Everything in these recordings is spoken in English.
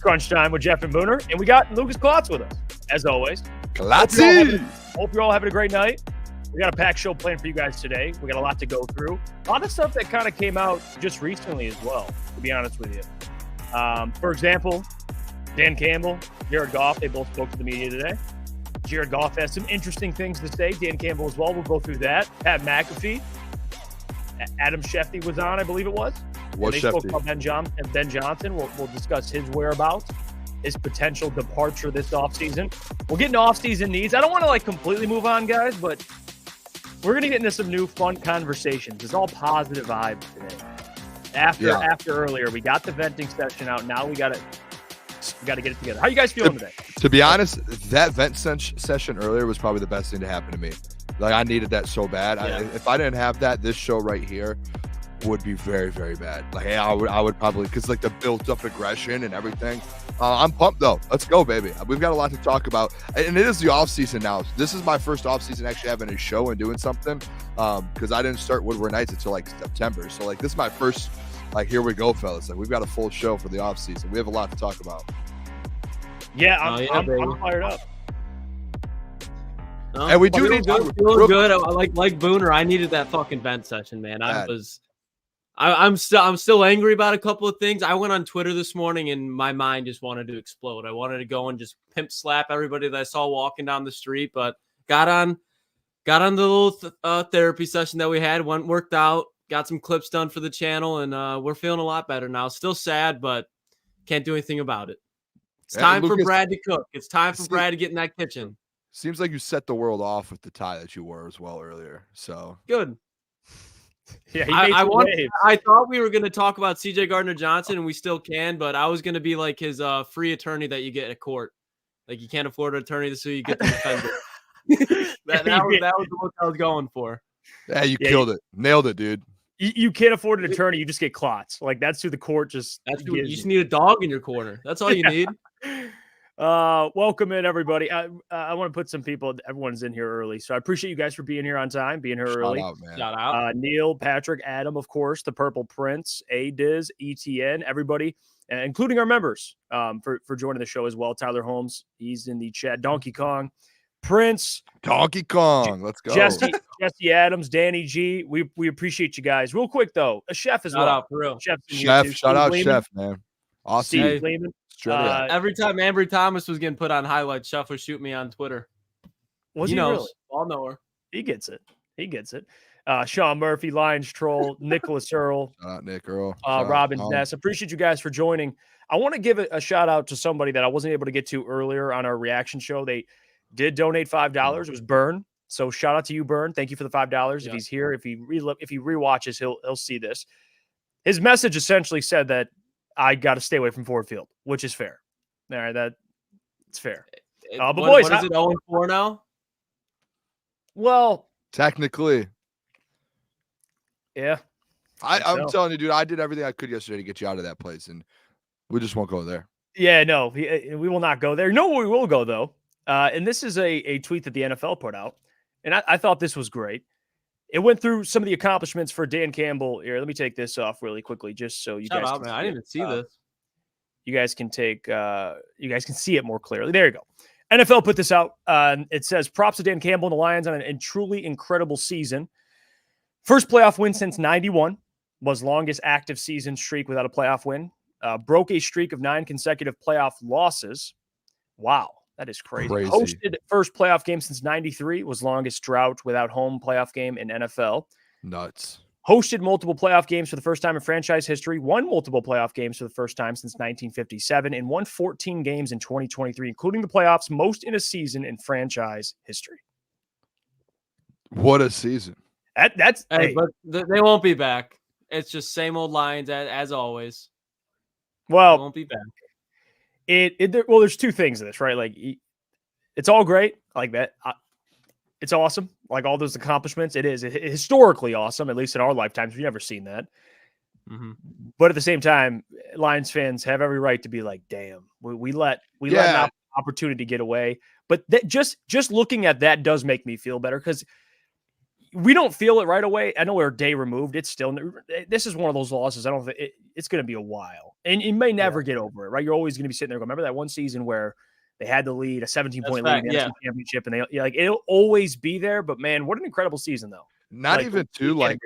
Crunch Time with Jeff and Booner, and we got Lukas Klotz with us, as always. Klotzy! Hope you're all having a great night. We got a packed show planned for you guys today. We got a lot to go through. A lot of stuff that kind of came out just recently as well, to be honest with you. For example, Dan Campbell, Jared Goff, they both spoke to the media today. Jared Goff has some interesting things to say. Dan Campbell as well. We'll go through that. Pat McAfee. Adam Schefter was on, I believe it was. They spoke about Ben Johnson. We'll discuss his whereabouts, his potential departure this offseason. We'll get into offseason needs. I don't want to completely move on, guys, but we're going to get into some new fun conversations. It's all positive vibes today. After earlier, we got the venting session out. Now we got to get it together. How you guys feeling today? To be honest, that vent session earlier was probably the best thing to happen to me. I needed that so bad. Yeah. If I didn't have that, this show right here would be very, very bad. I would probably, because the built up aggression and everything. I'm pumped though. Let's go, baby. We've got a lot to talk about, and it is the off season now. This is my first off season actually having a show and doing something, because I didn't start Woodward Nights until September. So this is my first. Here we go, fellas. We've got a full show for the off season. We have a lot to talk about. Yeah, I'm fired up. And we do need to feel good. Like Booner, I needed that fucking vent session, man. I'm still angry about a couple of things. I went on Twitter this morning and my mind just wanted to explode. I wanted to go and just pimp slap everybody that I saw walking down the street, but got on the little therapy session that we had, worked out, got some clips done for the channel, and we're feeling a lot better now. Still sad, but can't do anything about it. It's time for Brad to cook. It's time for Brad to get in that kitchen. Seems like you set the world off with the tie that you wore as well earlier. So good. Yeah, I thought we were going to talk about CJ Gardner-Johnson, and we still can, but I was going to be like his free attorney that you get at court. You can't afford an attorney, so you get to defend it. that was the look I was going for. Yeah, you killed it. Nailed it, dude. You can't afford an attorney. You just get Klotz. That's who the court just you just need a dog in your corner. That's all you need. Welcome in, everybody. I want to put some people. Everyone's in here early, so I appreciate you guys for being here on time, being here early. Shout out. Neil, Patrick, Adam, of course, the Purple Prince, Diz, ETN, everybody, including our members, for joining the show as well. Tyler Holmes, he's in the chat. Donkey Kong, Prince, Donkey Kong, let's go. Jesse Adams, Danny G. We appreciate you guys. Real quick though, a chef as well. Shout out for real. Chef, shout out Chef, man. Awesome. Steve Lehman. Every time Ambry Thomas was getting put on highlights, Chef would shoot me on Twitter. Was he really? I'll know her. He gets it. Sean Murphy, Lions Troll, Nicholas Earl. Shout out Nick Earl. Robin Ness. Appreciate you guys for joining. I want to give a shout out to somebody that I wasn't able to get to earlier on our reaction show. They did donate $5. It was Burn. So shout out to you, Burn. Thank you for the $5. Yeah. If he's here, if he rewatches, he'll see this. His message essentially said that I got to stay away from Ford Field, which is fair. All right, it's fair. But boys, what is it 0-4 now? Well, technically, yeah. I'm telling you, dude, I did everything I could yesterday to get you out of that place, and we just won't go there. Yeah, no, we will not go there. No, we will go though. And this is a tweet that the NFL put out, and I thought this was great. It went through some of the accomplishments for Dan Campbell. Here, let me take this off really quickly, just so you guys. Man. I didn't even see this. You guys can see it more clearly. There you go. NFL put this out. It says, props to Dan Campbell and the Lions on a truly incredible season. First playoff win since 91. Was longest active season streak without a playoff win. Broke a streak of 9 consecutive playoff losses. Wow. That is crazy. Hosted first playoff game since 93. Was longest drought without home playoff game in NFL. Nuts. Hosted multiple playoff games for the first time in franchise history. Won multiple playoff games for the first time since 1957. And won 14 games in 2023, including the playoffs, most in a season in franchise history. What a season. That's but they won't be back. It's just same old Lions as always. Well, they won't be back. There's two things in this, right? It's all great, like that. It's awesome, like all those accomplishments. It is historically awesome, at least in our lifetimes. We've never seen that. Mm-hmm. But at the same time, Lions fans have every right to be like, "Damn, we let an opportunity get away." But just looking at that does make me feel better because we don't feel it right away. I know we're a day removed. It's still, this is one of those losses. I don't think it's going to be a while, and you may never get over it, right? You're always going to be sitting there going, remember that one season where they had the lead, a 17-point lead in the NFC Championship, and it'll always be there. But man, what an incredible season, though. Not even too like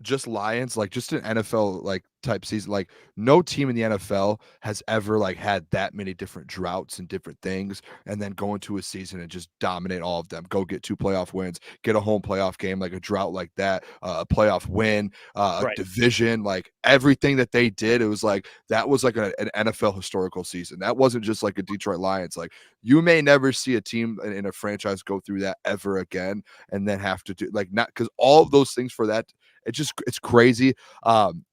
just Lions, like just an NFL like type season. Like no team in the NFL has ever like had that many different droughts and different things, and then go into a season and just dominate all of them. Go get 2 playoff wins, get a home playoff game, like a drought like that, a playoff win, a division, like everything that they did. It was like that was like an NFL historical season. That wasn't just like a Detroit Lions. Like you may never see a team in a franchise go through that ever again, and then have to do like not because all of those things for that. It's crazy. And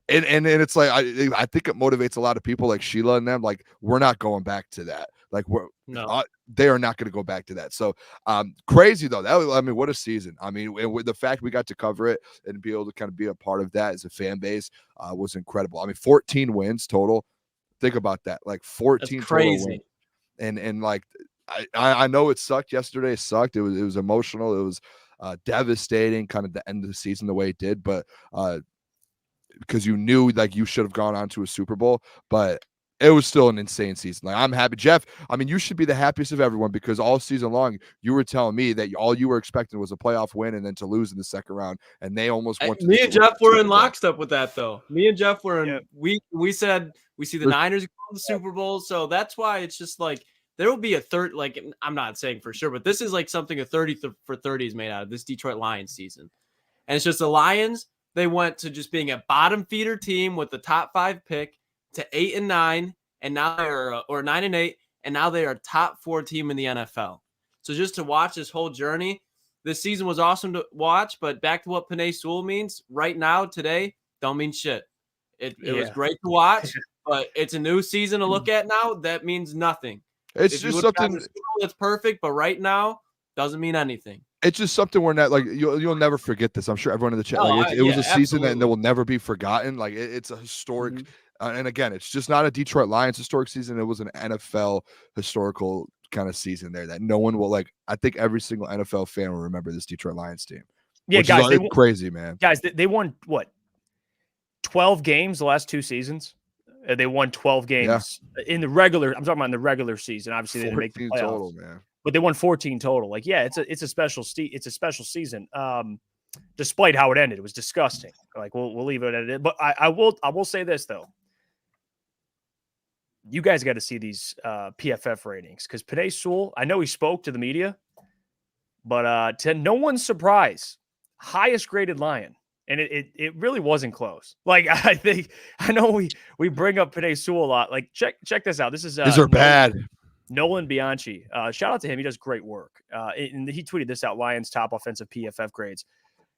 it's like I think it motivates a lot of people like Sheila and them. Like we're not going back to that. Like they are not going to go back to that. So crazy though. I mean, what a season. I mean, with the fact we got to cover it and be able to kind of be a part of that as a fan base was incredible. I mean, 14 wins total. Think about that. Like 14 That's crazy. Total wins. And like I know it sucked yesterday. It sucked. It was emotional. It was devastating kind of the end of the season the way it did, but because you knew like you should have gone on to a Super Bowl, but it was still an insane season. Like I'm happy, Jeff. I mean, you should be the happiest of everyone because all season long you were telling me that all you were expecting was a playoff win and then to lose in the second round, and they almost went. Me and Jeff were in lockstep with that, though. Me and Jeff were in. We said we see the Niners go to the Super Bowl, so that's why it's just like. There will be a third, like I'm not saying for sure, but this is like something a 30 for 30 is made out of this Detroit Lions season. And it's just the Lions, they went to just being a bottom feeder team with the top 5 pick to 8-9, and now they're or 9-8, and now they are a top 4 team in the NFL. So just to watch this whole journey, this season was awesome to watch, but back to what Penei Sewell means right now, today, don't mean shit. It was great to watch, but it's a new season to look at now. That means nothing. It's just something that's perfect, but right now doesn't mean anything. It's just something we're not like you'll never forget this. I'm sure everyone in the chat. It was a season that will never be forgotten. Like it's a historic, and again, it's just not a Detroit Lions historic season. It was an NFL historical kind of season there that no one will like. I think every single NFL fan will remember this Detroit Lions team. Yeah, guys, is crazy, man. Guys, they won what 12 games the last 2 seasons. They won 12 games in the regular. I'm talking about in the regular season. Obviously, they didn't make the playoffs, total, man. But they won 14 total. Like, yeah, it's a special season. Despite how it ended, it was disgusting. Like, we'll leave it at it. But I will say this though. You guys got to see these PFF ratings because Penei Sewell, I know he spoke to the media, but to no one's surprise, highest graded Lion. And it really wasn't close. Like I know we bring up Penei Sewell a lot. Like check this out. This is these are bad. Nolan Bianchi. Shout out to him. He does great work. And he tweeted this out. Lions top offensive PFF grades.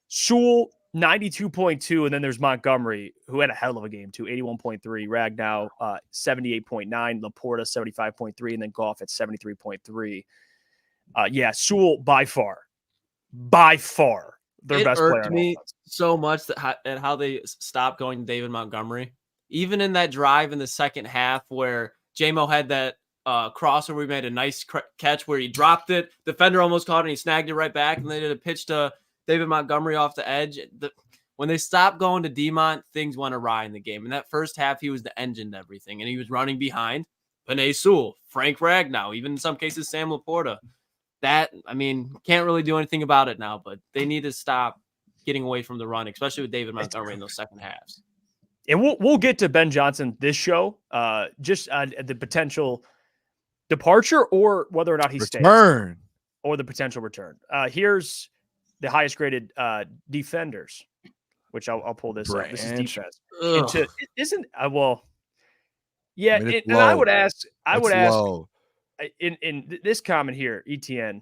Sewell 92.2, and then there's Montgomery who had a hell of a game too. 81.3. Ragnow 78.9. Laporta 75.3, and then Goff at 73.3. Yeah, Sewell by far. Their best player. It irked me so much at how they stopped going to David Montgomery. Even in that drive in the second half where J-Mo had that crossover, we made a nice catch where he dropped it. Defender almost caught it and he snagged it right back. And they did a pitch to David Montgomery off the edge. When they stopped going to D-Mont, things went awry in the game. In that first half, he was the engine to everything. And he was running behind Penei Sewell, Frank Ragnow, even in some cases, Sam Laporta. That, I mean, can't really do anything about it now, but they need to stop getting away from the run, especially with David Montgomery in those second halves. And we'll get to Ben Johnson this show, just the potential departure or whether or not he stays. Or the potential return. Here's the highest graded defenders, which I'll pull this up. This is defense. And I would ask in this comment here, ETN,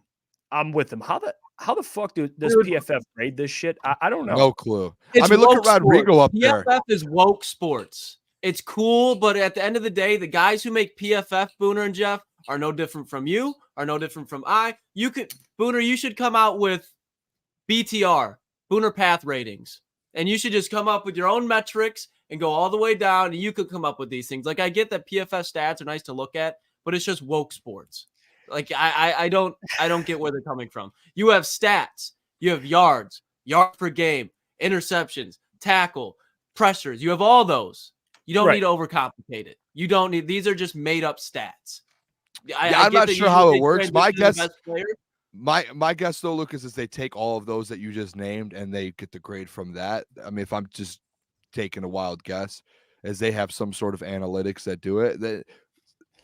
I'm with him. How the fuck does PFF grade this shit? I don't know. No clue. I mean, look at Rodrigo up there. PFF is woke sports. It's cool, but at the end of the day, the guys who make PFF, Booner and Jeff, are no different from you, are no different from Booner, you should come out with BTR, Booner Path ratings. And you should just come up with your own metrics and go all the way down, and you could come up with these things. Like, I get that PFF stats are nice to look at, but it's just woke sports. Like I don't get where they're coming from. You have stats, you have yards, yard per game, interceptions, tackle, pressures. You have all those. You don't need to overcomplicate it. You don't need. These are just made up stats. I'm not sure how it works. My guess though, Lucas, is they take all of those that you just named and they get the grade from that. I mean, if I'm just taking a wild guess, as they have some sort of analytics that do it.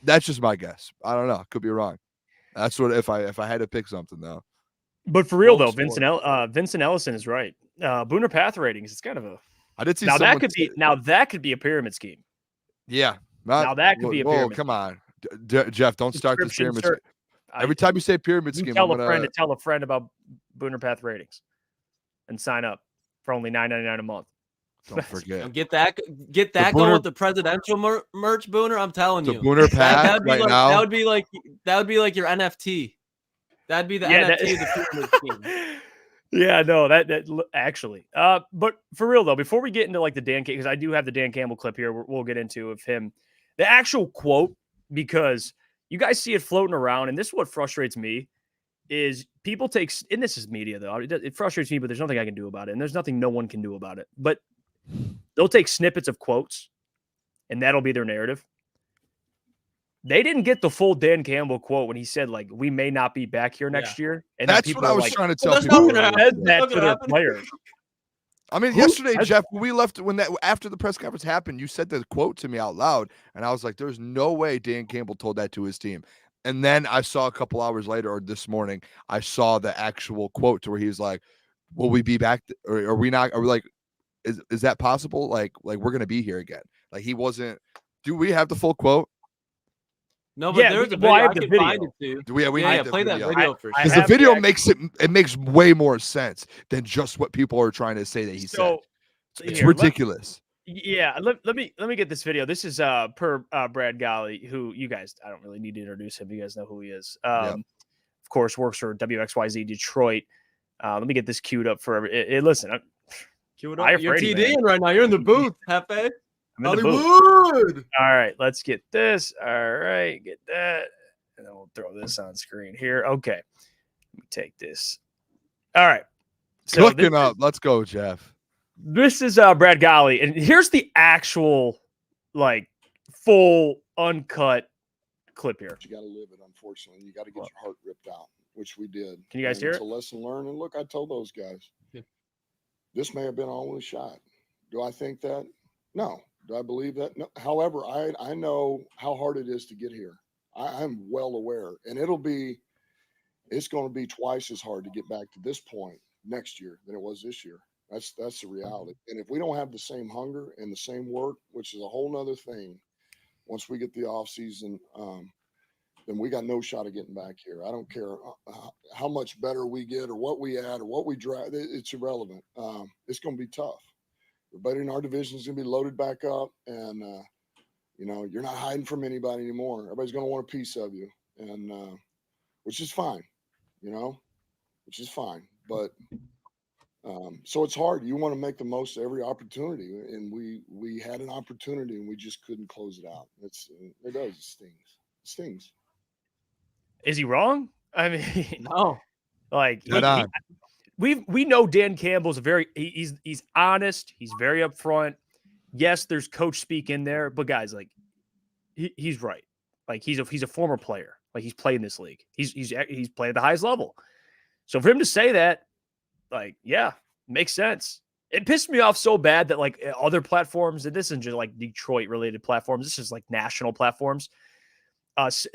That's just my guess. I don't know. Could be wrong. That's what if I had to pick something though. But for real though, Vincent Ellison is right. Booner path ratings. It's kind of a. I did see now that could be a pyramid scheme. Yeah. Now that could be a pyramid. Come on, Jeff. Don't start this pyramid. Every time you say pyramid scheme, tell a friend about Booner path ratings, and sign up for only $9.99 a month. Don't forget. Get that going with the presidential merch, Booner. I'm telling you, Booner path now. That would be like your NFT. That'd be the NFT of the pyramid scheme. Yeah, no, that actually. But for real though, before we get into like the Dan, because I do have the Dan Campbell clip here, we'll get into of him, the actual quote, because you guys see it floating around, and this is what frustrates me, is people take, and this is media though, it frustrates me, but there's nothing I can do about it, and there's nothing no one can do about it. But they'll take snippets of quotes, and that'll be their narrative. They didn't get the full Dan Campbell quote when he said, like, we may not be back here next year. And that's what I was trying to tell people. That to their players. I mean, yesterday, Jeff, when we left, after the press conference happened, you said the quote to me out loud, and I was like, there's no way Dan Campbell told that to his team. And then I saw a couple hours later, or this morning, I saw the actual quote to where he was like, will we be back? Or are we not? Are we like, is that possible? Like we're going to be here again. Like he wasn't, do we have the full quote? No, but there's a video. I can find it too. Play that video for sure. Because the video makes way more sense than just what people are trying to say that he said. It's ridiculous. Let me get this video. This is per Brad Golly, who you guys, I don't really need to introduce him. You guys know who he is. Of course, works for WXYZ Detroit. Let me get this queued up for listen. Cue it up. You're TDing right now. You're in the booth, Hefe. Hollywood. All right, let's get this. All right, get that. And then we'll throw this on screen here. Okay. Let me take this. All right. So looking up. Let's go, Jeff. This is Brad Golly. And here's the actual, like, full uncut clip here. You got to live it, unfortunately. You got to get your heart ripped out, which we did. Can you guys hear it? It's a lesson learned. And look, I told those guys, this may have been our only shot. Do I think that? No. Do I believe that? No. However, I know how hard it is to get here. I'm well aware. And it's going to be twice as hard to get back to this point next year than it was this year. That's the reality. And if we don't have the same hunger and the same work, which is a whole nother thing, once we get the offseason, then we got no shot of getting back here. I don't care how much better we get or what we add or what we drive. It's irrelevant. It's going to be tough. Everybody in our division is going to be loaded back up, and you're not hiding from anybody anymore. Everybody's going to want a piece of you, and which is fine, which is fine. But so it's hard. You want to make the most of every opportunity, and we had an opportunity, and we just couldn't close it out. It does. It stings. Is he wrong? I mean, no. Like we know Dan Campbell's he's honest. He's very upfront. Yes, there's coach speak in there, but guys, like he's right. Like he's a former player. Like he's played in this league. He's played at the highest level. So for him to say that, like, yeah, makes sense. It pissed me off so bad that like other platforms, and this isn't just like Detroit related platforms. This is like national platforms.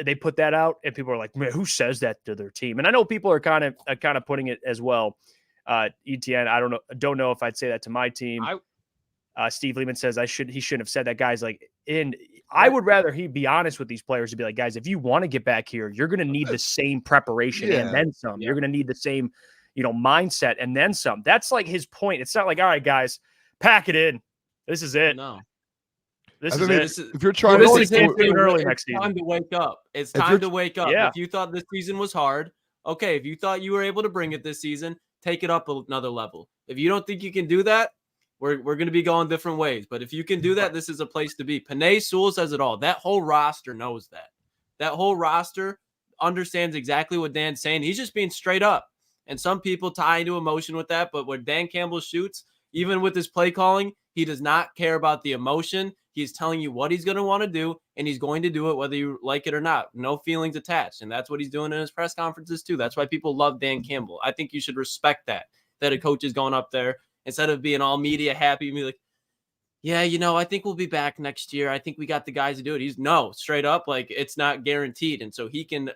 They put that out, and people are like, "Man, who says that to their team?" And I know people are kind of putting it as well. ETN, I don't know if I'd say that to my team. Steve Lehman says he shouldn't have said that. Guys, like, I would rather he be honest with these players and be like, guys, if you want to get back here, you're going to need the same preparation and then some. You're going to need the same, mindset and then some. That's like his point. It's not like, all right, guys, pack it in. This is it. No. This is it. If you're trying early next season. It's time to wake up. It's time to wake up. Yeah. If you thought this season was hard, okay. If you thought you were able to bring it this season, take it up another level. If you don't think you can do that, we're going to be going different ways. But if you can do that, this is a place to be. Penei Sewell says it all. That whole roster knows that. That whole roster understands exactly what Dan's saying. He's just being straight up. And some people tie into emotion with that. But when Dan Campbell shoots, even with his play calling, he does not care about the emotion. He's telling you what he's going to want to do, and he's going to do it whether you like it or not. No feelings attached. And that's what he's doing in his press conferences too. That's why people love Dan Campbell. I think you should respect that a coach is going up there instead of being all media happy and be like, yeah, I think we'll be back next year. I think we got the guys to do it. He's no, straight up, like, it's not guaranteed. And so he can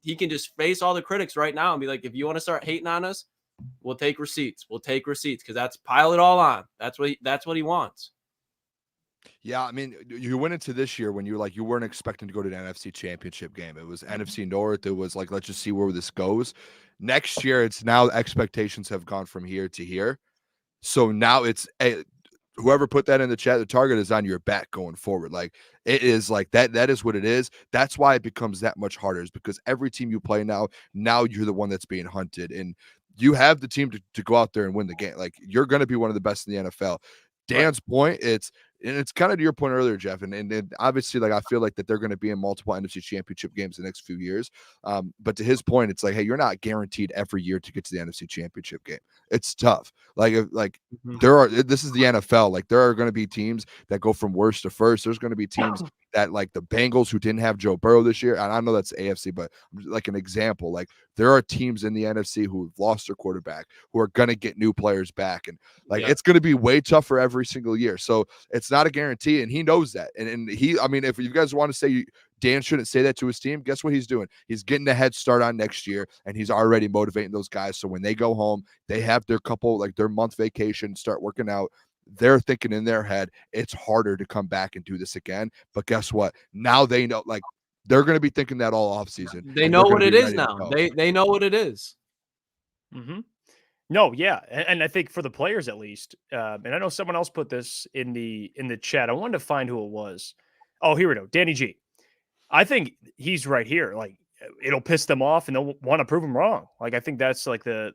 just face all the critics right now and be like, if you want to start hating on us, we'll take receipts. Because that's pile it all on. That's what he wants. Yeah, I mean, you went into this year when you weren't expecting to go to the NFC Championship game. It was NFC North. It was like, let's just see where this goes. Next year, it's now expectations have gone from here to here. So now it's whoever put that in the chat, the target is on your back going forward. Like, it is like that. That is what it is. That's why it becomes that much harder, is because every team you play now you're the one that's being hunted, and you have the team to go out there and win the game. Like, you're going to be one of the best in the NFL. Dan's point, it's kind of to your point earlier, Jeff, and obviously, like, I feel like that they're going to be in multiple NFC Championship games the next few years. But to his point, it's like, hey, you're not guaranteed every year to get to the NFC Championship game. It's tough. This is the NFL. Like, there are going to be teams that go from worst to first. There's going to be teams that, like the Bengals, who didn't have Joe Burrow this year. And I know that's AFC, but like an example, like, there are teams in the NFC who have lost their quarterback, who are going to get new players back. And it's going to be way tougher every single year. So it's not a guarantee. And he knows that. And he, I mean, if you guys want to say Dan shouldn't say that to his team, guess what he's doing? He's getting a head start on next year, and he's already motivating those guys. So when they go home, they have their their month vacation, start working out. They're thinking in their head, it's harder to come back and do this again. But guess what? Now they know, like, they're going to be thinking that all offseason. They know what it is now. They know what it is. Mm-hmm. No, yeah. And I think for the players, at least, and I know someone else put this in the chat. I wanted to find who it was. Oh, here we go. Danny G. I think he's right here. Like, it'll piss them off and they'll want to prove him wrong. Like, I think that's like the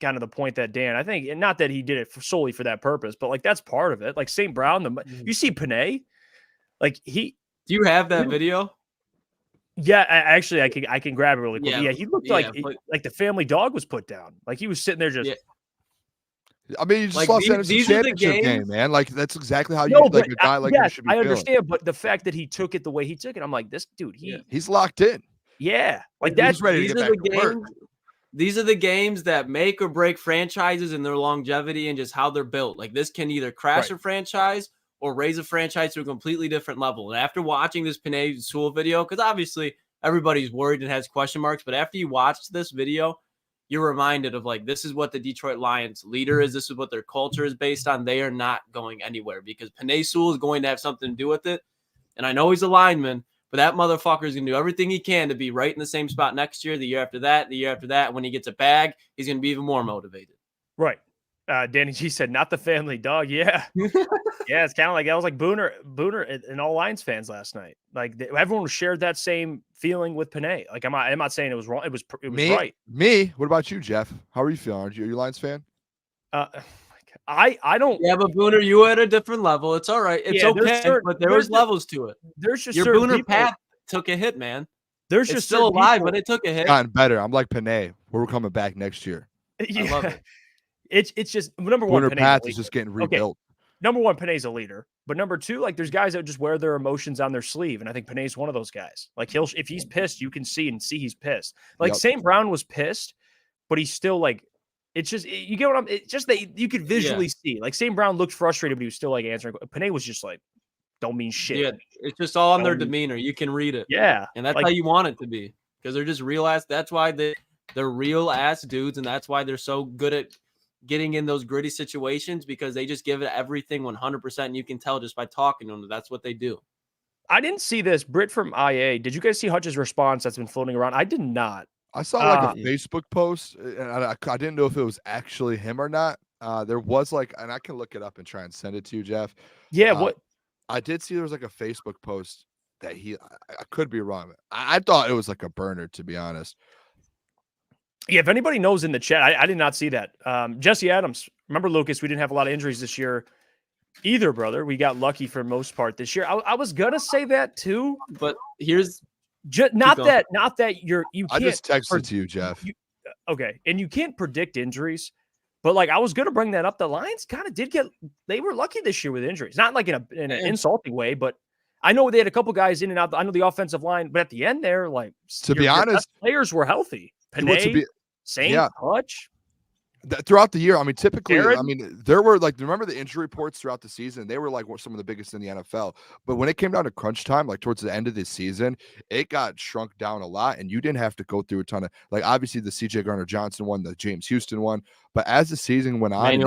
kind of the point that Dan, I think, and not that he did it solely for that purpose, but like, that's part of it. Like St. Brown, you see Penei, like do you have that video? Yeah, I can grab it really quick. Yeah, he looked like the family dog was put down. Like, he was sitting there just. Yeah. I mean, you just lost the championship game, man. Like, that's exactly how you a guy like you should be. I understand, but the fact that he took it the way he took it, I'm like, this dude, he's locked in. Yeah, like that's ready to get back to work. These are the games that make or break franchises and their longevity and just how they're built. Like, this can either crash a franchise or raise a franchise to a completely different level. And after watching this Penei Sewell video, because obviously everybody's worried and has question marks, but after you watch this video, you're reminded of, like, this is what the Detroit Lions leader is. This is what their culture is based on. They are not going anywhere because Penei Sewell is going to have something to do with it. And I know he's a lineman, but that motherfucker is going to do everything he can to be right in the same spot next year, the year after that, the year after that. When he gets a bag, he's going to be even more motivated. Right. Danny G said, not the family dog. Yeah. Yeah, it's kind of like, I was like Booner and all Lions fans last night. Like, everyone shared that same feeling with Penei. Like, I'm not saying it was wrong. It was right. Me? What about you, Jeff? How are you feeling? Are you a Lions fan? I don't. Yeah, but Booner, you were at a different level. It's all right. It's okay, but there was levels to it. There's just your Booner path took a hit, man. It's just still alive, but it took a hit. Gotten better. I'm like Penei. We're coming back next year. Yeah. I love it. It's just number one. Booner path is just getting rebuilt. Okay. Number one, Penei's a leader, but number two, like, there's guys that just wear their emotions on their sleeve, and I think Penei's one of those guys. Like, if he's pissed, you can see he's pissed. Like, St. Brown was pissed, but he's still like, it's just, you get what I'm. It's just that you could visually see. Like, St. Brown looked frustrated, but he was still like answering. Penei was just like, don't mean shit. Yeah, it's just all on their demeanor. You can read it. Yeah, and that's how you want it to be, because they're just real ass. That's why they're real ass dudes, and that's why they're so good at getting in those gritty situations, because they just give it everything 100%. And you can tell just by talking to them, that's what they do. I didn't see this. Britt from IA. Did you guys see Hutch's response that's been floating around? I did not. I saw like a Facebook post, and I didn't know if it was actually him or not. There was like, and I can look it up and try and send it to you, Jeff. Yeah, what? I did see there was like a Facebook post that I could be wrong. I thought it was like a burner, to be honest. Yeah, if anybody knows in the chat, I did not see that. Jesse Adams, remember, Lucas, we didn't have a lot of injuries this year either, brother. We got lucky for most part this year. I was gonna say that too, but here's not that you can't. I just texted to you, Jeff. okay, and you can't predict injuries, but like I was going to bring that up. The Lions kind of they were lucky this year with injuries, not like in an insulting way, but I know they had a couple guys in and out. I know the offensive line, but at the end there, like to be honest, players were healthy. Penei, Saint, Hutch. Throughout the year, I mean, typically, Jared? I mean, there were like, remember the injury reports throughout the season? They were like some of the biggest in the NFL. But when it came down to crunch time, like towards the end of the season, it got shrunk down a lot, and you didn't have to go through a ton of like obviously the CJ Gardner-Johnson one, the James Houston one. But as the season went on,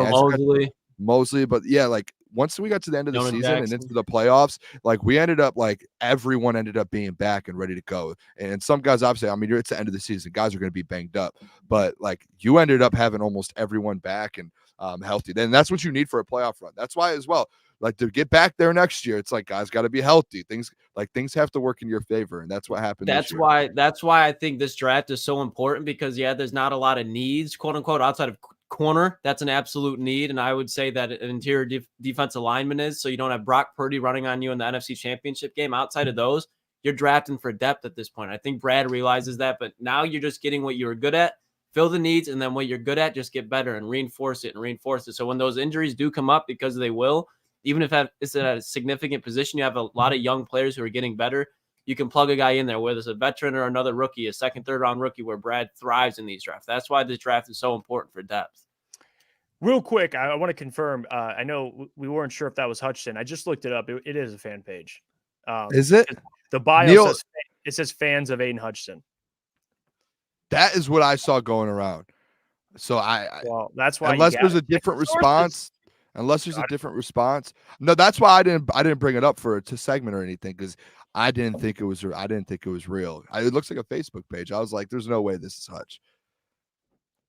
Mosley, but yeah, like once we got to the end of the season and into the playoffs, like we ended up like everyone ended up being back and ready to go. And some guys, obviously, I mean, it's the end of the season, guys are going to be banged up, but like you ended up having almost everyone back and healthy. Then that's what you need for a playoff run. That's why as well, like to get back there next year, it's like guys got to be healthy. Things have to work in your favor, and that's what happened. That's why I think this draft is so important because there's not a lot of needs, quote unquote, outside of corner. That's an absolute need, and I would say that an interior defensive lineman is. So you don't have Brock Purdy running on you in the NFC Championship game. Outside of those, you're drafting for depth at this point. I think Brad realizes that, but now you're just getting what you were good at, fill the needs, and then what you're good at, just get better and reinforce it. So when those injuries do come up, because they will, even if it's at a significant position, you have a lot of young players who are getting better. You can plug a guy in there, whether it's a veteran or another rookie, a second, third round rookie, where Brad thrives in these drafts. That's why this draft is so important for depth. Real quick, I want to confirm. I know we weren't sure if that was Hutchinson. I just looked it up. It is a fan page. Is it? The bio says fans of Aiden Hutchinson. That is what I saw going around. So well, that's why unless there's a different response. No, that's why I didn't bring it up to segment or anything because I didn't think it was real. It looks like a Facebook page. I was like, there's no way this is Hutch.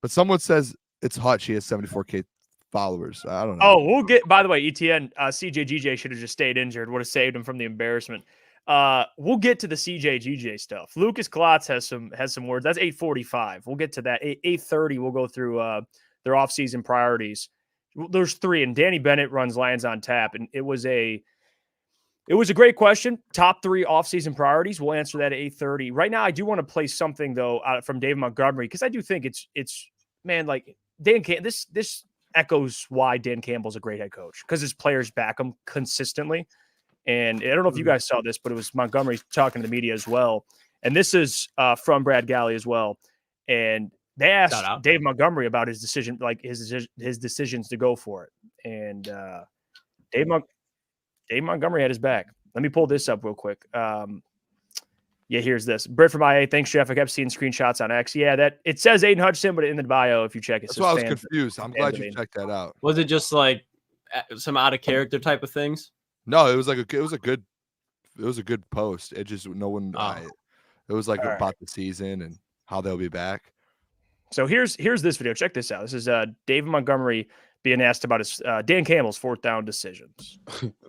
But someone says it's Hutch. He has 74K followers. I don't know. Oh, we'll get. By the way, ETN CJGJ should have just stayed injured. Would have saved him from the embarrassment. We'll get to the CJGJ stuff. Lukas Klotz has some words. That's 8:45. We'll get to that. 8:30. We'll go through their offseason priorities. There's 3, and Danny Bennett runs Lions on Tap, and it was a great question. Top 3 offseason priorities. We'll answer that at 8:30. Right now, I do want to play something though from David Montgomery because I do think it's man, like Dan this echoes why Dan Campbell's a great head coach because his players back him consistently. And I don't know if you guys saw this, but it was Montgomery talking to the media as well. And this is from Brad Galley as well. And they asked Dave Montgomery about his decision, like his decisions to go for it. And Dave Montgomery had his back. Let me pull this up real quick. Yeah, here's this. Britt from IA. Thanks, Jeff. I kept seeing screenshots on X. Yeah, that it says Aiden Hutchinson, but in the bio, if you check it, that's why I was confused. I'm glad you checked that out. Was it just like some out of character type of things? No, it was like it was a good post. It just no one. It was like about the season and how they'll be back. So here's this video. Check this out. This is David Montgomery being asked about his Dan Campbell's 4th down decisions.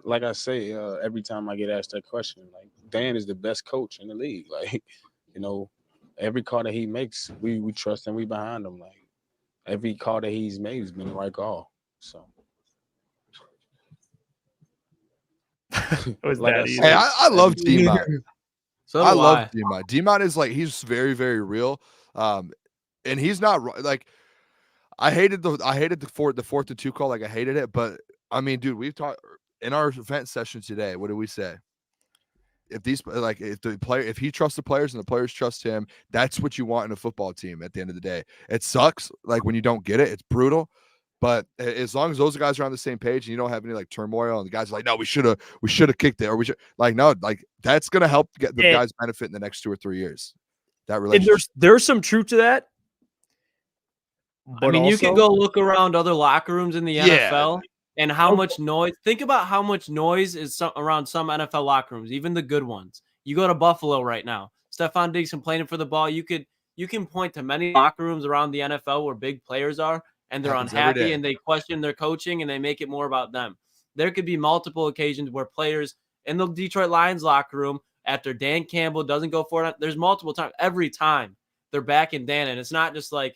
Like I say, every time I get asked that question, like Dan is the best coach in the league. Like, every call that he makes, we trust and we behind him. Like every call that he's made has been the right call. So. Like I love D-Mont. I love D-Mont. D-Mont is like he's very, very real. And he's not like I hated the 4th and 2 call. Like I hated it, but I mean, dude, we've talked in our event session today. What did we say? If he trusts the players and the players trust him, that's what you want in a football team. At the end of the day, it sucks. Like when you don't get it, it's brutal. But as long as those guys are on the same page and you don't have any like turmoil and the guys are like, no, we should have kicked it, or we should that's gonna help get the guys benefit in the next 2 or 3 years. That relationship. And there's some truth to that. But I mean, you can go look around other locker rooms in the NFL and how much noise. Think about how much noise is around some NFL locker rooms, even the good ones. You go to Buffalo right now. Stephon Diggs complaining for the ball. You can point to many locker rooms around the NFL where big players are. And they're unhappy and they question their coaching and they make it more about them. There could be multiple occasions where players in the Detroit Lions locker room, after Dan Campbell doesn't go for it, there's multiple times. Every time they're backing Dan. And it's not just like,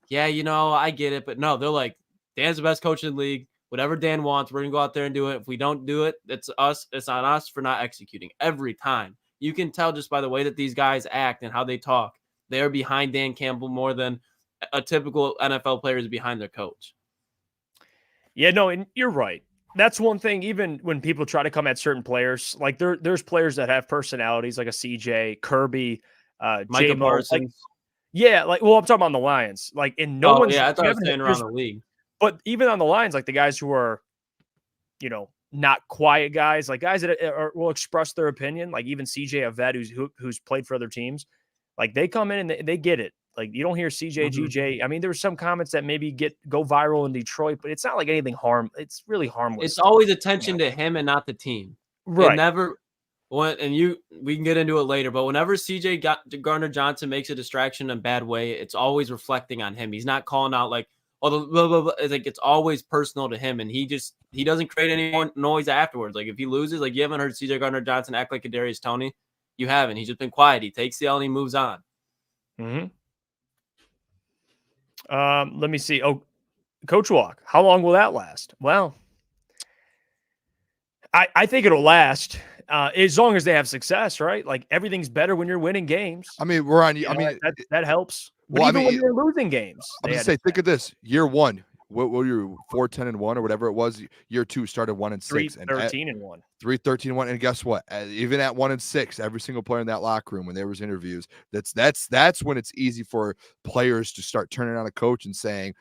yeah, I get it. But no, they're like, Dan's the best coach in the league. Whatever Dan wants, we're going to go out there and do it. If we don't do it, it's us. It's on us for not executing every time. You can tell just by the way that these guys act and how they talk. They're behind Dan Campbell more than a typical NFL player is behind their coach. Yeah, no, and you're right. That's one thing, even when people try to come at certain players, like there's players that have personalities like a CJ, Kirby, Micah J-Mo, Parsons. well, I'm talking about on the Lions. Like, and no one's I thought I was saying around the league. But even on the Lions, like the guys who are, not quiet guys, like guys that will express their opinion, like even CJ, a vet who's played for other teams, like they come in and they get it. Like you don't hear CJGJ. I mean, there were some comments that maybe go viral in Detroit, but it's not like anything It's really harmless. It's always attention to him and not the team. Right. It never. We can get into it later, but whenever Gardner-Johnson makes a distraction in a bad way, it's always reflecting on him. He's not calling out like, oh, the blah, blah, blah. It's like it's always personal to him, and he doesn't create any more noise afterwards. Like if he loses, like you haven't heard CJ Gardner-Johnson act like Kadarius Toney. You haven't. He's just been quiet. He takes the L and he moves on. Mm-hmm. Let me see. Oh, Coach Walk, how long will that last? Well, I think it'll last as long as they have success, right? Like everything's better when you're winning games. I mean, that helps. But Well, even when you're losing games, I'm just saying, think of this: year one, what were you 4-10-1 or whatever it was? Year two started 1-6 and 13-1. 3-13-1, and guess what? Even at 1-6, every single player in that locker room, when there was interviews, that's when it's easy for players to start turning on a coach and saying,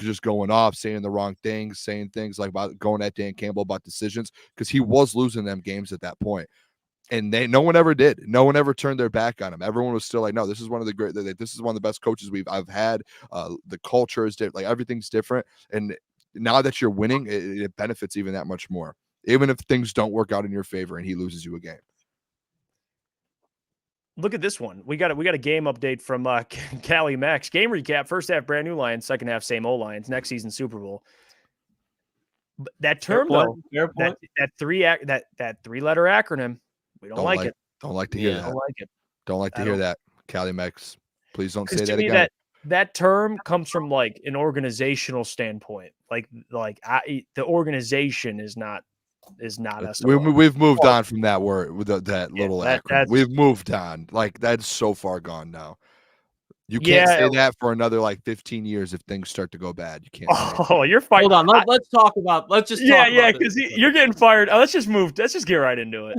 just going off, saying the wrong things, saying things like about going at Dan Campbell about decisions, because he was losing them games at that point. And no one ever did. No one ever turned their back on him. Everyone was still like, no, this is one of the best coaches I've had. The culture is different. Like everything's different. And now that you're winning, it benefits even that much more. Even if things don't work out in your favor and he loses you a game. Look at this one. We got a game update from Cali Max. Game recap: first half brand new Lions, second half same old Lions. Next season Super Bowl. But that term though, that three-letter acronym. We don't like it. Don't like to hear that. Don't like it. Don't like to hear that. Cali Mex, please don't say that again. That term comes from like an organizational standpoint. Like the organization is not us. We've moved on from that word with that little acronym. We've moved on. Like that's so far gone now. You can't say that for another like 15 years if things start to go bad. You can't. Oh, you're fighting. Hold on. Let's talk about. Let's just. Yeah, because you're getting fired. Let's just move. Let's just get right into it.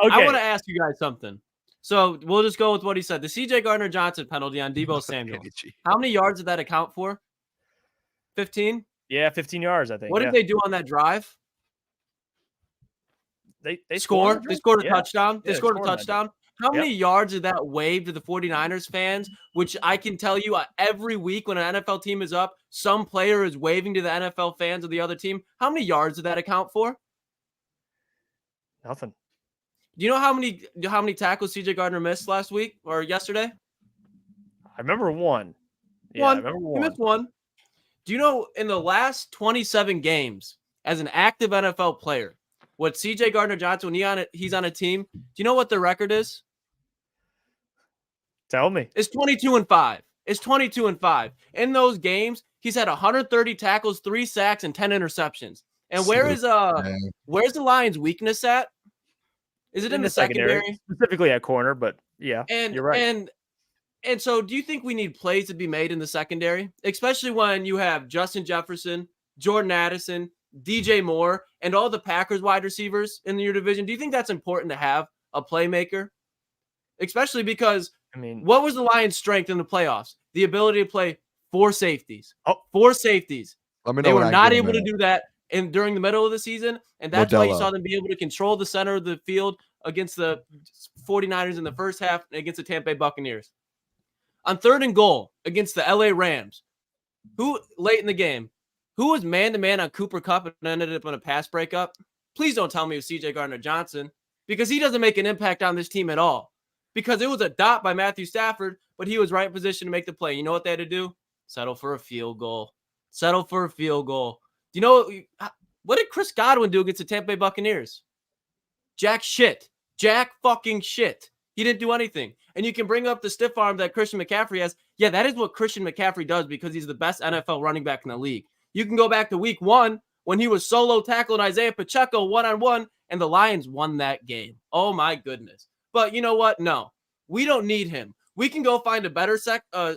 Okay. I want to ask you guys something. So we'll just go with what he said. The CJ Gardner-Johnson penalty on Deebo Samuel. How many yards did that account for? 15. Yeah, 15 yards. I think. What did they do on that drive? They scored. They scored a touchdown. They scored a touchdown. How many yards did that wave to the 49ers fans? Which I can tell you every week when an NFL team is up, some player is waving to the NFL fans of the other team. How many yards did that account for? Nothing. Do you know how many tackles CJ Gardner missed last week or yesterday? I remember one. Yeah, I remember one. He missed one. Do you know in the last 27 games as an active NFL player, what CJ Gardner-Johnson, when he's on a team, do you know what the record is? Tell me. It's 22-5. It's 22-5. In those games, he's had 130 tackles, 3 sacks, and 10 interceptions. And where's the Lions' weakness at? Is it in the secondary? Specifically at corner, but yeah, you're right. And so do you think we need plays to be made in the secondary? Especially when you have Justin Jefferson, Jordan Addison, DJ Moore, and all the Packers wide receivers in your division? Do you think that's important to have a playmaker? Especially because, what was the Lions' strength in the playoffs? The ability to play 4 safeties. 4 safeties. They were not able to do that during the middle of the season, and that's why you saw them be able to control the center of the field against the 49ers in the first half and against the Tampa Bay Buccaneers. On 3rd and goal against the LA Rams, who late in the game, who was man-to-man on Cooper Kupp and ended up in a pass breakup? Please don't tell me it was CJ Gardner-Johnson, because he doesn't make an impact on this team at all. Because it was a dot by Matthew Stafford, but he was right in position to make the play. You know what they had to do? Settle for a field goal. Settle for a field goal. Do you know what did Chris Godwin do against the Tampa Bay Buccaneers? Jack fucking shit. He didn't do anything. And you can bring up the stiff arm that Christian McCaffrey has. Yeah, that is what Christian McCaffrey does because he's the best NFL running back in the league. You can go back to week 1 when he was solo tackling Isaiah Pacheco one-on-one, and the Lions won that game. Oh, my goodness. But you know what? No, we don't need him. We can go find a better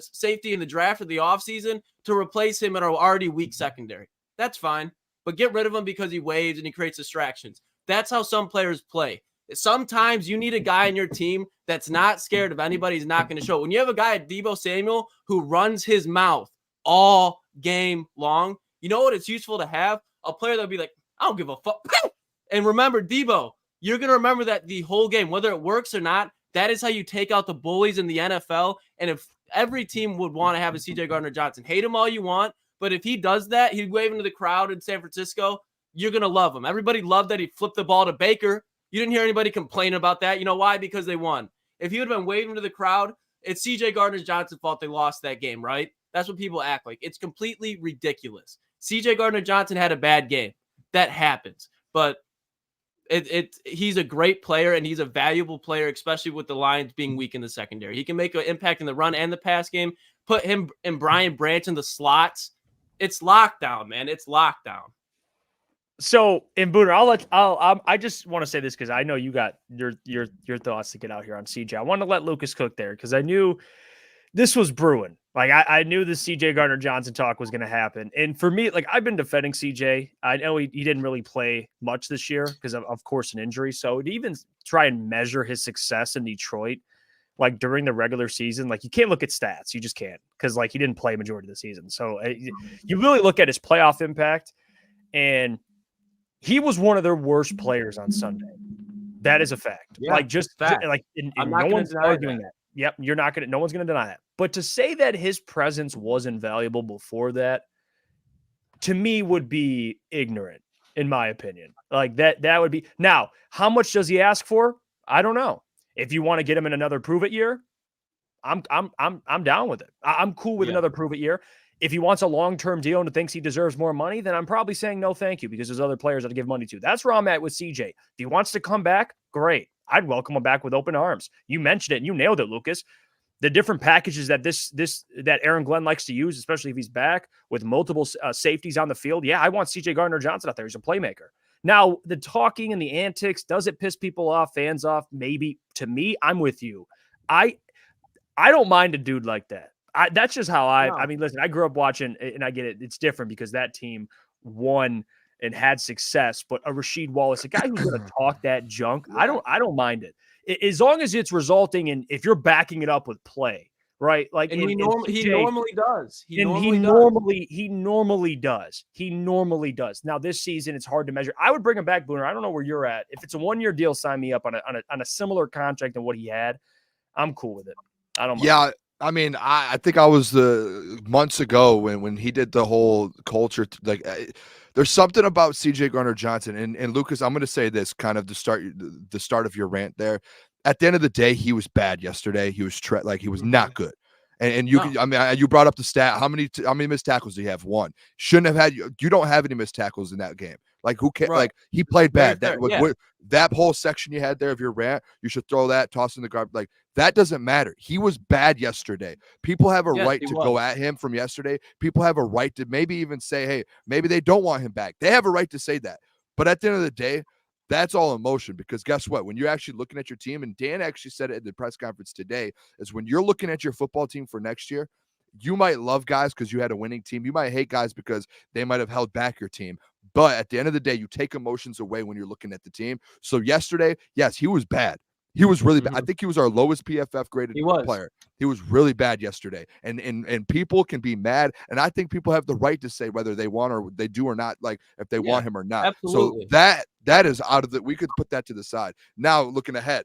safety in the draft or the offseason to replace him in our already weak secondary. That's fine. But get rid of him because he waves and he creates distractions. That's how some players play. Sometimes you need a guy in your team that's not scared of anybody who's not going to show. When you have a guy at Deebo Samuel who runs his mouth all game long, you know what? It's useful to have a player that'll be like, I don't give a fuck. And remember, Deebo, you're going to remember that the whole game, whether it works or not, that is how you take out the bullies in the NFL. And if every team would want to have a CJ Gardner-Johnson, hate him all you want, but if he does that, he'd wave into the crowd in San Francisco, you're going to love him. Everybody loved that he flipped the ball to Baker. You didn't hear anybody complain about that. You know why? Because they won. If he would have been waving to the crowd, it's CJ Gardner-Johnson's fault they lost that game, right? That's what people act like. It's completely ridiculous. CJ Gardner-Johnson had a bad game. That happens. But he's a great player, and he's a valuable player, especially with the Lions being weak in the secondary. He can make an impact in the run and the pass game. Put him and Brian Branch in the slots. It's lockdown, man. It's lockdown. So, in Booner, I just want to say this because I know you got your thoughts to get out here on CJ. I want to let Lukas cook there because I knew this was brewing. Like, I knew the CJ Gardner-Johnson talk was going to happen. And for me, like, I've been defending CJ. I know he didn't really play much this year because of course, an injury. So to even try and measure his success in Detroit, like during the regular season, like you can't look at stats. You just can't because like he didn't play a majority of the season. So you really look at his playoff impact, and he was one of their worst players on Sunday. That is a fact. Yeah, like just fact. like I'm no not one's gonna deny arguing that. Yep, no one's going to deny that. But to say that his presence was invaluable before that, to me, would be ignorant, in my opinion. Like that would be. Now, how much does he ask for? I don't know. If you want to get him in another prove it year, I'm down with it. I'm cool with another prove it year. If he wants a long-term deal and thinks he deserves more money, then I'm probably saying no, thank you, because there's other players that I give money to. That's where I'm at with CJ. If he wants to come back, great. I'd welcome him back with open arms. You mentioned it and you nailed it, Lukas. The different packages that that Aaron Glenn likes to use, especially if he's back with multiple safeties on the field. Yeah, I want CJ Gardner-Johnson out there. He's a playmaker. Now, the talking and the antics, does it piss people off, fans off? Maybe. To me, I'm with you. I don't mind a dude like that. That's just how I mean, listen, I grew up watching, and I get it. It's different because that team won and had success, but a Rasheed Wallace, a guy who's going to talk that junk, I don't mind it. As long as it's resulting in, if you're backing it up with play, right? Like, and he normally does. He normally does. Now this season, it's hard to measure. I would bring him back, Booner. I don't know where you're at. If it's a 1-year deal, sign me up on a similar contract than what he had. I'm cool with it. I don't mind. Yeah. I mean, I think I was months ago when he did the whole culture. There's something about CJ Gardner-Johnson and Lukas. I'm going to say this kind of the start of your rant there. At the end of the day, he was bad yesterday. He was he was not good. And you, I mean, you brought up the stat. How many missed tackles do you have? 1. Shouldn't have had. You don't have any missed tackles in that game. Like, who cares? Right. Like, he played bad. That whole section you had there of your rant, you should throw that, toss in the garbage. Like, that doesn't matter. He was bad yesterday. People have a right to go at him from yesterday. People have a right to maybe even say, hey, maybe they don't want him back. They have a right to say that. But at the end of the day, that's all emotion, because guess what? When you're actually looking at your team, and Dan actually said it at the press conference today, is when you're looking at your football team for next year, you might love guys because you had a winning team. You might hate guys because they might have held back your team. But at the end of the day, you take emotions away when you're looking at the team. So yesterday, yes, he was bad. He was really bad. I think he was our lowest PFF graded player. He was really bad yesterday. And people can be mad. And I think people have the right to say whether they want or they do or not, like if they want him or not. Absolutely. So that is out of we could put that to the side. Now looking ahead.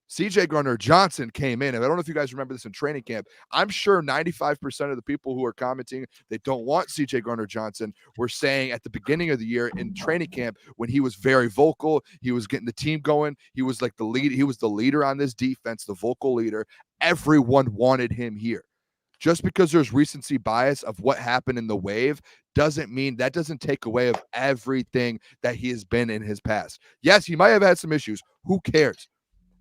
CJ Gardner-Johnson came in, and I don't know if you guys remember this in training camp. I'm sure 95% of the people who are commenting they don't want CJ Gardner-Johnson were saying at the beginning of the year in training camp, when he was very vocal, he was getting the team going, he was like the lead, he was the leader on this defense, the vocal leader. Everyone wanted him here. Just because there's recency bias of what happened in the wave doesn't take away of everything that he has been in his past. Yes, he might have had some issues. Who cares?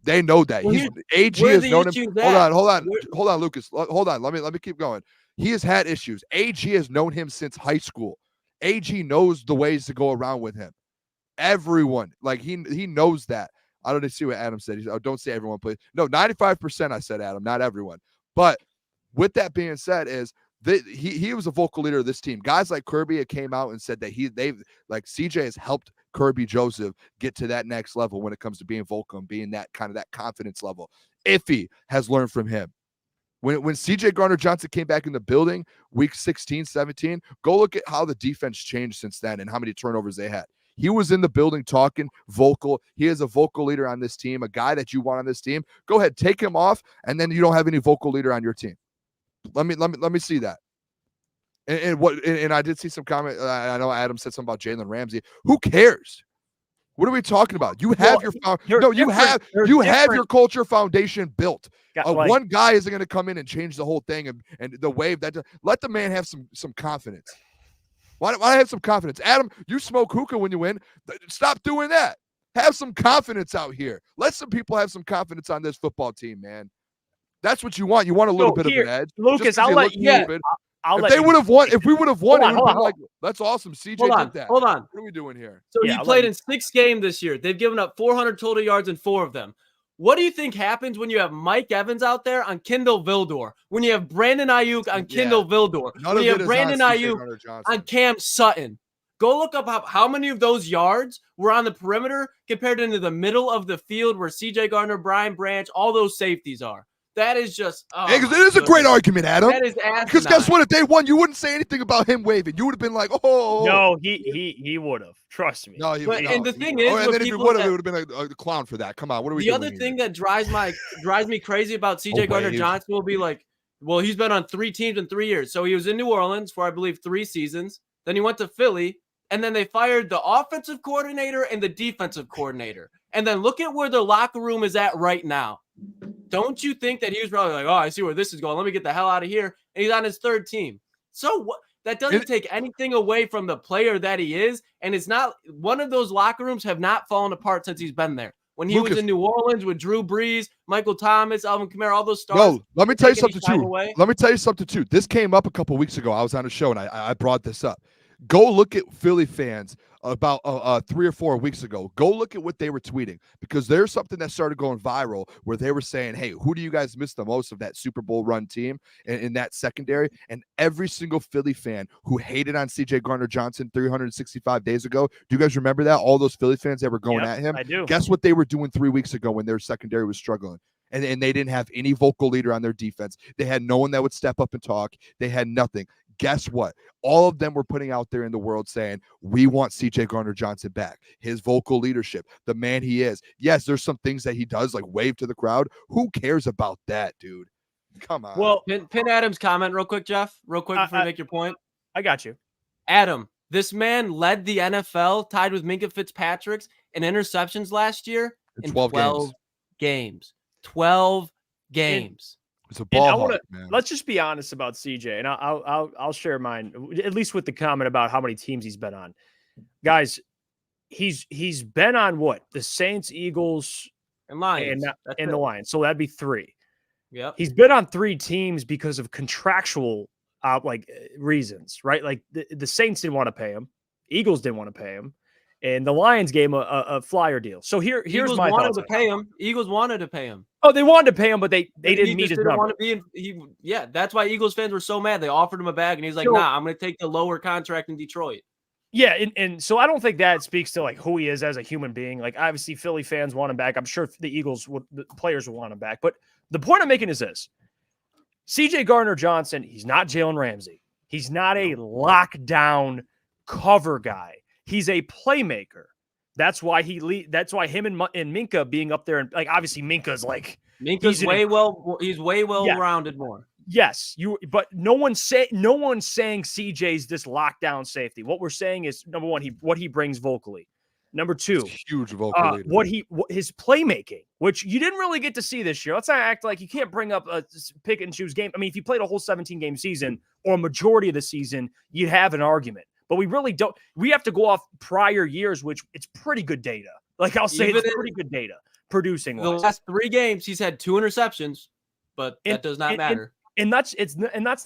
They know that. AG has known him. Hold on, Lukas. Hold on. Let me keep going. He has had issues. AG has known him since high school. AG knows the ways to go around with him. Everyone, like he knows that. I don't see what Adam said. He said, oh, don't say everyone plays. No, 95% I said, Adam, not everyone. But with that being said, he was a vocal leader of this team. Guys like Kirby came out and said that CJ has helped Kirby Joseph get to that next level when it comes to being vocal and being that confidence level. Iffy has learned from him. When CJ Gardner-Johnson came back in the building, week 16, 17, go look at how the defense changed since then and how many turnovers they had. He was in the building talking, vocal. He is a vocal leader on this team, a guy that you want on this team. Go ahead, take him off, and then you don't have any vocal leader on your team. Let me see that. And I did see some comment. I know Adam said something about Jalen Ramsey. Who cares? What are we talking about? You have you have your culture foundation built. One guy isn't going to come in and change the whole thing and the wave. Let the man have some confidence. Why have some confidence? Adam, you smoke hookah when you win. Stop doing that. Have some confidence out here. Let some people have some confidence on this football team, man. That's what you want. You want a little bit of an edge. Lucas, I'll let you. If we would have won, it would have been like, that's awesome. CJ did that. Hold on. What are we doing here? So he played in 6 games this year. They've given up 400 total yards in 4 of them. What do you think happens when you have Mike Evans out there on Kindle Vildor? When you have Brandon Ayuk on Kindle Vildor? When you have Brandon Ayuk on Cam Sutton? Go look up how many of those yards were on the perimeter compared into the middle of the field where CJ Gardner, Brian Branch, all those safeties are. That is just it is a great argument, Adam. That is asinine. Because guess what? If they won, you wouldn't say anything about him waving. You would have been like, "Oh, no, he would have. Trust me." No, and the thing is, and then if he would have, it would have been a clown for that. Come on, what are we doing? The other thing that drives me crazy about CJ Gardner-Johnson will be like, well, he's been on 3 teams in 3 years. So he was in New Orleans for I believe 3 seasons. Then he went to Philly, and then they fired the offensive coordinator and the defensive coordinator. And then look at where the locker room is at right now. Don't you think that he was probably like, oh, I see where this is going. Let me get the hell out of here. And he's on his 3rd team. So what? That doesn't take anything away from the player that he is. And it's not one of those locker rooms have not fallen apart since he's been there. When he was in New Orleans with Drew Brees, Michael Thomas, Alvin Kamara, all those stars. No, let me tell you something too. This came up a couple weeks ago. I was on a show and I brought this up. Go look at Philly fans about 3 or 4 weeks ago. Go look at what they were tweeting, because there's something that started going viral where they were saying, hey, who do you guys miss the most of that Super Bowl run team in that secondary? And every single Philly fan who hated on CJ Gardner-Johnson 365 days ago, do you guys remember that? All those Philly fans that were going at him? I do. Guess what they were doing 3 weeks ago when their secondary was struggling? And they didn't have any vocal leader on their defense. They had no one that would step up and talk. They had nothing. Guess what? All of them were putting out there in the world saying, we want CJ Gardner-Johnson back. His vocal leadership, the man he is. Yes, there's some things that he does, like wave to the crowd. Who cares about that, dude? Come on. Well, pin Adam's comment real quick, Jeff. Real quick before you make your point. I got you. Adam, this man led the NFL, tied with Minkah Fitzpatrick's in interceptions last year in 12 games. 12 games. It's a ball hawk, man. Let's just be honest about CJ, and I'll share mine, at least with the comment about how many teams he's been on. Guys, he's been on what? The Saints, Eagles, and Lions, and the Lions. So that'd be 3. Yeah, he's been on 3 teams because of contractual reasons, right? Like the Saints didn't want to pay him, Eagles didn't want to pay him, and the Lions gave him a flyer deal. So here's Eagles my wanted to pay him. Eagles wanted to pay him. Oh, they wanted to pay him, but they didn't meet his number. Want to be that's why Eagles fans were so mad. They offered him a bag, and he's like, nah, I'm going to take the lower contract in Detroit. Yeah, and so I don't think that speaks to like who he is as a human being. Like, obviously, Philly fans want him back. I'm sure the players will want him back. But the point I'm making is this. CJ Gardner-Johnson, he's not Jalen Ramsey. He's not a lockdown cover guy. He's a playmaker. That's why that's why him and Minkah being up there, and like obviously Minka's he's way well rounded more. Yes, but no one's saying CJ's this lockdown safety. What we're saying is, number one, what he brings vocally. Number 2, huge vocal leader. His playmaking, which you didn't really get to see this year. Let's not act like you can't bring up a pick and choose game. I mean, if you played a whole 17-game season or a majority of the season, you'd have an argument. But we really don't. We have to go off prior years, which it's pretty good data. Like I'll say, it's pretty good data producing. The last 3 games, he's had 2 interceptions, but that does not matter. And that's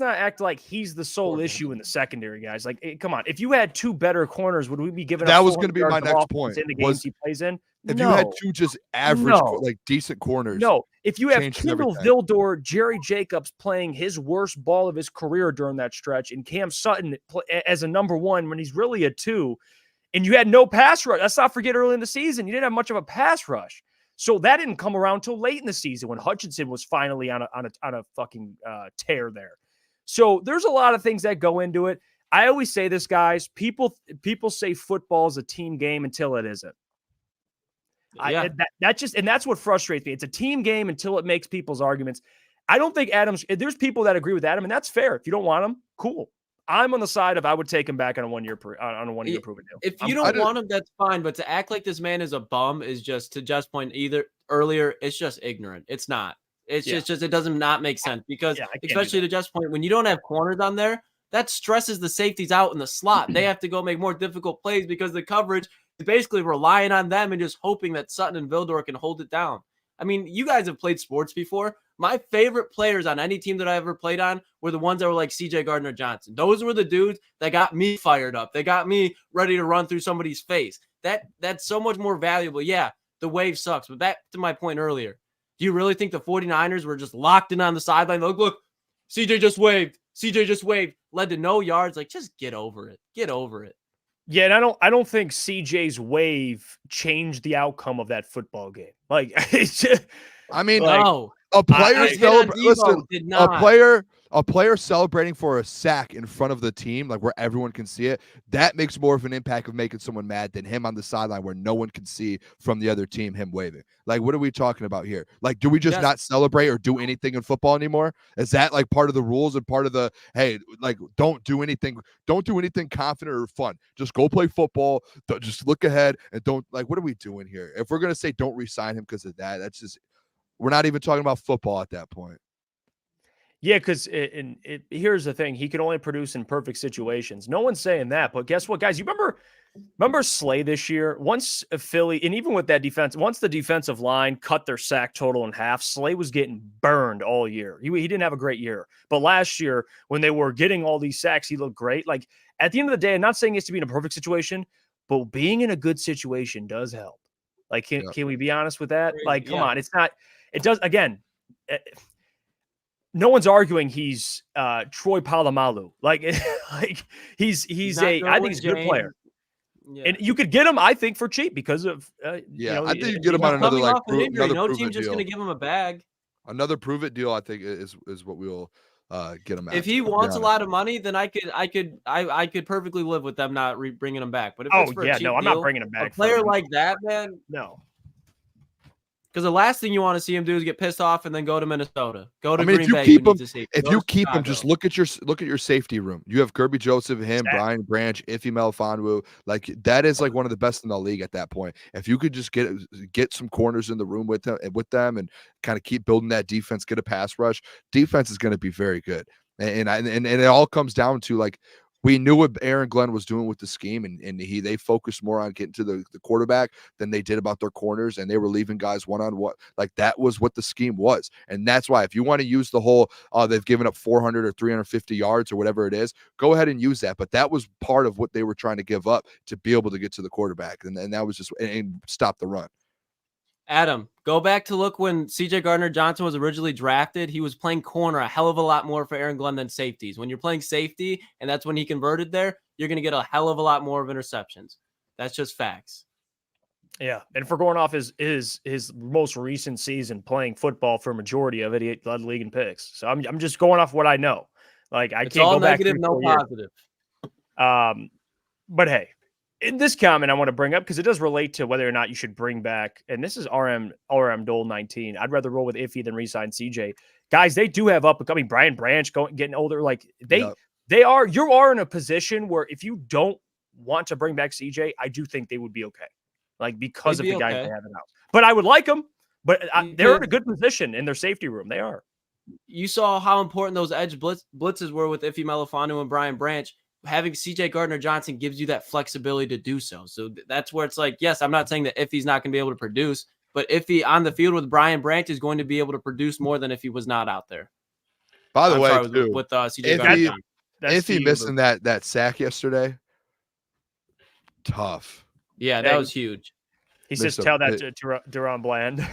not act like he's the sole issue in the secondary, guys. Like, come on, if you had 2 better corners, would we be giving? That was going to be my next point. In the games he plays in, If no. you had two just average, No. like decent corners. No, if you have changes Kendall everything. Vildor, Jerry Jacobs playing his worst ball of his career during that stretch, and Cam Sutton as a number 1 when he's really a 2, and you had no pass rush. Let's not forget early in the season, you didn't have much of a pass rush. So that didn't come around till late in the season when Hutchinson was finally on a fucking tear there. So there's a lot of things that go into it. I always say this, guys. People say football is a team game until it isn't. Yeah. That's what frustrates me. It's a team game until it makes people's arguments. I don't think there's people that agree with Adam, and that's fair. If you don't want him, cool. I'm on the side of I would take him back on a 1 year proven deal. If you don't want him, that's fine. But to act like this man is a bum is just, to Jeff's point either earlier, it's just ignorant. It's not. It's just it doesn't not make sense because especially to Jeff's point, when you don't have corners on there, that stresses the safeties out in the slot. They have to go make more difficult plays because the coverage is basically relying on them and just hoping that Sutton and Vildor can hold it down. I mean, you guys have played sports before. My favorite players on any team that I ever played on were the ones that were like CJ Gardner-Johnson. Those were the dudes that got me fired up. They got me ready to run through somebody's face. That's so much more valuable. Yeah, the wave sucks. But back to my point earlier, do you really think the 49ers were just locked in on the sideline? Look, CJ just waved. Led to no yards. Like, just get over it. Get over it. Yeah, and I don't think CJ's wave changed the outcome of that football game. Like, it's just, I mean, no. A player celebrating for a sack in front of the team, like where everyone can see it, that makes more of an impact of making someone mad than him on the sideline where no one can see from the other team him waving. Like, what are we talking about here? Like, do we just not celebrate or do anything in football anymore? Is that like part of the rules and part of the, hey, like, don't do anything confident or fun. Just go play football. Just look ahead and don't, like, what are we doing here? If we're going to say don't re-sign him because of that, that's just, we're not even talking about football at that point. Yeah, because here's the thing. He can only produce in perfect situations. No one's saying that. But guess what, guys? You remember Slay this year? Once Philly, and even with that defense, once the defensive line cut their sack total in half, Slay was getting burned all year. He didn't have a great year. But last year, when they were getting all these sacks, he looked great. Like, at the end of the day, I'm not saying he has to be in a perfect situation, but being in a good situation does help. Like, can we be honest with that? Like, come on. It's not – it does – again – no one's arguing he's Troy Polamalu. Like he's I think he's a good player. Yeah. And you could get him, I think, for cheap because of I think you get him on another like no team's just going to give him a bag. Another prove it deal, I think, is what we'll get him at. If he wants a lot of money, then I could perfectly live with them not bringing him back. But if it's for a cheap I'm not bringing him back. A player like that, man, no. Because the last thing you want to see him do is get pissed off and then go to Minnesota. Go to Green Bay. If you keep him, just look at your safety room. You have Kirby Joseph, Brian Branch, Ife Melifonwu. Like, that is like one of the best in the league at that point. If you could just get some corners in the room with them and kind of keep building that defense, get a pass rush, defense is going to be very good. And it all comes down to, like, we knew what Aaron Glenn was doing with the scheme, and they focused more on getting to the quarterback than they did about their corners, and they were leaving guys one-on-one. Like, that was what the scheme was. And that's why if you want to use the whole they've given up 400 or 350 yards or whatever it is, go ahead and use that. But that was part of what they were trying to give up to be able to get to the quarterback, and that was just and stop the run. Adam, go back to look when CJ Gardner-Johnson was originally drafted. He was playing corner a hell of a lot more for Aaron Glenn than safeties. When you're playing safety, and that's when he converted there, you're going to get a hell of a lot more of interceptions. That's just facts. Yeah, and for going off his most recent season playing football for a majority of it, he led the league in picks. So I'm just going off what I know. Like, I can't go back. It's all negative, no positive. But hey. In this comment, I want to bring up because it does relate to whether or not you should bring back, and this is RM Dole 19. I'd rather roll with Iffy than re-sign CJ. Guys, they do have up-and-coming Brian Branch getting older. Like, you are in a position where if you don't want to bring back CJ, I do think they would be okay. Like, because of the guys they have in house. But I would like them, but they're in a good position in their safety room. They are. You saw how important those edge blitzes were with Ife Melifonwu and Brian Branch. Having CJ Gardner-Johnson gives you that flexibility to do so. So that's where it's like, yes, I'm not saying that Iffy's not going to be able to produce, but Iffy on the field with Brian Branch is going to be able to produce more than if he was not out there. By the way, with CJ Gardner-Johnson. Iffy missing that sack yesterday, tough. Yeah, that was huge. He says tell that to Deron Bland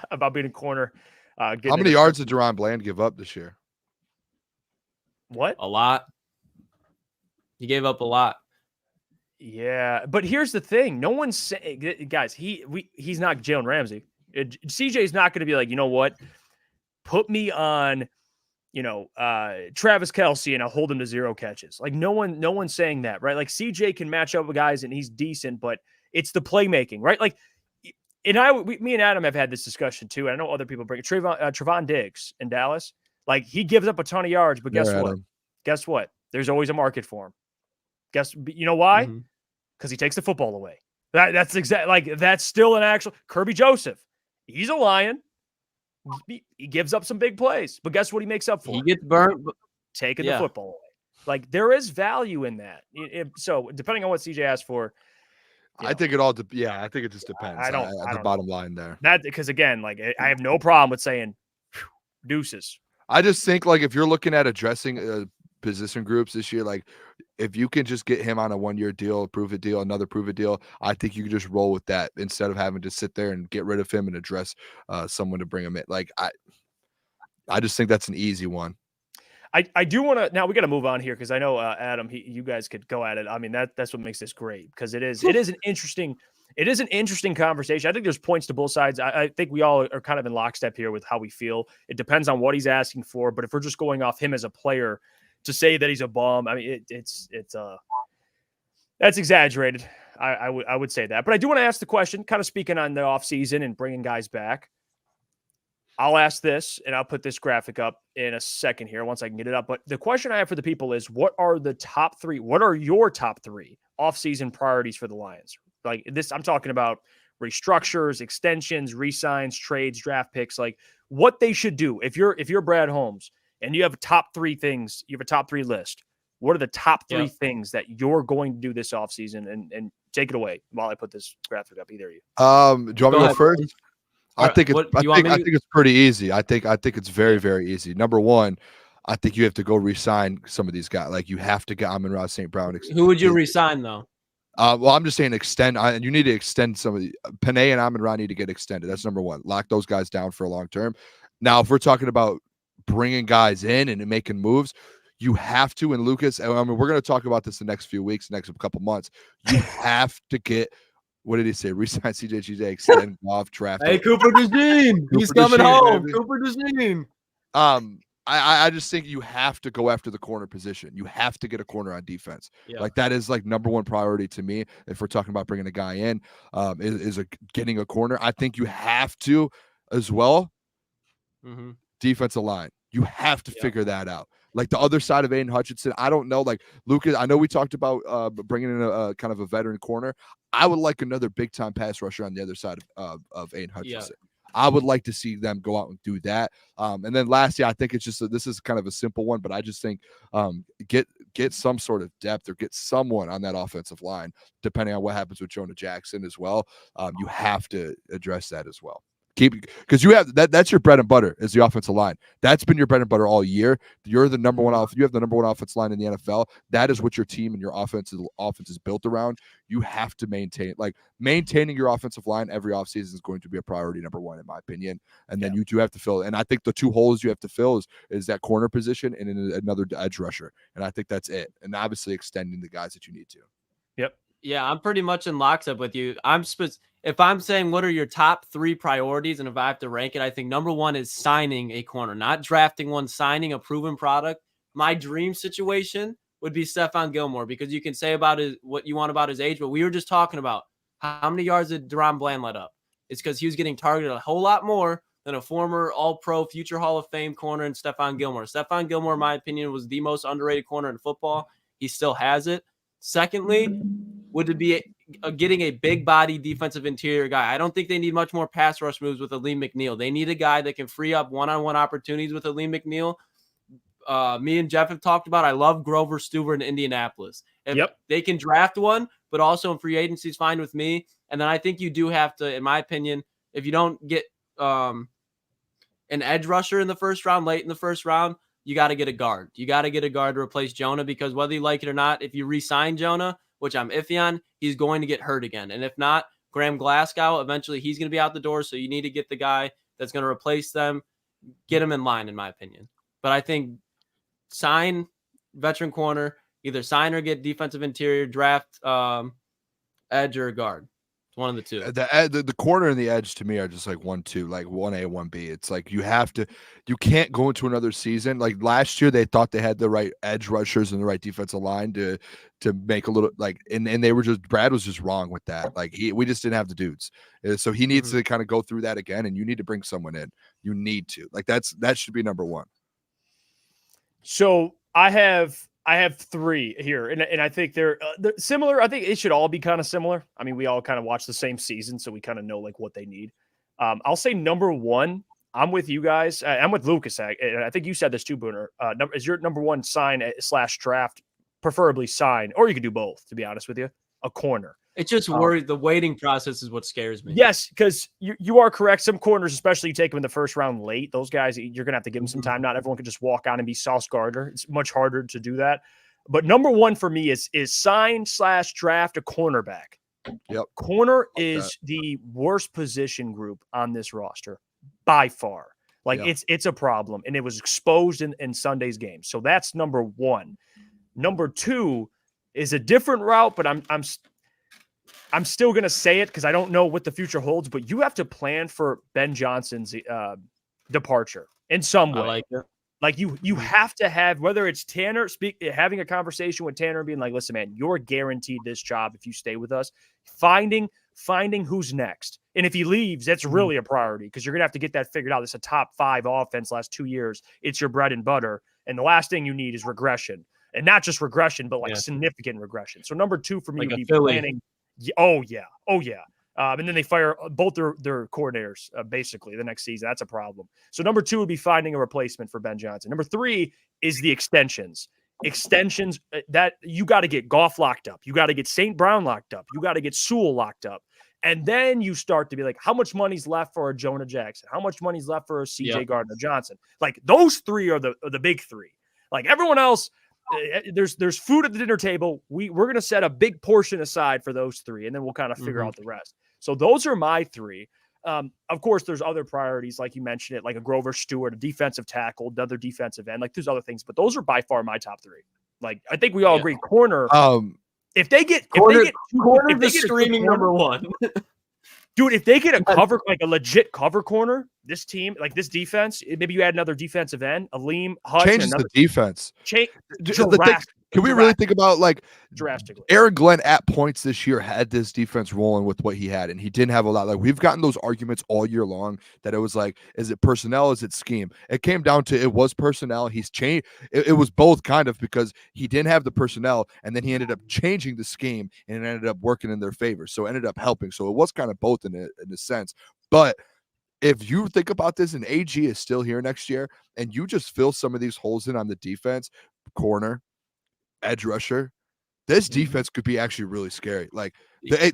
about being a corner. How many yards did Deron Bland give up this year? What? A lot. He gave up a lot. Yeah, but here's the thing. No one's saying, guys, he's not Jalen Ramsey. CJ's not going to be like, you know what? Put me on, Travis Kelce and I'll hold him to 0 catches. Like no one's saying that, right? Like CJ can match up with guys and he's decent, but it's the playmaking, right? Like, and me and Adam have had this discussion too. And I know other people bring it. Trevon Diggs in Dallas. Like he gives up a ton of yards, but guess what? Guess what? There's always a market for him. You know why? Because he takes the football away. That's exactly like that's still an actual Kirby Joseph. He's a Lion. He gives up some big plays, but guess what he makes up for? He gets burnt. Taking the football away. Like there is value in that. So depending on what CJ asks for, I think it all. I think it just depends. I don't. The bottom line there. That because again, like I have no problem with saying deuces. I just think like if you're looking at addressing position groups this year, like if you can just get him on a 1-year deal, prove it deal, another prove it deal, I think you can just roll with that instead of having to sit there and get rid of him and address someone to bring him in. Like I just think that's an easy one. I do want to now we got to move on here because I know Adam, you guys could go at it. I mean that's what makes this great because it is an interesting conversation. I think there's points to both sides. I think we all are kind of in lockstep here with how we feel. It depends on what he's asking for, but if we're just going off him as a player to say that he's a bum, I mean it's that's exaggerated. I would say that, but I do want to ask the question, kind of speaking on the offseason and bringing guys back. I'll ask this, and I'll put this graphic up in a second here once I can get it up. But the question I have for the people is, what are your top 3 offseason priorities for the Lions? Like this, I'm talking about restructures, extensions, re-signs, trades, draft picks, like what they should do. If you're Brad Holmes and you have a top 3 things, you have a top 3 list. What are the top 3 things that you're going to do this offseason? And take it away while I put this graphic up. Either of you. Do you want me to go first? I think it's pretty easy. I think it's very, very easy. Number one, I think you have to go re-sign some of these guys. Like you have to get Amon-Ra St. Brown. Who would you re-sign though? Well, I'm just saying extend. You need to extend some of the Penei and Amon-Ra need to get extended. That's number one. Lock those guys down for a long term. Now, if we're talking about bringing guys in and making moves, you have to. And Lucas, I mean, we're going to talk about this the next few weeks, next couple months. You have to get. What did he say? Resign CJGJ, extend Goff, draft. Hey, Cooper DeJean. He's coming home. Baby. Cooper DeJean. I just think you have to go after the corner position. You have to get a corner on defense. Yeah. Like that is like number one priority to me. If we're talking about bringing a guy in, is getting a corner. I think you have to as well. Defensive line. You have to figure that out. Like the other side of Aiden Hutchinson, I don't know. Like Lucas, I know we talked about bringing in a kind of a veteran corner. I would like another big time pass rusher on the other side of Aiden Hutchinson. Yeah. I would like to see them go out and do that. And then lastly, I think it's just this is kind of a simple one, but I just think get some sort of depth or get someone on that offensive line, depending on what happens with Jonah Jackson as well. You have to address that as well. Because you have that's your bread and butter is the offensive line. That's been your bread and butter all year. You're the number one you have the number one offensive line in the NFL. That is what your team and your offense is built around. You have to maintaining your offensive line every offseason is going to be a priority number one, in my opinion. And then you do have to fill. And I think the 2 holes you have to fill is that corner position and another edge rusher. And I think that's it. And obviously extending the guys that you need to. Yep. Yeah, I'm pretty much in lockstep with you. If I'm saying what are your top 3 priorities, and if I have to rank it, I think number 1 is signing a corner, not drafting one, signing a proven product. My dream situation would be Stephon Gilmore, because you can say about what you want about his age, but we were just talking about how many yards did Deron Bland let up. It's because he was getting targeted a whole lot more than a former All-Pro, future Hall of Fame corner in Stephon Gilmore. Stephon Gilmore, in my opinion, was the most underrated corner in football. He still has it. Secondly, would it be getting a big body defensive interior guy? I don't think they need much more pass rush moves with Aleem McNeil. They need a guy that can free up one-on-one opportunities with Aleem McNeil. Me and Jeff have talked about, I love Grover Stewart in Indianapolis. If they can draft one, but also in free agency is fine with me. And then I think you do have to, in my opinion, if you don't get an edge rusher in the first round, late in the first round, you got to get a guard. You got to get a guard to replace Jonah, because whether you like it or not, if you re-sign Jonah, which I'm iffy on, he's going to get hurt again. And if not, Graham Glasgow, eventually he's going to be out the door. So you need to get the guy that's going to replace them, get him in line, in my opinion. But I think sign veteran corner, either sign or get defensive interior, draft edge or guard. It's one of the two. The corner and the edge to me are just like 1-2, like 1A, 1B. It's like you can't go into another season. Like last year, they thought they had the right edge rushers and the right defensive line to make a little like, and they were just, Brad was just wrong with that. Like we just didn't have the dudes. So he needs to kind of go through that again, and you need to bring someone in. You need to, like, that should be number one. So I have 3 here, and I think they're similar. I think it should all be kind of similar. I mean, we all kind of watch the same season, so we kind of know like what they need. I'll say number 1. I'm with you guys. I'm with Lucas. And I think you said this too, Booner. Is your number 1 sign / draft, preferably sign, or you could do both, to be honest with you, a corner. It's just worried. The waiting process is what scares me. Yes, because you are correct. Some corners, especially you take them in the first round late, those guys, you're going to have to give them some time. Not everyone can just walk on and be Sauce Gardner. It's much harder to do that. But number 1 for me is sign / draft a cornerback. Yep. Corner is the worst position group on this roster by far. Like it's a problem, and it was exposed in Sunday's game. So that's number 1. Number 2 is a different route, but I'm still going to say it because I don't know what the future holds, but you have to plan for Ben Johnson's departure in some way. I like it. Like you have to have, whether it's Tanner having a conversation with Tanner and being like, listen, man, you're guaranteed this job if you stay with us. Finding who's next. And if he leaves, that's really a priority because you're going to have to get that figured out. It's a top 5 offense last 2 years. It's your bread and butter. And the last thing you need is regression. And not just regression, but like significant regression. So number 2 for me like would be Philly. planning. Oh, yeah. And then they fire both their coordinators basically the next season. That's a problem. So number 2 would be finding a replacement for Ben Johnson. Number 3 is the extensions. Extensions that you got to get Goff locked up. You got to get St. Brown locked up. You got to get Sewell locked up. And then you start to be like, how much money's left for a Jonah Jackson? How much money's left for a CJ Gardner-Johnson? Like those 3 are the big 3. Like everyone else, there's food at the dinner table. We're going to set a big portion aside for those 3, and then we'll kind of figure out the rest. So those are my 3. Of course, there's other priorities, like you mentioned it, like a Grover Stewart, a defensive tackle, another defensive end. Like there's other things, but those are by far my top 3. Like I think we all agree. Corner. If they get the streaming number 1. Dude, if they get a cover, like a legit cover corner, this team, like this defense, maybe you add another defensive end, Aleem, Hutch, changes the defense. Can we really think about like drastically? Aaron Glenn at points this year had this defense rolling with what he had, and he didn't have a lot. Like we've gotten those arguments all year long that it was like, is it personnel? Is it scheme? It came down to it was personnel. He's changed. It was both kind of because he didn't have the personnel, and then he ended up changing the scheme, and it ended up working in their favor. So it ended up helping. So it was kind of both in a sense. But if you think about this, and AG is still here next year, and you just fill some of these holes in on the defense, corner, edge rusher, this defense could be actually really scary. Like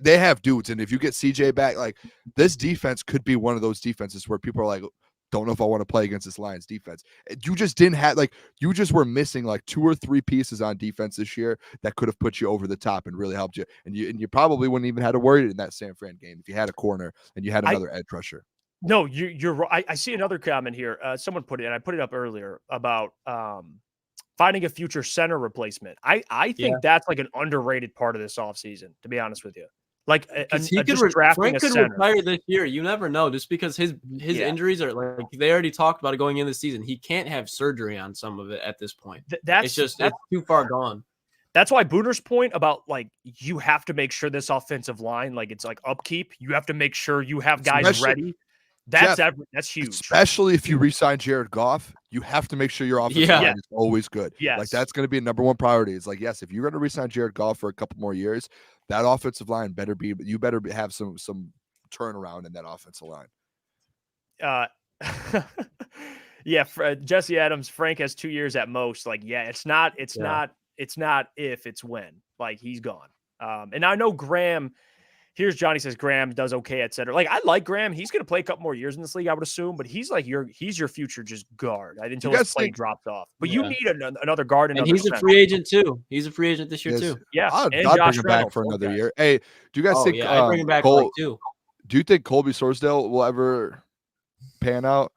they have dudes, and if you get CJ back, like this defense could be one of those defenses where people are like, don't know if I want to play against this Lions defense. You just didn't have you just were missing like 2 or 3 pieces on defense this year that could have put you over the top and really helped you. And you probably wouldn't even have to worry in that San Fran game if you had a corner and you had another edge rusher. No, you're right. I see another comment here. Someone put it, and I put it up earlier about finding a future center replacement. I think that's like an underrated part of this offseason, to be honest with you. Like he could retire this year. You never know, just because his injuries are like they already talked about it going into the season. He can't have surgery on some of it at this point. It's too far gone. That's why Booner's point about like you have to make sure this offensive line, like it's like upkeep. You have to make sure you have guys ready. That's huge. Especially if you re-sign Jared Goff, you have to make sure your offensive line is always good. Yes. Like that's going to be a number 1 priority. It's like, yes, if you're going to re-sign Jared Goff for a couple more years, that offensive line better have some turnaround in that offensive line. Jesse Adams, Frank has 2 years at most. Like, it's not if, it's when. Like he's gone. And I know Graham Here's Johnny says Graham does okay at center. Like, I like Graham. He's going to play a couple more years in this league, I would assume, but he's like he's your future just guard until his play drops off. But you need another guard. And he's a free agent too. He's a free agent this year too. Yeah. I'd bring him back for another year. Hey, do you guys think I'd bring him back too. Do you think Colby Sorsdale will ever pan out?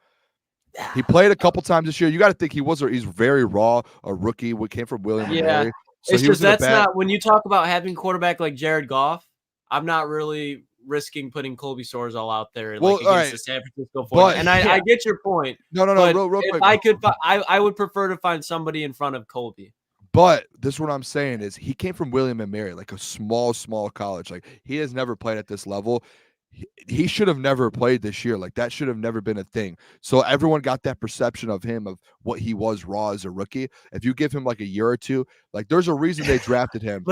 He played a couple times this year. You got to think he's very raw, a rookie. We came from William and Mary. So it's just that's not when you talk about having quarterback like Jared Goff. I'm not really risking putting Colby Sorsdale out there against the San Francisco 49ers. And I get your point. No. Real quick. If I could, I would prefer to find somebody in front of Colby. But this is what I'm saying is he came from William and Mary, like a small college. Like he has never played at this level. He should have never played this year. Like that should have never been a thing. So everyone got that perception of him of what he was raw as a rookie. If you give him like a year or two, like there's a reason they drafted him.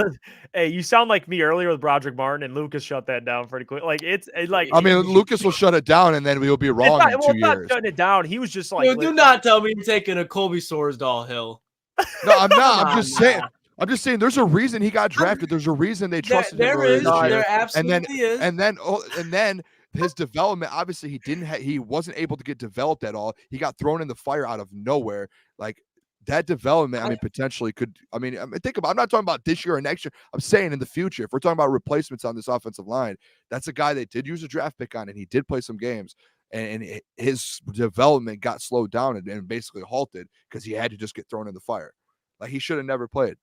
Hey, you sound like me earlier with Broderick Martin, and Lucas shut that down pretty quick. Like it's like Lucas will shut it down, and then we'll be wrong in 2 years. Not shutting it down. He was just like, do not tell me you're taking a Colby Sorsdal hill. No, I'm not. I'm just saying there's a reason he got drafted. There's a reason they trusted him. There absolutely is. And then his development, obviously he wasn't able to get developed at all. He got thrown in the fire out of nowhere. Like that development, potentially could, think about, I'm not talking about this year or next year. I'm saying in the future, if we're talking about replacements on this offensive line, that's a guy they did use a draft pick on, and he did play some games. And his development got slowed down and basically halted because he had to just get thrown in the fire. Like he should have never played.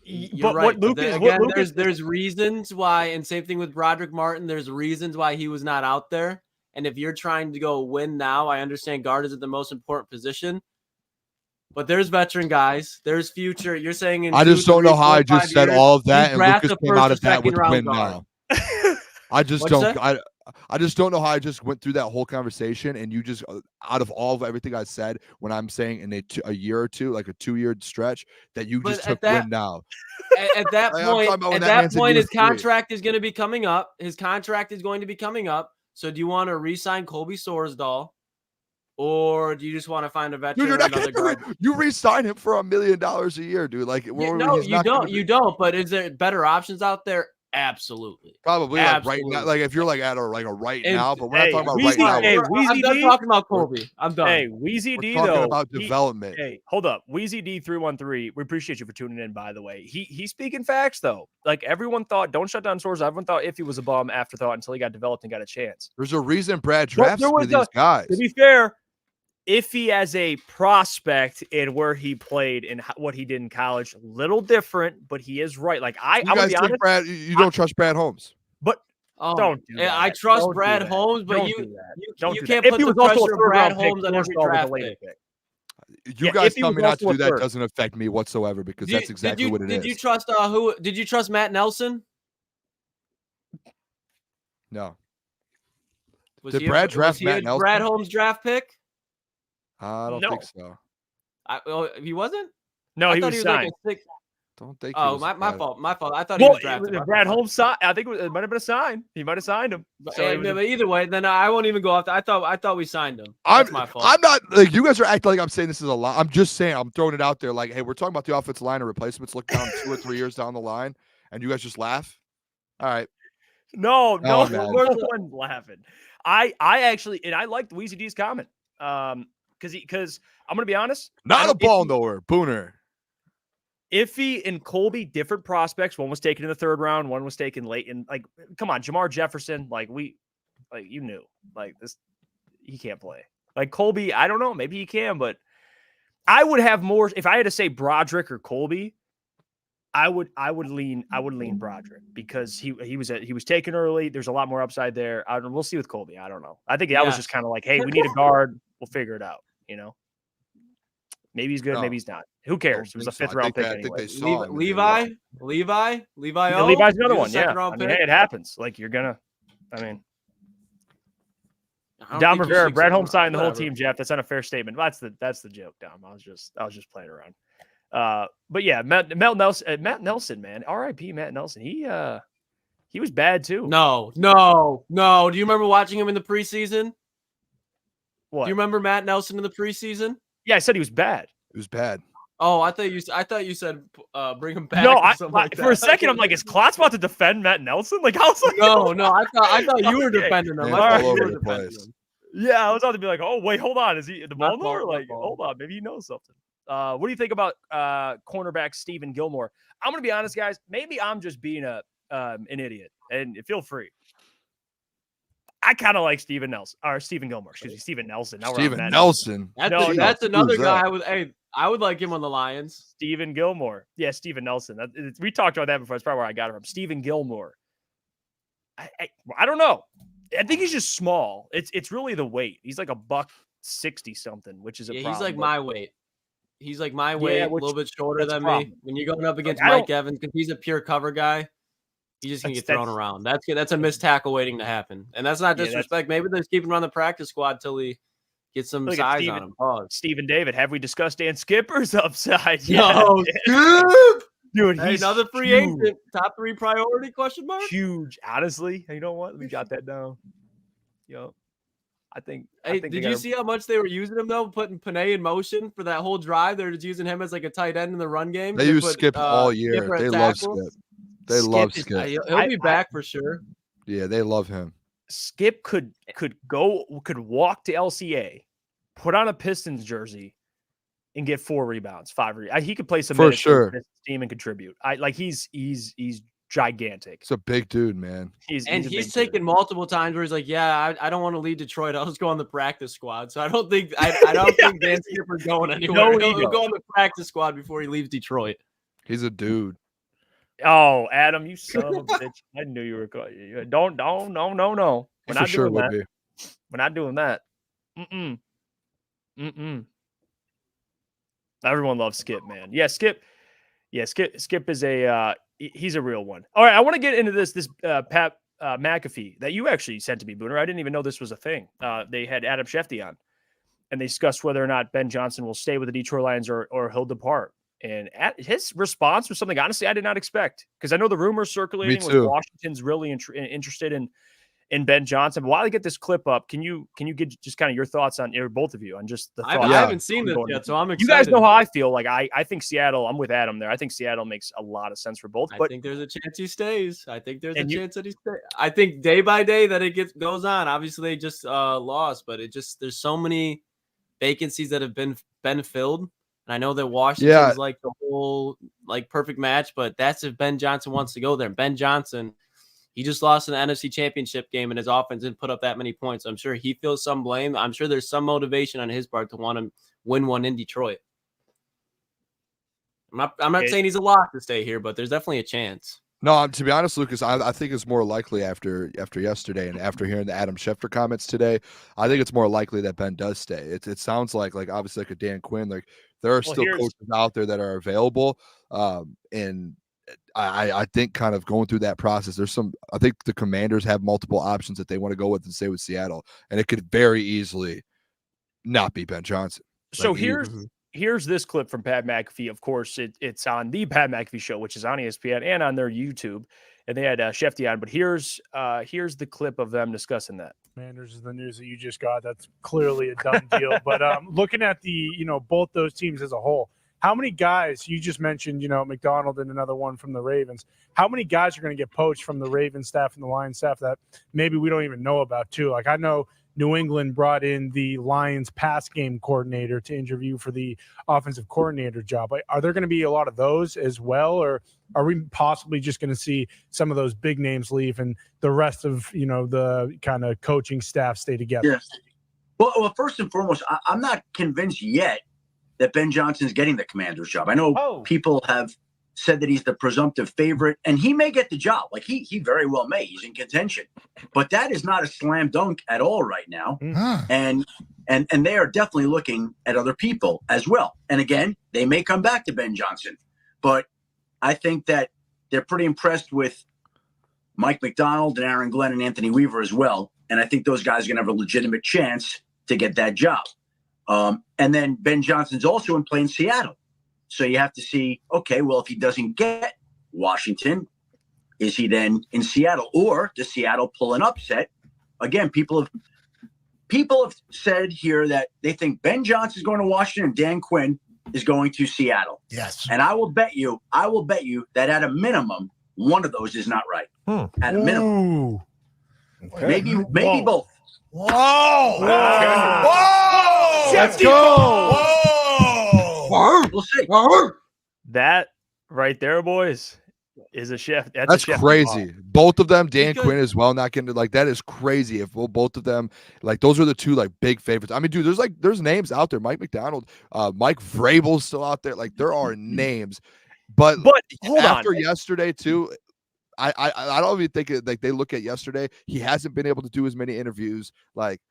You're right. There's reasons why, and same thing with Broderick Martin. There's reasons why he was not out there. And if you're trying to go win now, I understand guard isn't the most important position. But there's veteran guys. There's future. You're saying I just don't know how I just said all of that and Lucas came out of that with win now. I just don't know how I just went through that whole conversation and you just out of all of everything I said when I'm saying in a year or two, like a 2-year stretch, that you just took win now. At that point, his contract is going to be coming up. So do you want to re-sign Colby Sorsdal, or do you just want to find a veteran? Dude, you re-sign him for $1 million a year, dude. Like no, you don't. But is there better options out there? Absolutely. Probably. Like right now, like if you're like at a right now, but we're not talking about right now. I'm done talking about Colby. I'm done. Hey, Weezy D talking though. About development. Hey, hold up. Weezy D 313. We appreciate you for tuning in, by the way. He's speaking facts though. Like everyone thought, don't shut down Soares. Everyone thought Iffy was a bum afterthought until he got developed and got a chance. There's a reason Brad drafts these guys. To be fair, Iffy as a prospect and where he played and what he did in college, little different, but he is right. Like I'm gonna be honest, Brad, you don't trust Brad Holmes, but don't do that. I trust Brad Holmes, but you can't put the pressure of Brad Holmes on every draft pick. You guys tell me not to do that doesn't affect me whatsoever because that's exactly what it is. Did you trust Did you trust Matt Nelson? No. Did Brad draft Matt Nelson? Brad Holmes draft pick? I don't think so. He wasn't? No, he was signed. Don't think. Oh, my fault. My fault. I thought he was drafted. Brad Holmes signed. I think it might have been a sign. He might have signed him. But either way, then I won't even go off. I thought we signed him. That's my fault. I'm not like you guys are acting like I'm saying this is a lot. I'm just saying I'm throwing it out there. Like, hey, we're talking about the offensive line and replacements. Look down 2 or 3 years down the line, and you guys just laugh. All right. No one's laughing. I actually, and I liked Weezy D's comment. Because I'm gonna be honest, not a ball nowhere. Booner, Iffy and Colby, different prospects. One was taken in the 3rd round, one was taken late. And like, come on, Jamar Jefferson, you knew, like this, he can't play. Like Colby, I don't know, maybe he can, but I would have more if I had to say Broderick or Colby. I would lean Broderick because he was taken early. There's a lot more upside there. We'll see with Colby. I don't know. I think that was just kind of like, hey, we need a guard. We'll figure it out. You know, maybe he's good, maybe he's not. Who cares? It was a 5th round pick anyway. Levi. Levi's another one. Yeah, hey, it happens. Like you're gonna. Dom Rivera, Brad Holmes signed the whole team. Jeff, that's not a fair statement. That's the joke, Dom. I was just playing around. But yeah, Matt Nelson, man, R.I.P. Matt Nelson. He was bad too. No. Do you remember watching him in the preseason? What? Do you remember Matt Nelson in the preseason? Yeah, I said he was bad. It was bad. Oh, I thought you said bring him back. No, or something like for a that. second I'm like, is Klotz about to defend Matt Nelson? Like, I was like, No, I thought you were Okay. defending him. Man, I thought all you over were the defending place. him. yeah, I was about to be like, oh wait, hold on, is he the ball fault, or my like, fault. hold on, maybe he knows something. What do you think about cornerback Stephen Gilmore? I'm gonna be honest, guys. Maybe I'm just being an idiot, and feel free. I kind of like Stephen Gilmore. Excuse me, Stephen Nelson. Now we're on Steven Matt Nelson. That's another Who's guy. that? I would like him on the Lions. Stephen Gilmore. Yeah, Stephen Nelson. We talked about that before. That's probably where I got it from. Stephen Gilmore. I don't know. I think he's just small. It's really the weight. He's like $160 something, which is a problem. He's like my weight. He's like my weight, a little bit shorter than me. When you're going up against Mike Evans, because he's a pure cover guy, he's just gonna get thrown around. That's a missed tackle waiting to happen, and that's not disrespect. Maybe they're keeping him on the practice squad till he gets some size on him. Stephen David, have we discussed Dan Skipper's upside? No, dude, he's another free agent. Top 3 priority? Question mark. Huge, honestly. You know what? We got that down. Yo, I think. Did you see how much they were using him though? Putting Penei in motion for that whole drive. They're just using him as like a tight end in the run game. They use Skip all year. They love Skip. They love Skip. He'll be back for sure. Yeah, they love him. Skip could walk to LCA, put on a Pistons jersey, and get 4 rebounds, 5 rebounds. He could play some minutes for the Pistons team and contribute. He's gigantic. It's a big dude, man. He's taken multiple times where he's like, "Yeah, I don't want to leave Detroit. I'll just go on the practice squad." So I don't think think Dan Skipper's going anywhere. He'll go on the practice squad before he leaves Detroit. He's a dude. Oh, Adam, you son of a bitch! I knew you were going. Don't, no. We're not doing that. We're not doing that. Everyone loves Skip, man. Yeah, Skip. Yeah, Skip is he's a real one. All right, I want to get into this Pat McAfee that you actually sent to me, Booner. I didn't even know this was a thing. They had Adam Schefter on, and they discussed whether or not Ben Johnson will stay with the Detroit Lions or he'll depart. And his response was something, honestly, I did not expect, because I know the rumors circulating was Washington's really interested in Ben Johnson. But while I get this clip up, can you get just kind of your thoughts on, both of you, on just the thoughts? I haven't seen this yet, so I'm excited. You guys know how I feel. Like I think Seattle. I'm with Adam there. I think Seattle makes a lot of sense for both. But I think there's a chance he stays. I think there's a chance that he stays. I think day by day that it goes on. Obviously, they just lost, but there's so many vacancies that have been filled. And I know that Washington is like the whole perfect match, but that's if Ben Johnson wants to go there. Ben Johnson, he just lost an NFC Championship game, and his offense didn't put up that many points. I'm sure he feels some blame. I'm sure there's some motivation on his part to want to win one in Detroit. I'm not saying he's a lock to stay here, but there's definitely a chance. No, to be honest, Lucas, I think it's more likely after yesterday and after hearing the Adam Schefter comments today, I think it's more likely that Ben does stay. It sounds like obviously like a Dan Quinn, like there are still coaches out there that are available, and I think kind of going through that process, I think the Commanders have multiple options that they want to go with and stay with Seattle, and it could very easily not be Ben Johnson. So here's this clip from Pat McAfee. Of course, it's on the Pat McAfee Show, which is on ESPN and on their YouTube. And they had Schefter on. But here's the clip of them discussing that. Commanders is the news that you just got. That's clearly a done deal. But looking at both those teams as a whole, how many guys you just mentioned? McDonald and another one from the Ravens. How many guys are going to get poached from the Ravens staff and the Lions staff that maybe we don't even know about too? Like I know New England brought in the Lions pass game coordinator to interview for the offensive coordinator job. Are there going to be a lot of those as well, or are we possibly just going to see some of those big names leave and the rest of, the kind of coaching staff stay together? Yes. Well, first and foremost, I'm not convinced yet that Ben Johnson's getting the Commander's job. I know people have said that he's the presumptive favorite, and he may get the job. Like he very well may. He's in contention, but that is not a slam dunk at all right now. And they are definitely looking at other people as well. And again, they may come back to Ben Johnson, but I think that they're pretty impressed with Mike McDonald and Aaron Glenn and Anthony Weaver as well. And I think those guys are going to have a legitimate chance to get that job. And then Ben Johnson's also in play in Seattle. So you have to see, okay, well, if he doesn't get Washington, is he then in Seattle? Or does Seattle pull an upset? Again, people have said here that they think Ben Johnson's going to Washington and Dan Quinn is going to Seattle. Yes. And I will bet you that at a minimum, one of those is not right. At a minimum. Okay. Maybe both. Whoa! Whoa! Let's go! Whoa! We'll see. That right there, boys, is a chef. That's a chef crazy. Both of them, Dan Because- Quinn as well, not getting to, like, that is crazy. If both of them, like, those are the two like big favorites. I mean, dude, there's names out there. Mike McDonald, Mike Vrabel's still out there. Like, there are names, but hold after on. yesterday too, I don't even think like they look at yesterday. He hasn't been able to do as many interviews. Like,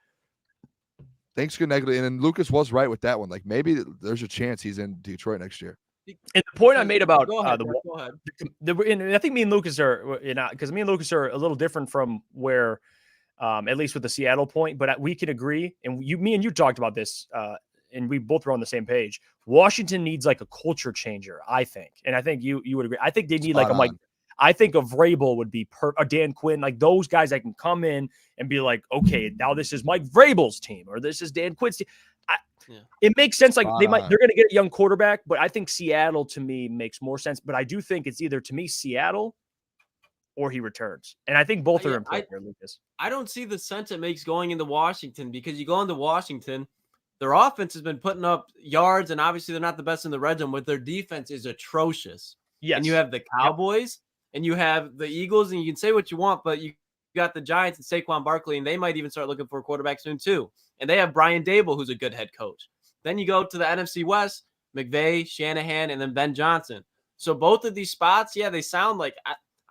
thanks negatively, and then Lucas was right with that one. Like, maybe there's a chance he's in Detroit next year. And the point I made about go ahead, go ahead. and I think me and Lucas are, because me and Lucas are a little different from where, at least with the Seattle point, but we can agree. And me and you talked about this, and we both were on the same page. Washington needs like a culture changer, I think, and I think you would agree. I think they need like a Mike. I think of Vrabel would be a Dan Quinn, like those guys that can come in and be like, okay, now this is Mike Vrabel's team, or this is Dan Quinn's team. It makes sense. Like they're going to get a young quarterback, but I think Seattle to me makes more sense. But I do think it's either to me Seattle or he returns, and I think both are important here, Lucas. I don't see the sense it makes going into Washington, because you go into Washington, their offense has been putting up yards, and obviously they're not the best in the red zone, but their defense is atrocious. Yes, and you have the Cowboys. And you have the Eagles, and you can say what you want, but you got the Giants and Saquon Barkley, and they might even start looking for a quarterback soon too. And they have Brian Dable, who's a good head coach. Then you go to the NFC West, McVay, Shanahan, and then Ben Johnson. So both of these spots, they sound like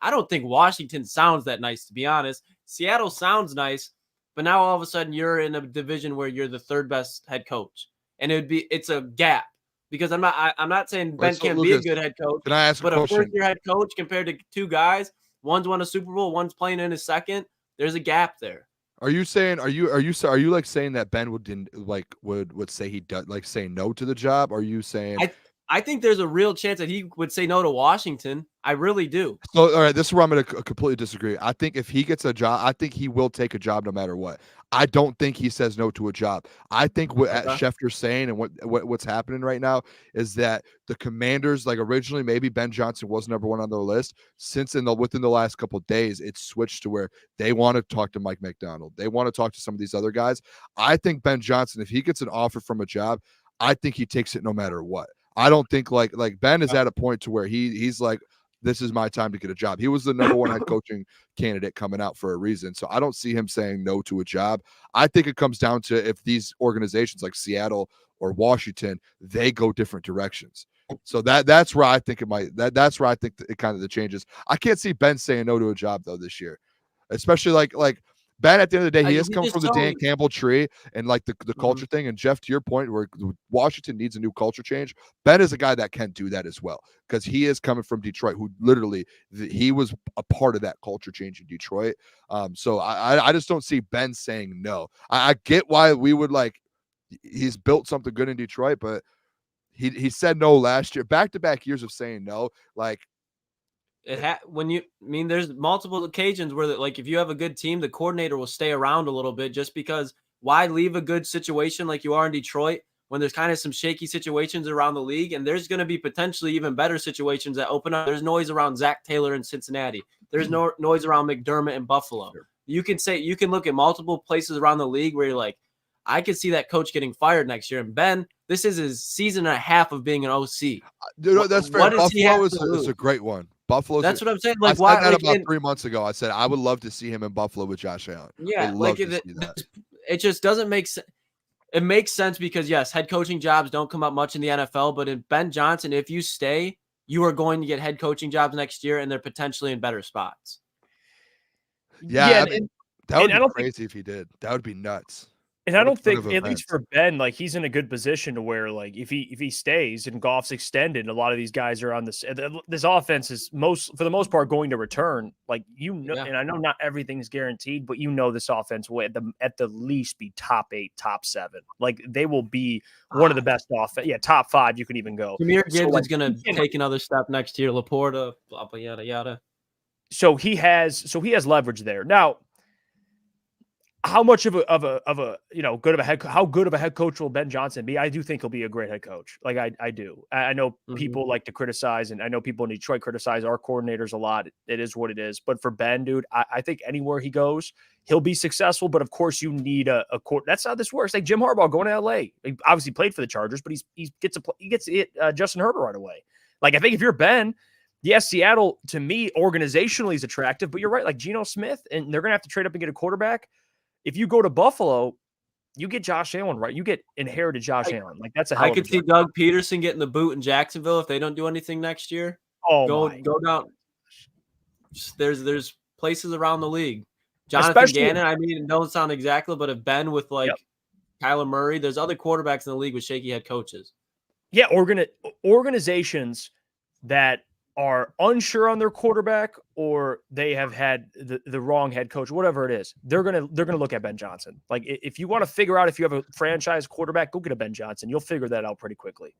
I don't think Washington sounds that nice, to be honest. Seattle sounds nice, but now all of a sudden you're in a division where you're the third best head coach, and it's a gap. Because I'm not saying Ben can't be a good head coach, Can I ask but a question? first-year head coach compared to two guys, one's won a Super Bowl, one's playing in his second. There's a gap there. Are you saying? Are you like saying that Ben would say he does, like, say no to the job? Are you saying? I think there's a real chance that he would say no to Washington. I really do. So, all right, this is where I'm going to completely disagree. I think if he gets a job, I think he will take a job no matter what. I don't think he says no to a job. I think what Schefter's saying and what's happening right now is that the Commanders, like originally, maybe Ben Johnson was number one on their list. Since within the last couple of days, it's switched to where they want to talk to Mike McDonald. They want to talk to some of these other guys. I think Ben Johnson, if he gets an offer from a job, I think he takes it no matter what. I don't think like Ben is at a point to where he's like, this is my time to get a job. He was the number one head coaching candidate coming out for a reason. So I don't see him saying no to a job. I think it comes down to if these organizations like Seattle or Washington, they go different directions. So that's where I think it might, that's where I think it kind of the changes. I can't see Ben saying no to a job though this year, especially like Ben, at the end of the day, he has come from the Dan Campbell tree and like the culture thing. And Jeff, to your point, where Washington needs a new culture change, Ben is a guy that can do that as well, because he is coming from Detroit, who literally he was a part of that culture change in Detroit. So I just don't see Ben saying no. I get why we would like, he's built something good in Detroit, but he said no last year, back-to-back years of saying no. Like, there's multiple occasions where like if you have a good team, the coordinator will stay around a little bit, just because why leave a good situation like you are in Detroit when there's kind of some shaky situations around the league, and there's going to be potentially even better situations that open up. There's noise around Zach Taylor in Cincinnati. There's no noise around McDermott in Buffalo. Sure. You can look at multiple places around the league where you're like, I could see that coach getting fired next year. And Ben, this is his season and a half of being an OC. Dude, that's fair. Buffalo is a great one. Buffalo. That's what I'm saying. Like, I said that about 3 months ago. I said I would love to see him in Buffalo with Josh Allen. Yeah, like it just doesn't make sense. It makes sense because yes, head coaching jobs don't come up much in the NFL, but in Ben Johnson, if you stay, you are going to get head coaching jobs next year, and they're potentially in better spots. Yeah, I mean, that would be crazy if he did. That would be nuts. And I don't think, at least for Ben, like he's in a good position to where, like, if he stays and Goff's extended, a lot of these guys are on this offense is for the most part going to return. Like, and I know not everything's guaranteed, but this offense will at the least be top 8, top 7. Like, they will be one of the best offense. Yeah, top 5. You could even go. Jahmyr Gibbs is going to take another step next year. Laporta, blah blah yada yada. So he has leverage there now. how much of a how good of a head coach will Ben Johnson be? I do think he'll be a great head coach. Like I do. I know people like to criticize, and I know people in Detroit criticize our coordinators a lot. It is what it is. But for Ben, dude, I think anywhere he goes, he'll be successful. But of course, you need a court. That's how this works. Like Jim Harbaugh going to LA. He obviously played for the Chargers, but he gets Justin Herbert right away. Like I think if you're Ben. Yes, Seattle, to me, organizationally is attractive, but you're right, like Geno Smith, and they're going to have to trade up and get a quarterback. If you go to Buffalo, you get Josh Allen, right? You get inherited Josh Allen. Like, that's a hell I of a could see job. Doug Peterson getting the boot in Jacksonville if they don't do anything next year. Oh, go down. There's places around the league. Jonathan Gannon, I mean, it don't sound exactly, but if Ben with, like, Kyler Murray, there's other quarterbacks in the league with shaky head coaches. Yeah, organizations that are unsure on their quarterback, or they have had the wrong head coach, whatever it is, they're gonna look at Ben Johnson. Like if you want to figure out if you have a franchise quarterback, go get a Ben Johnson. You'll figure that out pretty quickly.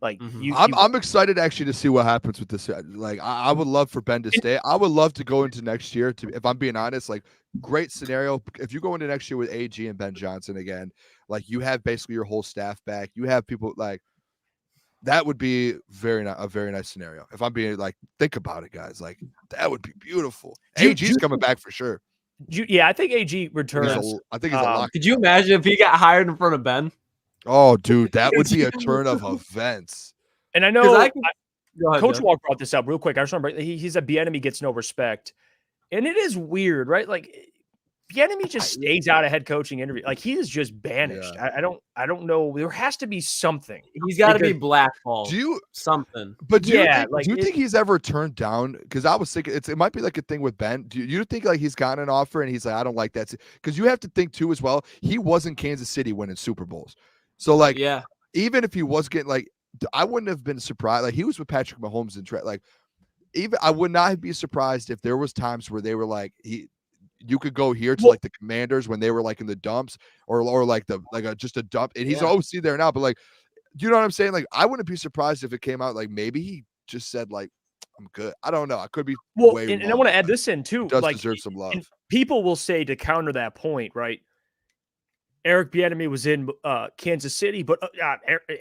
Like I'm excited actually to see what happens with this. Like I would love for Ben to stay. I would love to go into next year. If I'm being honest, like great scenario. If you go into next year with AG and Ben Johnson again, like you have basically your whole staff back. You have people like. That would be a very nice scenario. If I'm being like, think about it, guys. Like that would be beautiful. AG's coming back for sure. I think AG returns. I think he's a lock. Could you imagine if he got hired in front of Ben? Oh, dude, that would be a turn of events. And I know Coach Walk brought this up real quick. I just remember he's a Bieniemy gets no respect, and it is weird, right? Like. Bieniemy just stays out of head coaching interview. Like he is just banished. Yeah. I don't know. There has to be something. He's got to be blackballed. Something? But do you think he's ever turned down? Because I was thinking it might be like a thing with Ben. Do you think like he's gotten an offer and he's like, I don't like that? Because you have to think too as well. He was in Kansas City winning Super Bowls. So like, even if he was getting like, I wouldn't have been surprised. Like he was with Patrick Mahomes and like, even I would not be surprised if there was times where they were like you could go here to like the Commanders when they were like in the dumps or like just a dump, and he's OC there now. But like, do you know what I'm saying? Like, I wouldn't be surprised if it came out like maybe he just said like, I'm good. I don't know. I could be and I want to add this in too. He does like, deserve some love. People will say to counter that point, right? Eric Bieniemy was in Kansas City, but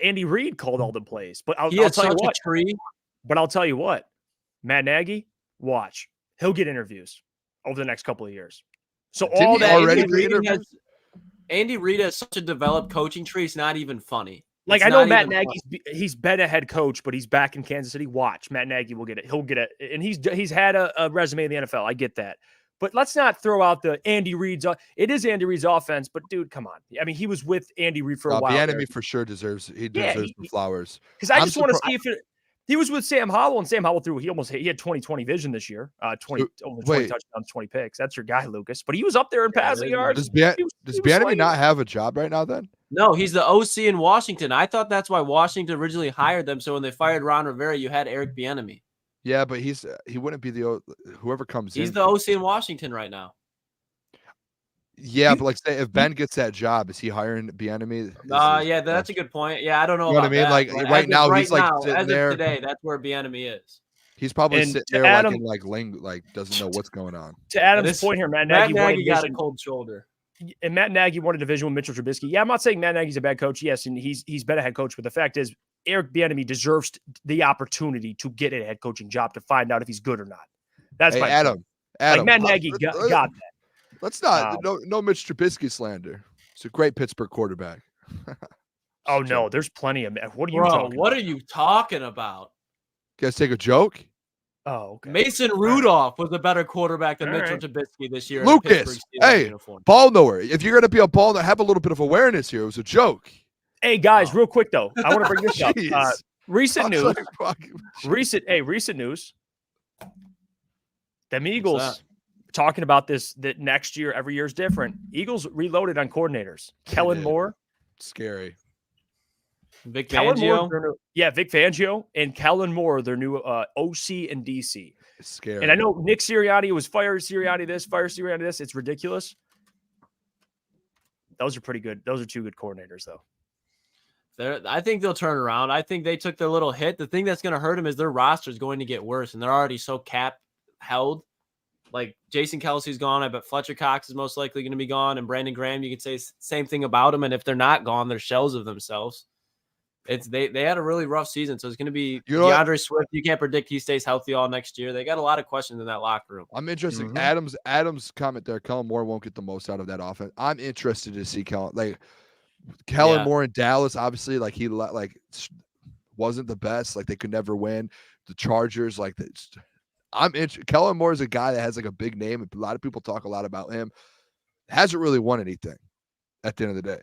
Andy Reid called all the plays. But I'll tell you what. But I'll tell you what, Matt Nagy, watch. He'll get interviews over the next couple of years. So all that Andy Reid has such a developed coaching tree. It's not even funny. Like I know Matt Nagy's he's been a head coach, but he's back in Kansas City. Watch, Matt Nagy will get it. He'll get it, and he's had a resume in the NFL. I get that, but let's not throw out the Andy Reid's. It is Andy Reid's offense, but dude, come on. I mean, he was with Andy Reid for a while. The enemy for sure deserves the flowers. Because I just want to see if he was with Sam Howell, and Sam Howell he had 20/20 vision this year. 20 touchdowns, 20 picks. That's your guy, Lucas. But he was up there in passing yards. Does Bieniemy not have a job right now then? No, he's the OC in Washington. I thought that's why Washington originally hired them. So when they fired Ron Rivera, you had Eric Bieniemy. Yeah, but he wouldn't be whoever comes in. He's the OC in Washington right now. Yeah, but like, say if Ben gets that job, is he hiring Bieniemy? Yeah, that's a good point. Yeah, I don't know. You know what I mean? That. Like right now, he's like sitting there. Today, that's where Bieniemy is. He's probably sitting there like doesn't know what's going on. To Adam's point here, Matt Nagy got a cold shoulder. And Matt Nagy won a division with Mitchell Trubisky. Yeah, I'm not saying Matt Nagy's a bad coach. Yes, and he's been a head coach, but the fact is Eric Bieniemy deserves the opportunity to get a head coaching job to find out if he's good or not. That's my Adam. Like Matt Nagy got that. Let's not no Mitch Trubisky slander. It's a great Pittsburgh quarterback. Oh no, there's plenty of. What are you talking What about? are you talking about? You guys take a joke? Oh, okay. Mason Rudolph was a better quarterback than Mitchell Trubisky this year. Lucas, hey, ball knower. If you're gonna be a ball knower, have a little bit of awareness here. It was a joke. Hey guys, real quick though, I want to bring this up. Recent news. Recent news. Them Eagles talking about this that next year, every year is different. Eagles reloaded on coordinators. Kellen Moore, scary. Vic Fangio, Vic Fangio and Kellen Moore, their new OC and DC. It's scary. And I know Nick Sirianni was fire Sirianni this. It's ridiculous. Those are pretty good. Those are two good coordinators, though. I think they'll turn around. I think they took their little hit. The thing that's going to hurt them is their roster is going to get worse, and they're already so cap held. Like Jason Kelsey's gone. I bet Fletcher Cox is most likely going to be gone. And Brandon Graham, you could say same thing about him. And if they're not gone, they're shells of themselves. They had a really rough season. So it's going to be DeAndre Swift. You can't predict he stays healthy all next year. They got a lot of questions in that locker room. I'm interested. Adam's comment there. Kellen Moore won't get the most out of that offense. I'm interested to see Kellen Moore in Dallas. Obviously, like he wasn't the best. Like they could never win. The Chargers, like Kellen Moore is a guy that has like a big name. A lot of people talk a lot about him. Hasn't really won anything at the end of the day.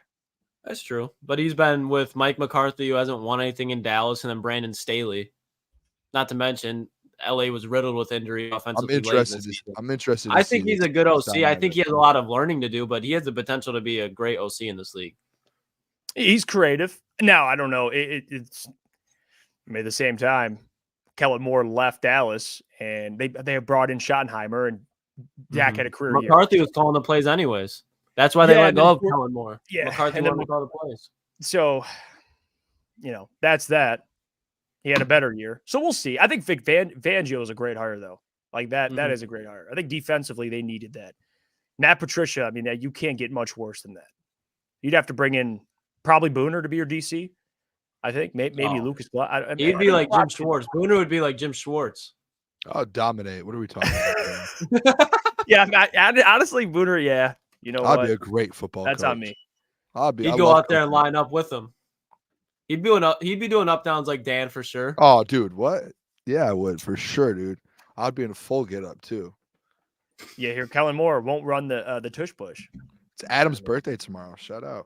That's true. But he's been with Mike McCarthy, who hasn't won anything in Dallas, and then Brandon Staley. Not to mention, LA was riddled with injury offensively. I'm interested. I think he's a good OC. I think he has a lot of learning to do, but he has the potential to be a great OC in this league. He's creative. Now, I don't know. It's at the same time, Kellen Moore left Dallas, and they have brought in Schottenheimer, and Dak had a career year. McCarthy was calling the plays anyways. That's why they let go of Kellen Moore. Yeah, McCarthy wanted to call the plays. So, that's that. He had a better year. So we'll see. I think Vic Fangio is a great hire, though. Like that is a great hire. I think defensively they needed that. Matt Patricia, I mean, you can't get much worse than that. You'd have to bring in probably Booner to be your DC. I think maybe Lukas Klotz. He'd be like Jim Schwartz. Booner would be like Jim Schwartz. Oh, dominate. What are we talking about? Honestly, Booner, yeah. You know I'd be a great football coach. That's on me. He'd go out there and line up with him. He'd be doing up downs like Dan for sure. Oh, dude, what? Yeah, I would for sure, dude. I'd be in a full get up too. Yeah, here Kellen Moore won't run the tush push. It's Adam's birthday tomorrow. Shout out.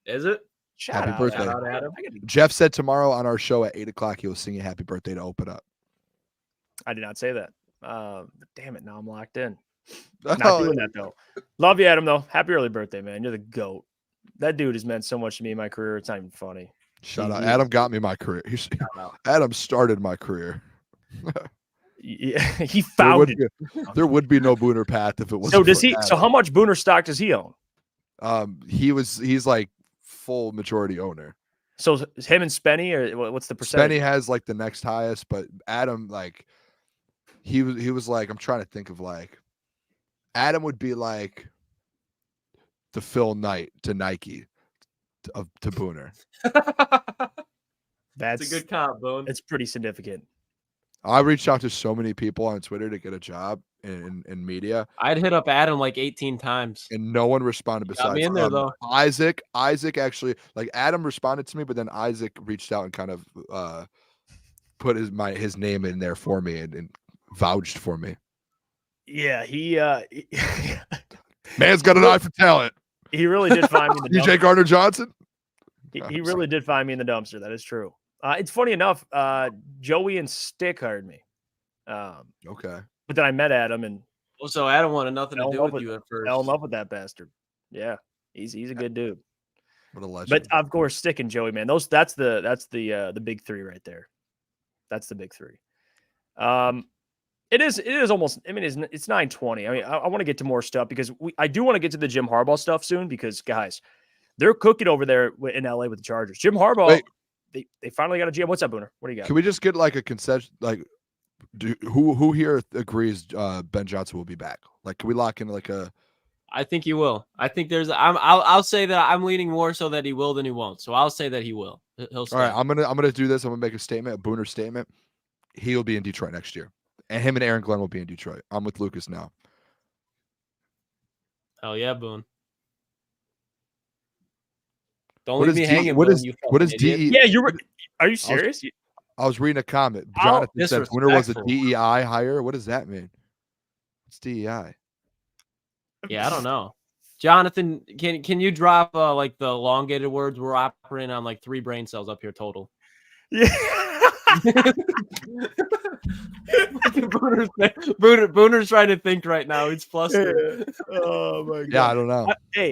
Is it? Happy birthday. Shout out, Adam. Jeff said tomorrow on our show at 8:00 he will sing a happy birthday to open up. I did not say that. Damn it, now I'm locked in. Not doing that though. Love you, Adam, though. Happy early birthday, man. You're the GOAT. That dude has meant so much to me in my career. It's not even funny. Shout out. Adam got me my career. Adam started my career. Yeah, he found it. There would be no Booner path if it wasn't. So how much Booner stock does he own? He's like full majority owner. So him and Spenny, or what's the percentage? Spenny has like the next highest, but Adam, like he was like, I'm trying to think of like Adam would be like the Phil Knight to Nike to Booner. That's a good comp, Boone. It's pretty significant. I reached out to so many people on Twitter to get a job in media. I'd hit up Adam like 18 times. And no one responded besides me in there, though. Isaac actually, like Adam responded to me, but then Isaac reached out and kind of put his name in there for me and vouched for me. Yeah, he man's got an eye for talent. He really did find me in the DJ Gardner-Johnson. He really did find me in the dumpster. That is true. It's funny enough. Joey and Stick hired me. Okay. But then I met Adam, and so Adam wanted nothing to do with you at first. Fell in love with that bastard. Yeah, he's a good dude. What a legend. But of course, Stick and Joey, man, that's the big three right there. That's the big three. It is almost. I mean, it's 9:20. I mean, I want to get to more stuff because I do want to get to the Jim Harbaugh stuff soon because guys, they're cooking over there in LA with the Chargers. Jim Harbaugh, they finally got a GM. What's up, Booner? What do you got? Can we just get like a concession? Like, who here agrees Ben Johnson will be back? Like, can we lock in like a? I think he will. I think I'll say that I'm leaning more so that he will than he won't. So I'll say that he will. He'll stay. All right, I'm gonna do this. I'm gonna make a statement, a Booner statement. He'll be in Detroit next year, and him and Aaron Glenn will be in Detroit. I'm with Lucas now. Hell yeah, Boone. Don't leave me hanging. What is DE? Yeah, are you serious? I was reading a comment. Jonathan said Booner was a DEI hire. What does that mean? What's DEI? Yeah, I don't know. Jonathan, can you drop like the elongated words? We're operating on like 3 brain cells up here total. Yeah. Booner's trying to think right now. He's flustered. Oh my god. Yeah, I don't know.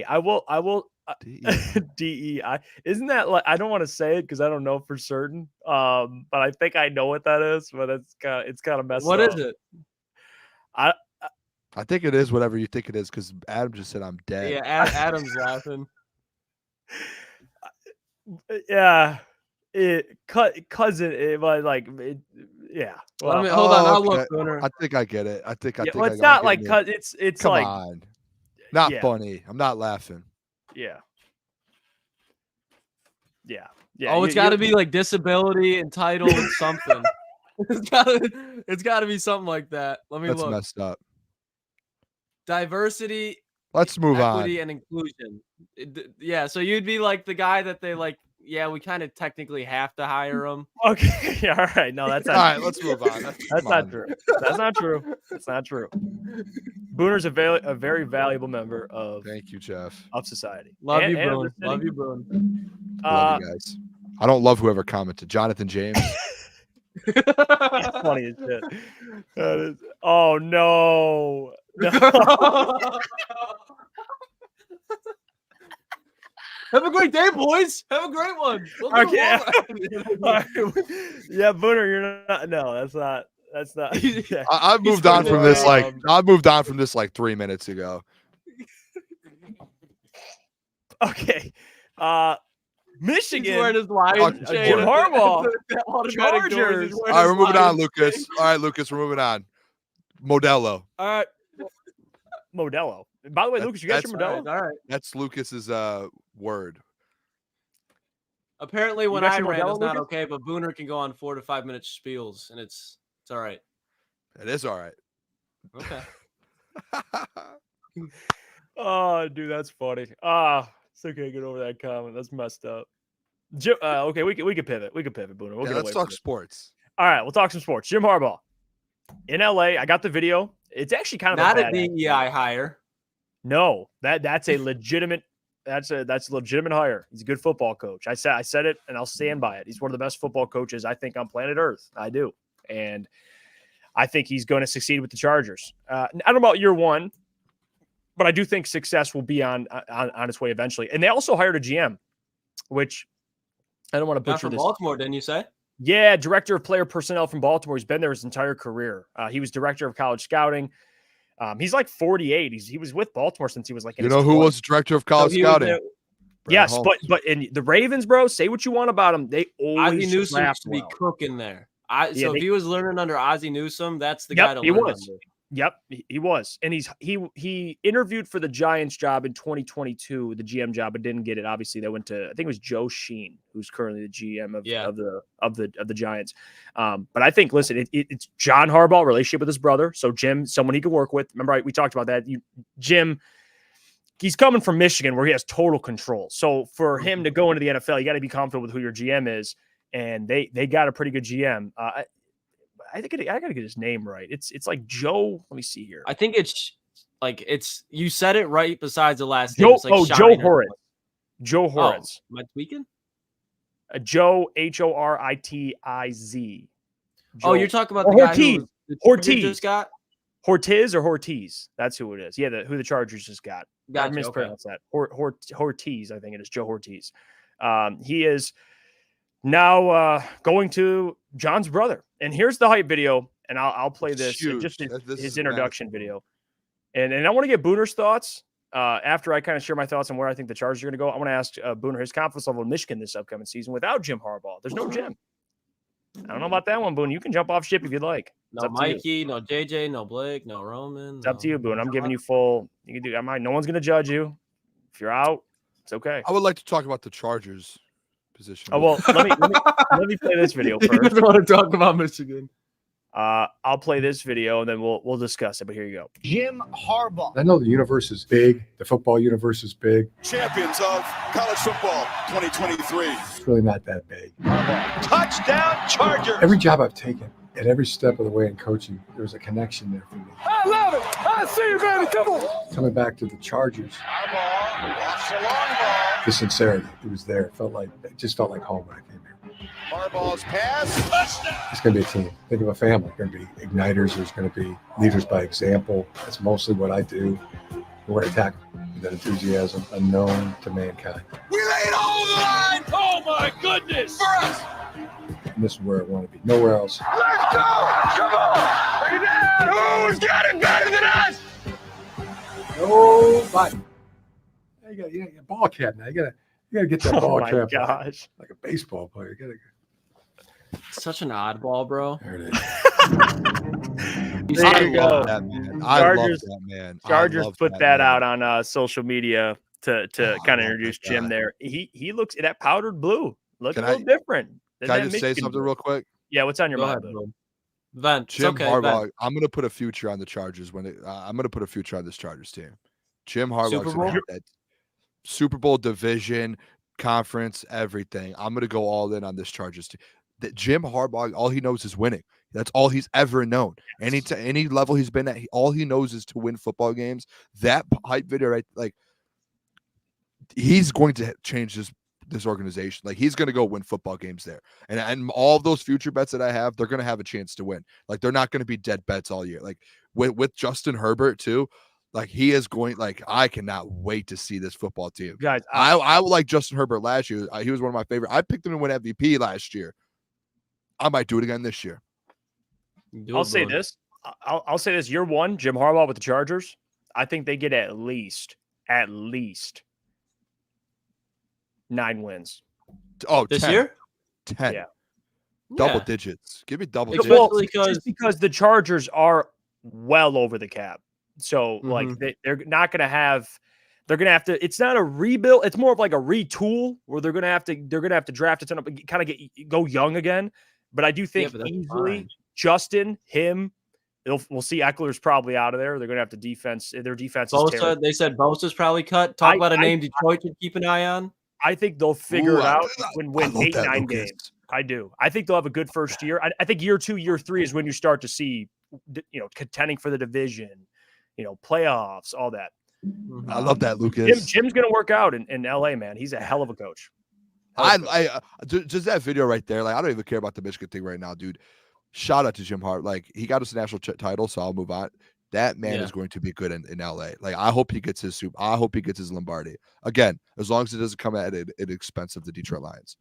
I will. DEI. Isn't that like, I don't want to say it because I don't know for certain. But I think I know what that is. But it's kind of messed up. What is it? I think it is whatever you think it is because Adam just said I'm dead. Yeah, Adam's laughing. Yeah. Cousin, Yeah. Well, hold on. I'll okay. look, Booner. I think I get it. I think Well, I it's not like get it. it's Come like on. Not yeah. funny. I'm not laughing. Yeah. Yeah. Oh, it's got to be like disability, entitled, something. It's got to be something like that. Let me That's look. messed up. Diversity, Let's move equity, on. and inclusion. Yeah, so you'd be like the guy that they like. Yeah, we kind of technically have to hire him. Okay. Yeah, all right. No, that's not All right, let's move on. That's not true. That's not true. That's not true. Booner's a very valuable member of Thank you, Jeff. of society. Love And- you, and of Boone. the city. Love you, Boone. Love you guys. I don't love whoever commented. Jonathan James. That's funny as shit. That is, oh no. Have a great day, boys. Have a great one. Okay. Yeah, Booner, you're not. No, that's not. That's not. Yeah. I've moved on from this like 3 minutes ago. Okay. Michigan. Wearing his Lions Jim chain. Harbaugh. Automatic doors, Chargers. he's All wearing right, his we're moving on, Lions Lucas. chain. All right, Lucas, we're moving on. Modelo. All right. Modelo. By the way, Lucas, you got your Modelo? All right. That's Lucas's word. Apparently, when got I your ran, Modelo, it's not Lucas? okay, but Booner can go on 4 to 5 minute spiels, and it's all right. It is all right. Okay. Oh, dude, that's funny. Still can't get over that comment. That's messed up. Okay, we can pivot. We can pivot, Booner. We'll Yeah, get let's away talk from it. sports. All right, we'll talk some sports. Jim Harbaugh in LA. I got the video. It's actually kind of Not a a DEI hire. No, that's a legitimate. That's a legitimate hire. He's a good football coach. I said it, and I'll stand by it. He's one of the best football coaches I think on planet Earth. I do, and I think he's going to succeed with the Chargers. I don't know about year one, but I do think success will be on its way eventually. And they also hired a GM, which I don't want to Not butcher from this. Baltimore, didn't you say? Yeah, director of player personnel from Baltimore. He's been there his entire career. He was director of college scouting. He's like 48. He was with Baltimore since he was like in You his know who 20s. was director of college scouting? Yes, Holmes. but in the Ravens, bro, say what you want about them. They always Ozzie Newsome draft used to be well. cooking there. Yeah, So if he was learning under Ozzie Newsome, that's the guy to he learn was. under. Yep, he was. And he interviewed for the Giants job in 2022, the GM job, but didn't get it. Obviously, they went to, I think it was Joe Sheen, who's currently the GM of the Giants. But I think, listen, it's John Harbaugh, relationship with his brother. So Jim, someone he can work with. Remember, we talked about that. Jim, he's coming from Michigan where he has total control. So for him to go into the NFL, you got to be comfortable with who your GM is. And they got a pretty good GM. I think I got to get his name right. It's like Joe. Let me see here. I think it's you said it right besides the last name. Joe. It's like Joe Shine or Horitz. something. Joe Horitz. Oh, am I tweaking? Joe Horitiz. Oh, you're talking about the guy who the Ortiz Chargers just got? Ortiz or Hortiz. That's who it is. Yeah, who the Chargers just got. Gotcha, I mispronounced that. Hortiz, I think it is. Joe Hortiz. He is now going to John's brother. And here's the hype video. And I'll play this. Just his introduction video. And I want to get Booner's thoughts. After I kind of share my thoughts on where I think the Chargers are going to go, I want to ask Booner his confidence level in Michigan this upcoming season without Jim Harbaugh. There's no Jim. I don't know about that one, Boone. You can jump off ship if you'd like. No Mikey, no JJ, no Blake, no Roman. It's up to you, Boone. I'm giving you full. You can do. No one's going to judge you. If you're out, it's okay. I would like to talk about the Chargers position. Oh well, let me play this video first. You don't want to talk about Michigan. I'll play this video and then we'll discuss it. But here you go. Jim Harbaugh. I know the universe is big. The football universe is big. Champions of college football 2023. It's really not that big. Harbaugh. Touchdown Chargers. Every job I've taken, at every step of the way in coaching, there was a connection there for me. I love it. I see you, baby. Come on. Coming back to the Chargers, Harbaugh walks the long ball. the sincerity, it was there. It just felt like home when I came here. Harbaugh's pass. Touchdown. It's going to be a team. Think of a family. There's going to be igniters. There's going to be leaders by example. That's mostly what I do. We're going to tackle that enthusiasm unknown to mankind. We laid all the line. Oh my goodness. For us. And this is where I want to be. Nowhere else. Let's go. Come on. Bring it down. Who's got it better than us? Nobody. You got a ball cap now. You got to get that ball cap. Gosh. Like a baseball player. You got to. such an oddball, bro. There it is. There you go. That, man. I love that, man. Chargers put that man. out on social media to kind of introduce Jim there. He looks that powdered blue. Looks a little different. Can I just say something real quick? Yeah, what's on your mind, bro? Vent. Jim Harbaugh. I'm going to put a future on the Chargers I'm going to put a future on this Chargers team. Jim Harbaugh, Super Bowl division, conference, everything. I'm going to go all in on this Chargers team. That Jim Harbaugh, all he knows is winning. That's all he's ever known. Any level he's been at, all he knows is to win football games. That hype video, right? Like, he's going to change this organization. Like, he's going to go win football games there. And all of those future bets that I have, they're going to have a chance to win. Like, they're not going to be dead bets all year. Like, with Justin Herbert too, like, he is going, like, I cannot wait to see this football team. Guys, I like Justin Herbert last year. He was one of my favorite. I picked him to win MVP last year. I might do it again this year. I'll say this. I'll say this. Year one, Jim Harbaugh with the Chargers, I think they get at least 9 wins. Oh, this 10. year? 10. Yeah. Double digits. Give me double Especially digits. Just because the Chargers are well over the cap. So, like, they're not going to have – they're going to have to – it's not a rebuild. It's more of like a retool where they're going to have to draft a ton of – kind of go young again. But I do think easily Justin, him, we'll see Eckler's probably out of there. They're going to have to defense. Their defense is terrible. They said Bosa's probably cut. Talk about a name Detroit should keep an eye on. I think they'll figure it out and win 8, 9 Lucas. games. I do. I think they'll have a good first year. I think year 2, year 3 is when you start to see, contending for the division, playoffs, all that. I love that, Lucas. Jim's going to work out in LA, man. He's a hell of a coach. Just that video right there. Like, I don't even care about the Michigan thing right now, dude. Shout out to Jim Hart. Like, he got us a national title, so I'll move on. That man is going to be good in LA. Like, I hope he gets his I hope he gets his Lombardi again, as long as it doesn't come at an expense of the Detroit Lions.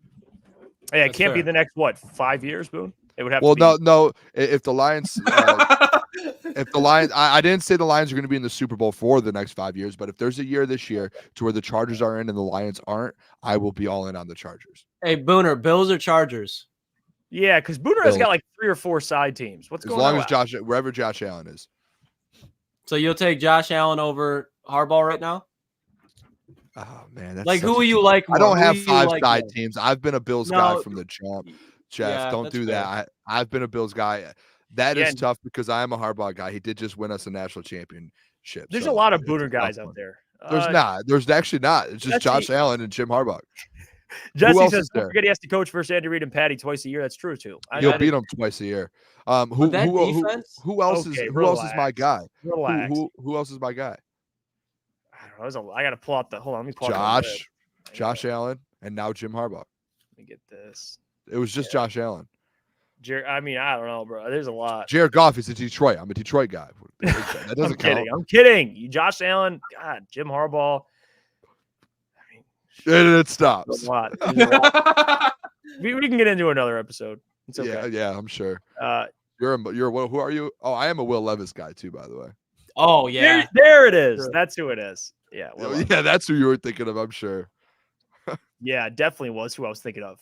Hey, it can't be the next 5 years, Boone. It would have. Well, to be... no. If the Lions, I didn't say the Lions are going to be in the Super Bowl for the next 5 years, but if there's a year this year to where the Chargers are in and the Lions aren't, I will be all in on the Chargers. Hey, Booner, Bills or Chargers? Yeah, because Booner has got like 3 or 4 side teams. What's going on? As long as wherever Josh Allen is. So you'll take Josh Allen over Harbaugh right now? Oh man, that's like, who will you like more? I don't have 5 side teams. I've been a Bills guy from the jump. Jeff, Yeah, don't do fair. that. I've been a Bills guy. That is tough because I am a Harbaugh guy. He did just win us a national championship. There's a lot of Booner guys out there. There's not. There's actually not. It's just Josh Allen and Jim Harbaugh. Jesse says, don't forget he has to coach versus Andy Reid and Patty twice a year. That's true, too. He'll beat him twice a year. Who else is my guy? Relax. Who else is my guy? I don't know. I got to pull out the – hold on. Let me pull Josh Allen, and now Jim Harbaugh. Let me get this. It was just Josh Allen. I don't know, bro. There's a lot. Jared Goff is a Detroit. I'm a Detroit guy. That doesn't count. I'm kidding. Josh Allen, God, Jim Harbaugh. It stops. A lot. we can get into another episode. It's okay. Yeah, I'm sure. You're who are you? Oh, I am a Will Levis guy too, by the way. Oh yeah, there it is. Sure. That's who it is. Yeah, that's who you were thinking of. I'm sure. Yeah, definitely was who I was thinking of.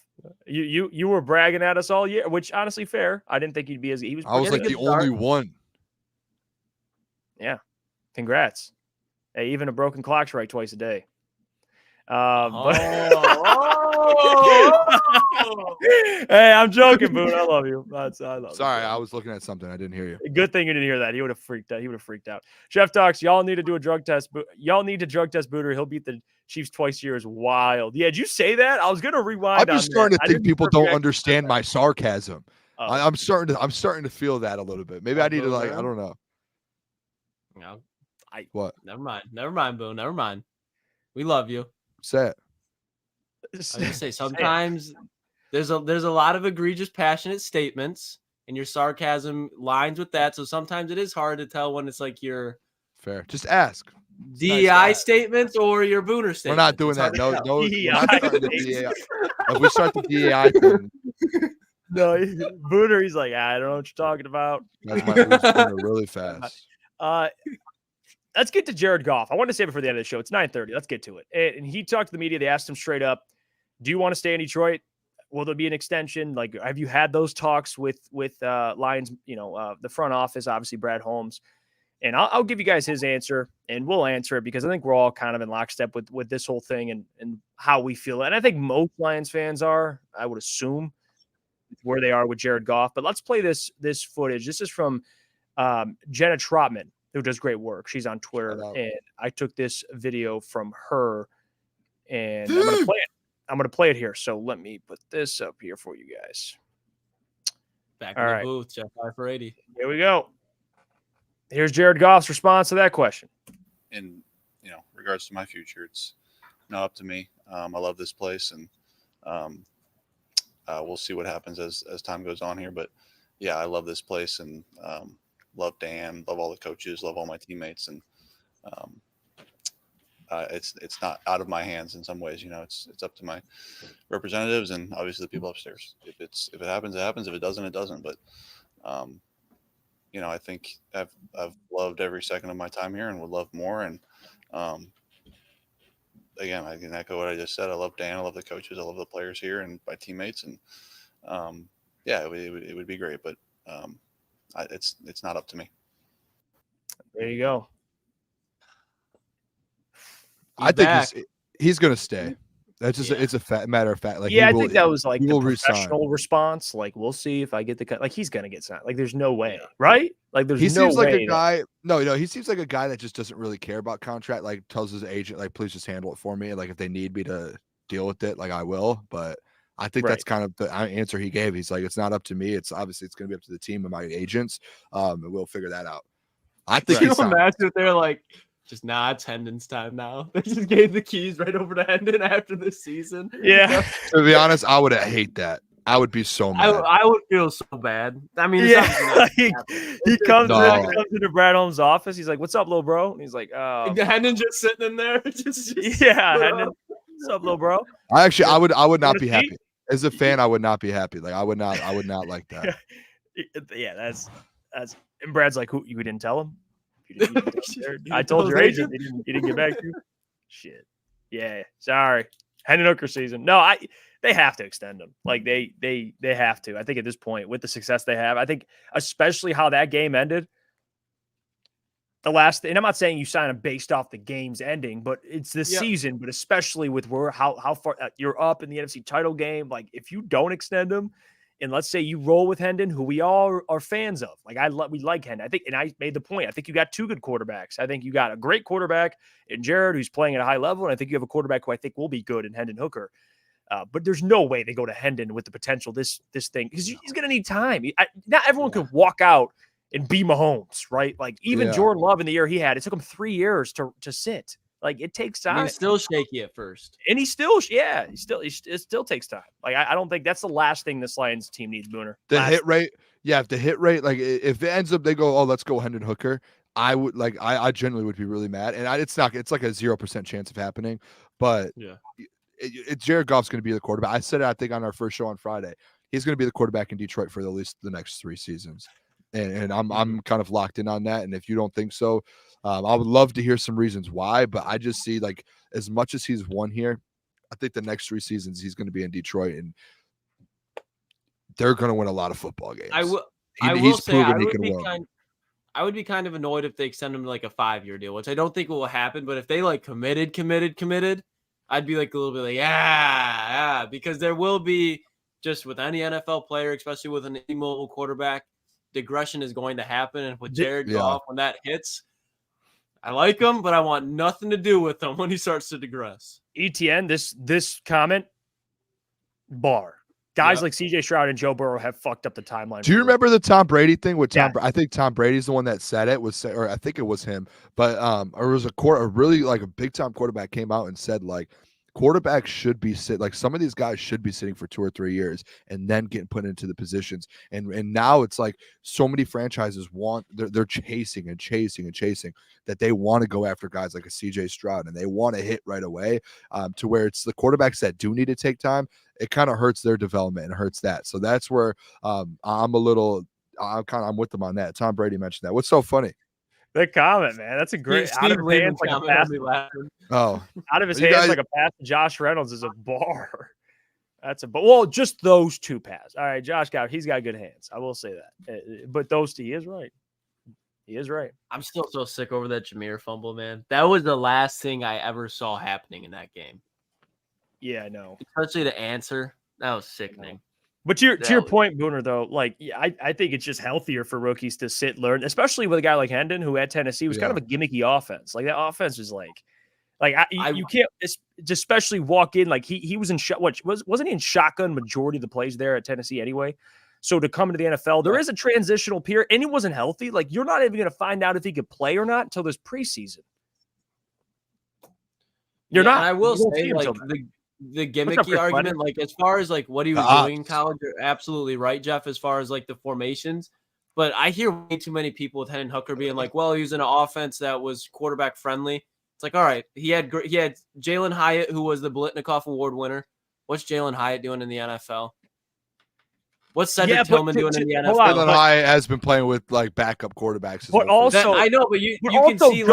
You were bragging at us all year, which honestly fair. I didn't think he'd be as he was. I was like the only one. Yeah, congrats. Hey, even a broken clock's right twice a day. Hey, I'm joking, Boone. I love you. I love Sorry, you. I was looking at something. I didn't hear you. Good thing you didn't hear that. He would have freaked out. Chef Talks, y'all need to do a drug test. Y'all need to drug test Booner. He'll beat the Chiefs twice a year is wild. Yeah, did you say that? I was gonna rewind. I'm just starting to think people don't understand my sarcasm. I'm starting to feel that a little bit. Maybe I need to I don't know. No, what? Never mind, Boone. Never mind. We love you. Say it. I was gonna say sometimes there's a lot of egregious, passionate statements, and your sarcasm lines with that. So sometimes it is hard to tell when it's like your fair. Just ask. DEI statements or your Booner statements. We're not doing that. No. We're not starting the DEI. If we start the DEI thing, no, Booner, he's like, I don't know what you're talking about. That's my Booner really fast. Let's get to Jared Goff. I want to save it for the end of the show. It's 9:30. Let's get to it. And he talked to the media. They asked him straight up, do you want to stay in Detroit? will there be an extension? Like, have you had those talks with Lions? The front office, obviously Brad Holmes, and I'll give you guys his answer, and we'll answer it because I think we're all kind of in lockstep with this whole thing and how we feel. And I think most Lions fans are, I would assume, where they are with Jared Goff. But let's play this footage. This is from Jenna Trotman, who does great work. She's on Twitter, and I took this video from her, and I'm going to play it. I'm going to play it here. So let me put this up here for you guys. Back in the booth, Jeff Iafrate. Here we go. Here's Jared Goff's response to that question. In regards to my future, it's not up to me. I love this place, and we'll see what happens as time goes on here. But yeah, I love this place, and love Dan, love all the coaches, love all my teammates, and it's not out of my hands in some ways. It's up to my representatives and obviously the people upstairs. If it happens, it happens. If it doesn't, it doesn't. But I think I've loved every second of my time here and would love more. And again, I can echo what I just said. I love Dan. I love the coaches. I love the players here and my teammates. And it would be great, but it's not up to me. There you go. I think he's going to stay. That's just it's a matter of fact. Like, I think that was like the professional resign. Response. Like, we'll see if I get the cut. Like, he's going to get signed. Like, there's no way, right? Like, there's he no seems like way a guy. No, he seems like a guy that just doesn't really care about contract. Like, tells his agent, like, please just handle it for me. Like, if they need me to deal with it, like, I will. But I think that's kind of the answer he gave. He's like, it's not up to me. It's going to be up to the team and my agents. And we'll figure that out. I think you imagine if they're like, it's Hendon's time now. They just gave the keys right over to Hendon after this season. Yeah. To be honest, I would hate that. I would be so mad. I would feel so bad. I mean, he comes into Brad Holmes' office. He's like, "What's up, little bro?" And he's like, Hendon just sitting in there. Hendon, what's up, little bro?" I would not be happy. As a fan, I would not be happy. Like, I would not like that. Yeah, that's and Brad's like, "Who? You didn't tell him?" I told your agent he didn't get back to you. Shit. Yeah. Sorry. Hendon Hooker season. No, they have to extend him. Like they have to. I think at this point, with the success they have, I think especially how that game ended. And I'm not saying you sign him based off the game's ending, but it's the season, but especially with how far you're up in the NFC title game. Like, if you don't extend him, and let's say you roll with Hendon, who we all are fans of. Like, we like Hendon. I think, and I made the point, I think you got two good quarterbacks. I think you got a great quarterback in Jared, who's playing at a high level, and I think you have a quarterback who I think will be good in Hendon Hooker. But there's no way they go to Hendon with the potential this thing, because he's going to need time. Not everyone can walk out and be Mahomes, right? Like, even Jordan Love in the year he had, it took him 3 years to sit. Like, it takes time. And he's still shaky at first. And it still takes time. Like, I don't think that's the last thing this Lions team needs, Booner. Hit rate. Yeah, if the hit rate, like, if it ends up they go, let's go Hendon Hooker, I would I generally would be really mad. And it's like a 0% chance of happening. But Jared Goff's going to be the quarterback. I said it, I think, on our first show on Friday. He's going to be the quarterback in Detroit for at least the next 3 seasons. And I'm kind of locked in on that. And if you don't think so, I would love to hear some reasons why. But I just see, like, as much as he's won here, I think the next 3 seasons he's going to be in Detroit, and they're going to win a lot of football games. I would be kind of annoyed if they extend him to like a 5-year deal, which I don't think will happen. But if they like committed, I'd be like a little bit like, because there will be, just with any NFL player, especially with an immobile quarterback, digression is going to happen. And with Jared Goff, when that hits, I like him, but I want nothing to do with him when he starts to digress. ETN, this comment, bar. Guys like CJ Stroud and Joe Burrow have fucked up the timeline. Do you remember the Tom Brady thing with Tom? I think Tom Brady's the one that said it, or I think it was him. But there was a really like a big time quarterback came out and said, like, quarterbacks should be some of these guys should be sitting for 2 or 3 years and then getting put into the positions. And now it's like so many franchises they're chasing that they want to go after guys like a CJ Stroud, and they want to hit right away, to where it's the quarterbacks that do need to take time. It kind of hurts their development and hurts that. So that's where I'm with them on that. Tom Brady mentioned that. What's so funny? The comment, man. That's a great out of his hands like a pass. Oh, out of his hands like a pass to Josh Reynolds is a bar. Well, just those two passes. All right, Josh he's got good hands. I will say that. But those two, he is right. He is right. I'm still so sick over that Jameer fumble, man. That was the last thing I ever saw happening in that game. Yeah, I know. Especially the answer. That was sickening. But to your point, Booner, though, like I think it's just healthier for rookies to sit, learn, especially with a guy like Hendon, who at Tennessee was kind of a gimmicky offense. Like that offense is you can't especially walk in like he was in wasn't he in shotgun majority of the plays there at Tennessee anyway. So to come into the NFL, there is a transitional period, and he wasn't healthy. Like you're not even going to find out if he could play or not until this preseason. You're not. I will say, like the gimmicky argument, like as far as like what he was doing in college, you're absolutely right, Jeff. As far as like the formations, but I hear way too many people with Hendon Hooker being like, "Well, he was in an offense that was quarterback friendly." It's like, all right, he had Jalen Hyatt, who was the Biletnikoff Award winner. What's Jalen Hyatt doing in the NFL? What's Cedric Tillman doing in the NFL? Jalen Hyatt has been playing with like backup quarterbacks. But also, I know, but you can see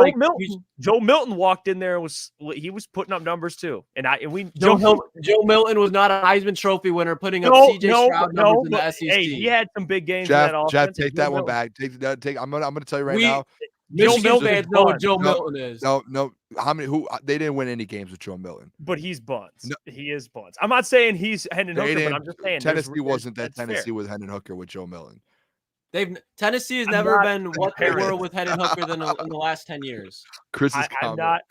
Joe Milton walked in there and he was putting up numbers too, Joe Milton was not a Heisman Trophy winner, putting up CJ Stroud numbers in the SEC. Hey, he had some big games. Jeff, in that offense. Take that one back. I'm gonna tell you right now. Michigan fans know what Joe Milton is. No. They didn't win any games with Joe Milton. But he's buns. No. He is buns. I'm not saying he's Hendon Hooker, but I'm just saying Tennessee wasn't that Tennessee with Hendon Hooker with Joe Milton. Tennessee has never been what they were with Hendon Hooker in the last 10 years.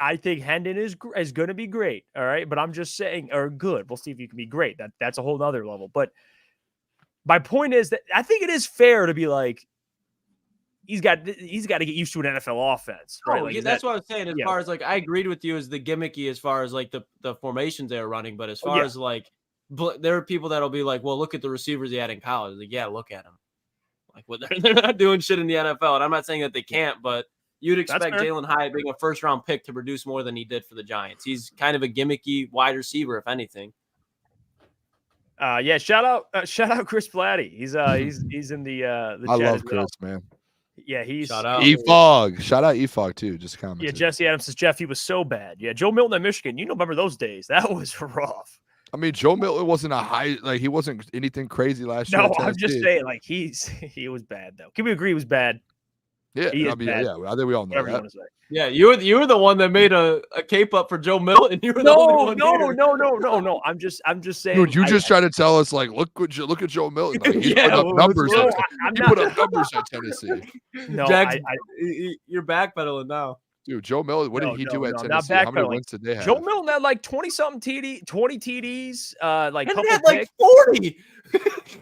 I think Hendon is going to be great. All right, but I'm just saying, or good. We'll see if you can be great. That's a whole other level. But my point is that I think it is fair to be like, he's got to get used to an NFL offense, right? Like, that's what I was saying. As far as like, I agreed with you as the gimmicky as far as like the formations they were running, but as far as like, there are people that'll be like, well, look at the receivers he had in college. Like, yeah, look at them. Like, well, they're not doing shit in the NFL, and I'm not saying that they can't, but you'd expect Jalen Hyatt being a first-round pick to produce more than he did for the Giants. He's kind of a gimmicky wide receiver, if anything. Shout out Chris Platty. He's in the I chat love Chris, man. Yeah, he's shout out EFOG. Shout out EFOG too. Just comment. Yeah, Jesse Adams says Jeff, he was so bad. Yeah, Joe Milton at Michigan. You remember those days? That was rough. I mean, Joe Milton wasn't he wasn't anything crazy last year. No, I'm just saying, like he was bad though. Can we agree he was bad? Yeah, I think we all know that. Yeah, you were the one that made a cape up for Joe Milton. You were no. I'm just saying. Dude, you just try to tell us like, look at Joe Milton. Like, he put up numbers. He put up numbers at Tennessee. No, Jack, you're backpedaling now. Dude, Joe Milton, what did he do at Tennessee? How many wins did they have? Joe Milton had like 20-something TD, 20 TDs, like couple had like 40.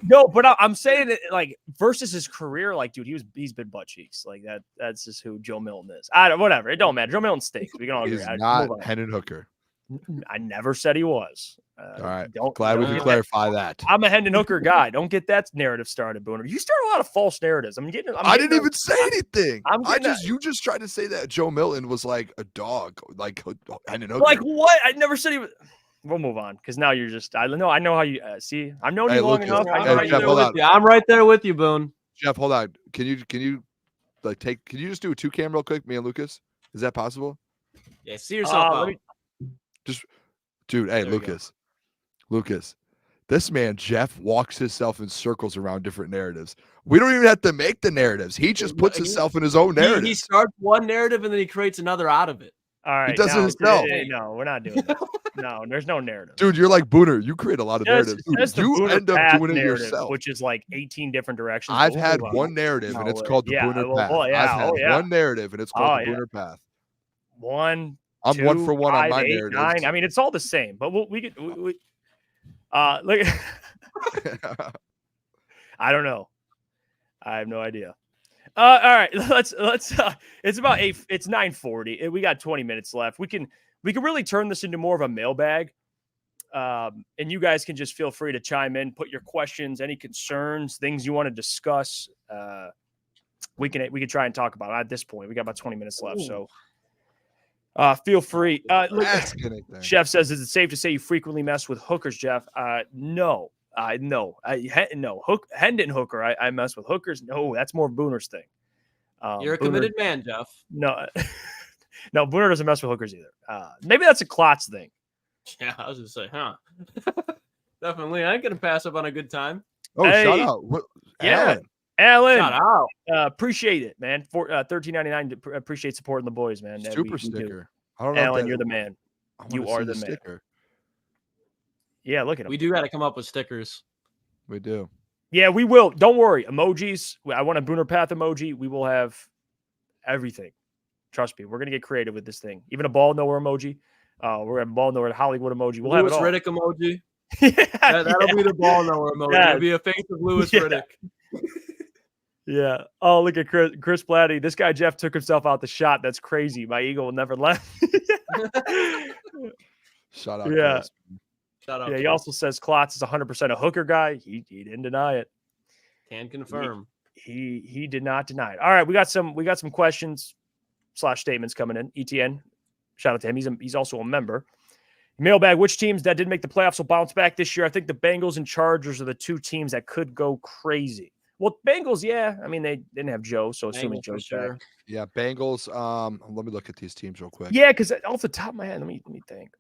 No, but I'm saying that like versus his career, like dude, he's been butt cheeks. Like that's just who Joe Milton is. Whatever, it don't matter. Joe Milton stinks. We can all agree. He's not Hendon Hooker. I never said he was. All right. Glad we can clarify that. I'm a Hendon Hooker guy. Don't get that narrative started, Booner. You start a lot of false narratives. I didn't even say anything. You just tried to say that Joe Milton was like a dog, like Hendon Hooker. Like what? I never said he was. We'll move on because now you're just. I know how you see. I've known you long enough. I'm right there with you, Boone. Jeff, hold on. Can you like take? Can you just do a 2-cam real quick, me and Lucas? Is that possible? Yeah, see yourself out. Dude, hey, Lucas, this man, Jeff, walks himself in circles around different narratives. We don't even have to make the narratives. He just puts himself in his own narrative. He starts one narrative and then he creates another out of it. All right. He does it himself. No, we're not doing that. No, there's no narrative. Dude, you're like Booner. You create a lot of narratives. You end up doing it yourself. Which is like 18 different directions. I've had one narrative and it's called the Booner Path. I've had one narrative and it's called the Booner Path. I'm 1 for 1 on my narrative. 9. I mean, it's all the same, but we could look. I don't know. I have no idea. All right, let's. It's about 8. It's 9:40. We got 20 minutes left. We can really turn this into more of a mailbag, and you guys can just feel free to chime in, put your questions, any concerns, things you want to discuss. We can try and talk about it. At this point, we got about 20 minutes left, so. Feel free. Chef says, is it safe to say you frequently mess with hookers, Jeff? No. No. Hendon Hooker. I mess with hookers. No, that's more Booner's thing. You're a committed man, Jeff. No, no, Booner doesn't mess with hookers either. Maybe that's a Klotz thing. Yeah, I was going to say, huh? Definitely. I ain't going to pass up on a good time. Oh, Hey. shout out. Yeah. Alan. Shout out. Appreciate it, man. For $13.99. Appreciate supporting the boys, man. That Super we do. sticker. I don't know. Alan, if you're the man. I wanna You see are the man. sticker. Yeah, look at him. We do got to come up with stickers. We do. Yeah, we will. Don't worry. Emojis. I want a Booner Path emoji. We will have everything. Trust me. We're going to get creative with this thing. Even a ball nowhere emoji. We're going to have a ball nowhere Hollywood emoji. We'll have it Lewis all. Riddick emoji. Yeah, That'll be the ball nowhere emoji. Yeah. It'll be a face of Lewis Riddick. Yeah. Oh, look at Chris Blatty. This guy, Jeff, took himself out the shot. That's crazy. My ego will never let. Shout out. Yeah. Chris. Shout out. Yeah, he to also says Klotz is 100% a hooker guy. He didn't deny it. Can confirm. He did not deny it. All right, we got some questions / statements coming in. ETN, shout out to him. He's also a member. Mailbag, which teams that didn't make the playoffs will bounce back this year? I think the Bengals and Chargers are the two teams that could go crazy. Well, Bengals, yeah. I mean, they didn't have Joe, so assuming Bengals for Joe's sure. back. Yeah, Bengals. Let me look at these teams real quick. Yeah, because off the top of my head, let me think.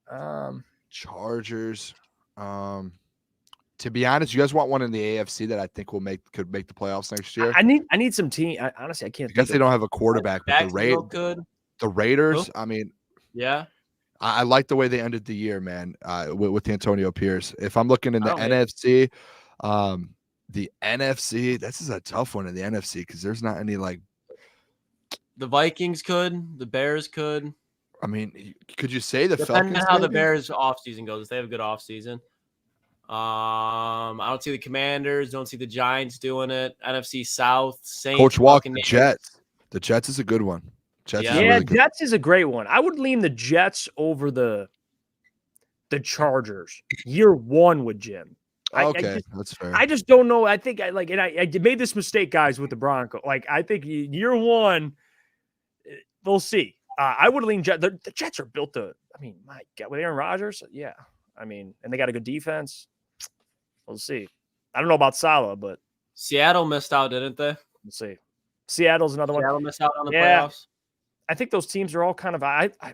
Chargers. To be honest, you guys want one in the AFC that I think could make the playoffs next year? I need some team. Honestly, I can't. I guess they don't have a quarterback, but the Raiders. Who? I mean, Yeah. I like the way they ended the year, man. With Antonio Pierce. If I'm looking in the Oh, man. NFC, the NFC, this is a tough one in the NFC because there's not any like. The Vikings could. The Bears could. I mean, could you say the Depending Falcons? on how the maybe? Bears offseason goes. If they have a good offseason. I don't see the Commanders. Don't see the Giants doing it. NFC South. Saints. Coach Walk, the Buccaneers. Jets. The Jets is a good one. Jets is Yeah. a Yeah, really good. Jets is a great one. I would lean the Jets over the Chargers. Year one with Jim. Okay, that's fair. I just don't know. I think I made this mistake, guys, with the Broncos. Like, I think year one, we'll see. I would lean Jets. The Jets are built to. I mean, my God, with Aaron Rodgers, yeah. I mean, and they got a good defense. We'll see. I don't know about Salah, but Seattle missed out, didn't they? we'll see. Seattle's another one. Seattle missed out on the Yeah. playoffs. I think those teams are all kind of.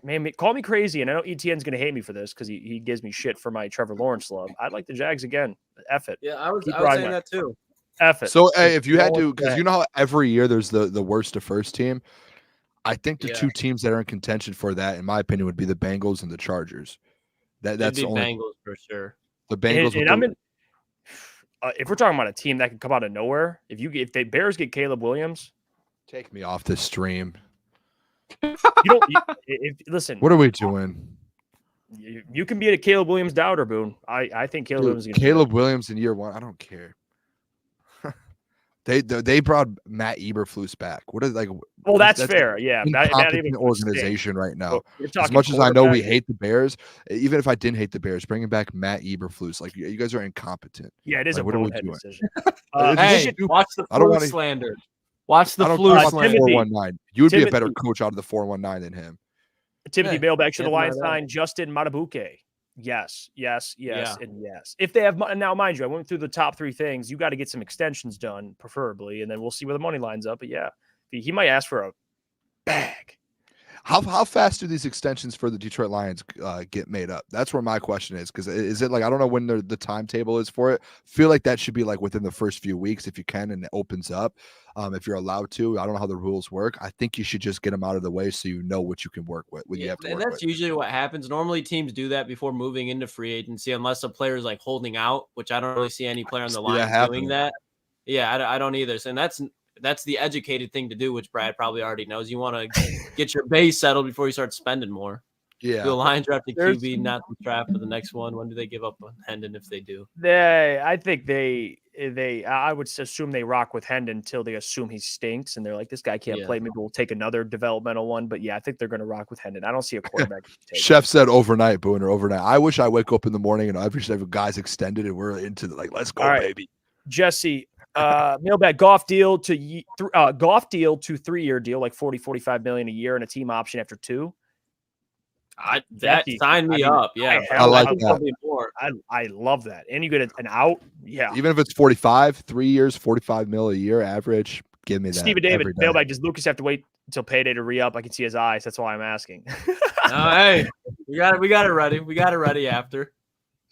Man, call me crazy, and I know ETN's going to hate me for this because he gives me shit for my Trevor Lawrence love. I'd like the Jags again. F it. Yeah, I was Keep saying riding that too. F it. So hey, if you had Roll to, with because that. you know how every year there's the worst to first team. I think the Yeah. two teams that are in contention for that, in my opinion, would be the Bengals and the Chargers. That's It'd the be only Bengals for sure. the Bengals. And I'm in. If we're talking about a team that can come out of nowhere, if the Bears get Caleb Williams, take me off this stream. you don't. Listen, What are we doing? you can be a Caleb Williams doubter, Boone. I think Caleb Williams. Dude, Is gonna Caleb Williams in year one. I don't care. They brought Matt Eberflus back. What is like? Well, that's fair. Yeah, Matt incompetent Eberflus organization right now. You're As talking much as I know we quarterback. hate the Bears, even if I didn't hate the Bears, bringing back Matt Eberflus, like you guys are incompetent. Yeah, it is Like, a what are we bonehead doing? decision. It's Hey, stupid. watch the I don't flu wanna- slander. Watch the I don't flu care about the slander. Timothy. 419. You would be a better Timothy. coach out of the 419 than him. Timothy Hey, Mailbag, should the can't deny Lions that. sign Justin Matabuke? Yes, Yeah. and yes. If they have now, mind you, I went through the top three things. You got to get some extensions done, preferably, and then we'll see where the money lines up. But yeah, he might ask for a bag. How fast do these extensions for the Detroit Lions get made up? That's where my question is. Because is it like, I don't know when the timetable is for it. Feel like that should be like within the first few weeks if you can, and it opens up. If you're allowed to, I don't know how the rules work. I think you should just get them out of the way so you know what you can work with. What you have to And work that's with. usually what happens. Normally, teams do that before moving into free agency, unless a player is like holding out, which I don't really see any player on the See that line doing happening. that. Yeah, I don't either. And that's the educated thing to do, which Brad probably already knows. You want to get your base settled before you start spending more. Yeah. The Lions draft a There's- QB, not the draft for the next one. When do they give up on Hendon if they do? I think I would assume they rock with Hendon until they assume he stinks, and they're like, this guy can't Yeah. play. Maybe we'll take another developmental one. But yeah, I think they're going to rock with Hendon. I don't see a quarterback. take Chef said overnight, Booner, overnight. I wish I wake up in the morning and every guy's extended and we're into the, like, let's go, All right. baby. Jesse, mailbag Goff deal to 3-year deal, like 45 million a year and a team option after 2. That Jesse, sign me I mean, up. Yeah, I like think that. there'll be more. I love that. And you get an out. Yeah. Even if it's 45, 3 years, 45 mil a year average, give me that. Steven David, every day. mailbag, does Lucas have to wait until payday to re-up? I can see his eyes. That's why I'm asking. No, hey, we got it ready. We got it ready after.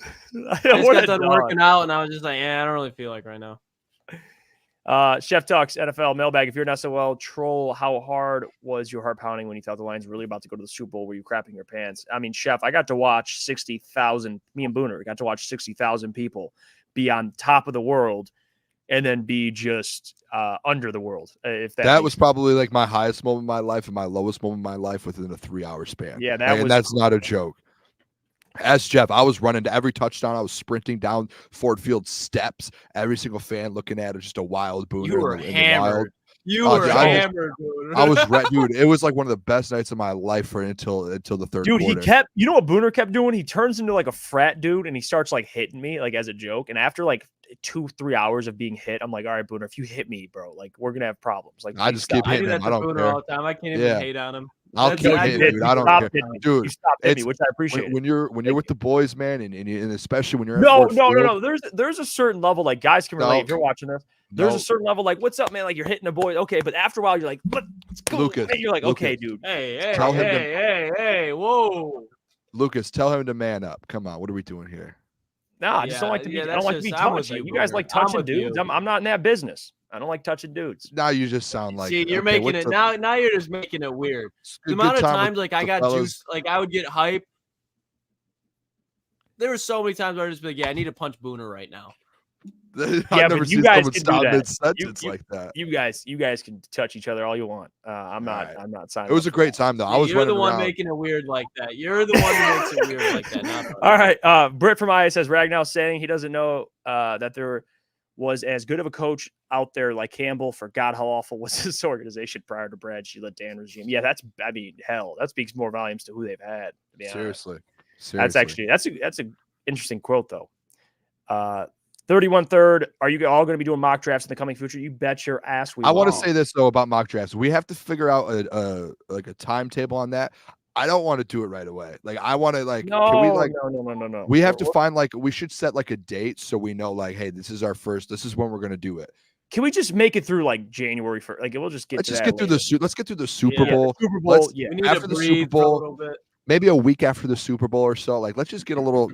I just got done working out, and I was just like, I don't really feel like right now. Chef Talks NFL mailbag. If you're an SOL troll, how hard was your heart pounding when you thought the Lions were really about to go to the Super Bowl? Were you crapping your pants? I mean, Chef, I got to watch 60,000. Me and Booner got to watch 60,000 people be on top of the world and then be just under the world. If that was probably like my highest moment of my life and my lowest moment of my life within a 3-hour span. Yeah, and that's not a joke. As Jeff, I was running to every touchdown. I was sprinting down Ford Field steps. Every single fan looking at it, just a wild Booner. You were hammered. You were hammered, dude. I was dude. It was like one of the best nights of my life until the third quarter. Dude, he kept. You know what Booner kept doing? He turns into like a frat dude and he starts like hitting me like as a joke. And after like 2-3 hours of being hit, I'm like, all right, Booner, if you hit me, bro, like we're gonna have problems. Like I just keep hitting him. I don't Booner care. all the time. I can't even hate on him. I'll keep hitting, dude. I don't care, dude. You stopped hitting me, which I appreciate. When you're with the boys, man, and especially when you're no. There's a certain level like guys can relate. If you're watching this, there's a certain level like, what's up, man? Like you're hitting the boys, okay, but after a while you're like, let's go. Lucas, and you're like, okay, dude. Hey, whoa. Lucas, tell him to man up. Come on, what are we doing here? No, I just don't like to be. I don't like to be touchy. You guys like touching dudes. I'm not in that business. I don't like touching dudes. Now you just sound like. See, you're making it now. Now you're just making it weird. The amount of times like I got juice, like I would get hype. There were so many times where I just be like, yeah, I need to punch Booner right now. I've never seen someone stop mid-sentence like that. You guys can touch each other all you want. I'm not signing. It was a great time though. I was. You're the one making it weird like that. You're the one who makes it weird like that. Not all right. Britt from IA says Ragnow saying he doesn't know that there was as good of a coach out there like Campbell. Forgot how awful was this organization prior to Brad Sheila Dan regime. Yeah, hell, that speaks more volumes to who they've had. To be Seriously. That's an interesting quote though. 31-3. Are you all going to be doing mock drafts in the coming future? You bet your ass we will. I want to say this though about mock drafts. We have to figure out a timetable on that. I don't want to do it right away. Like I want to no. We have to find we should set like a date so we know like, hey, this is when we're going to do it. Can we just make it through like January 1st? Like we'll just let's get through the Super Bowl. Super Bowl. After the Super Bowl. Maybe a week after the Super Bowl or so. Like, let's just get a little.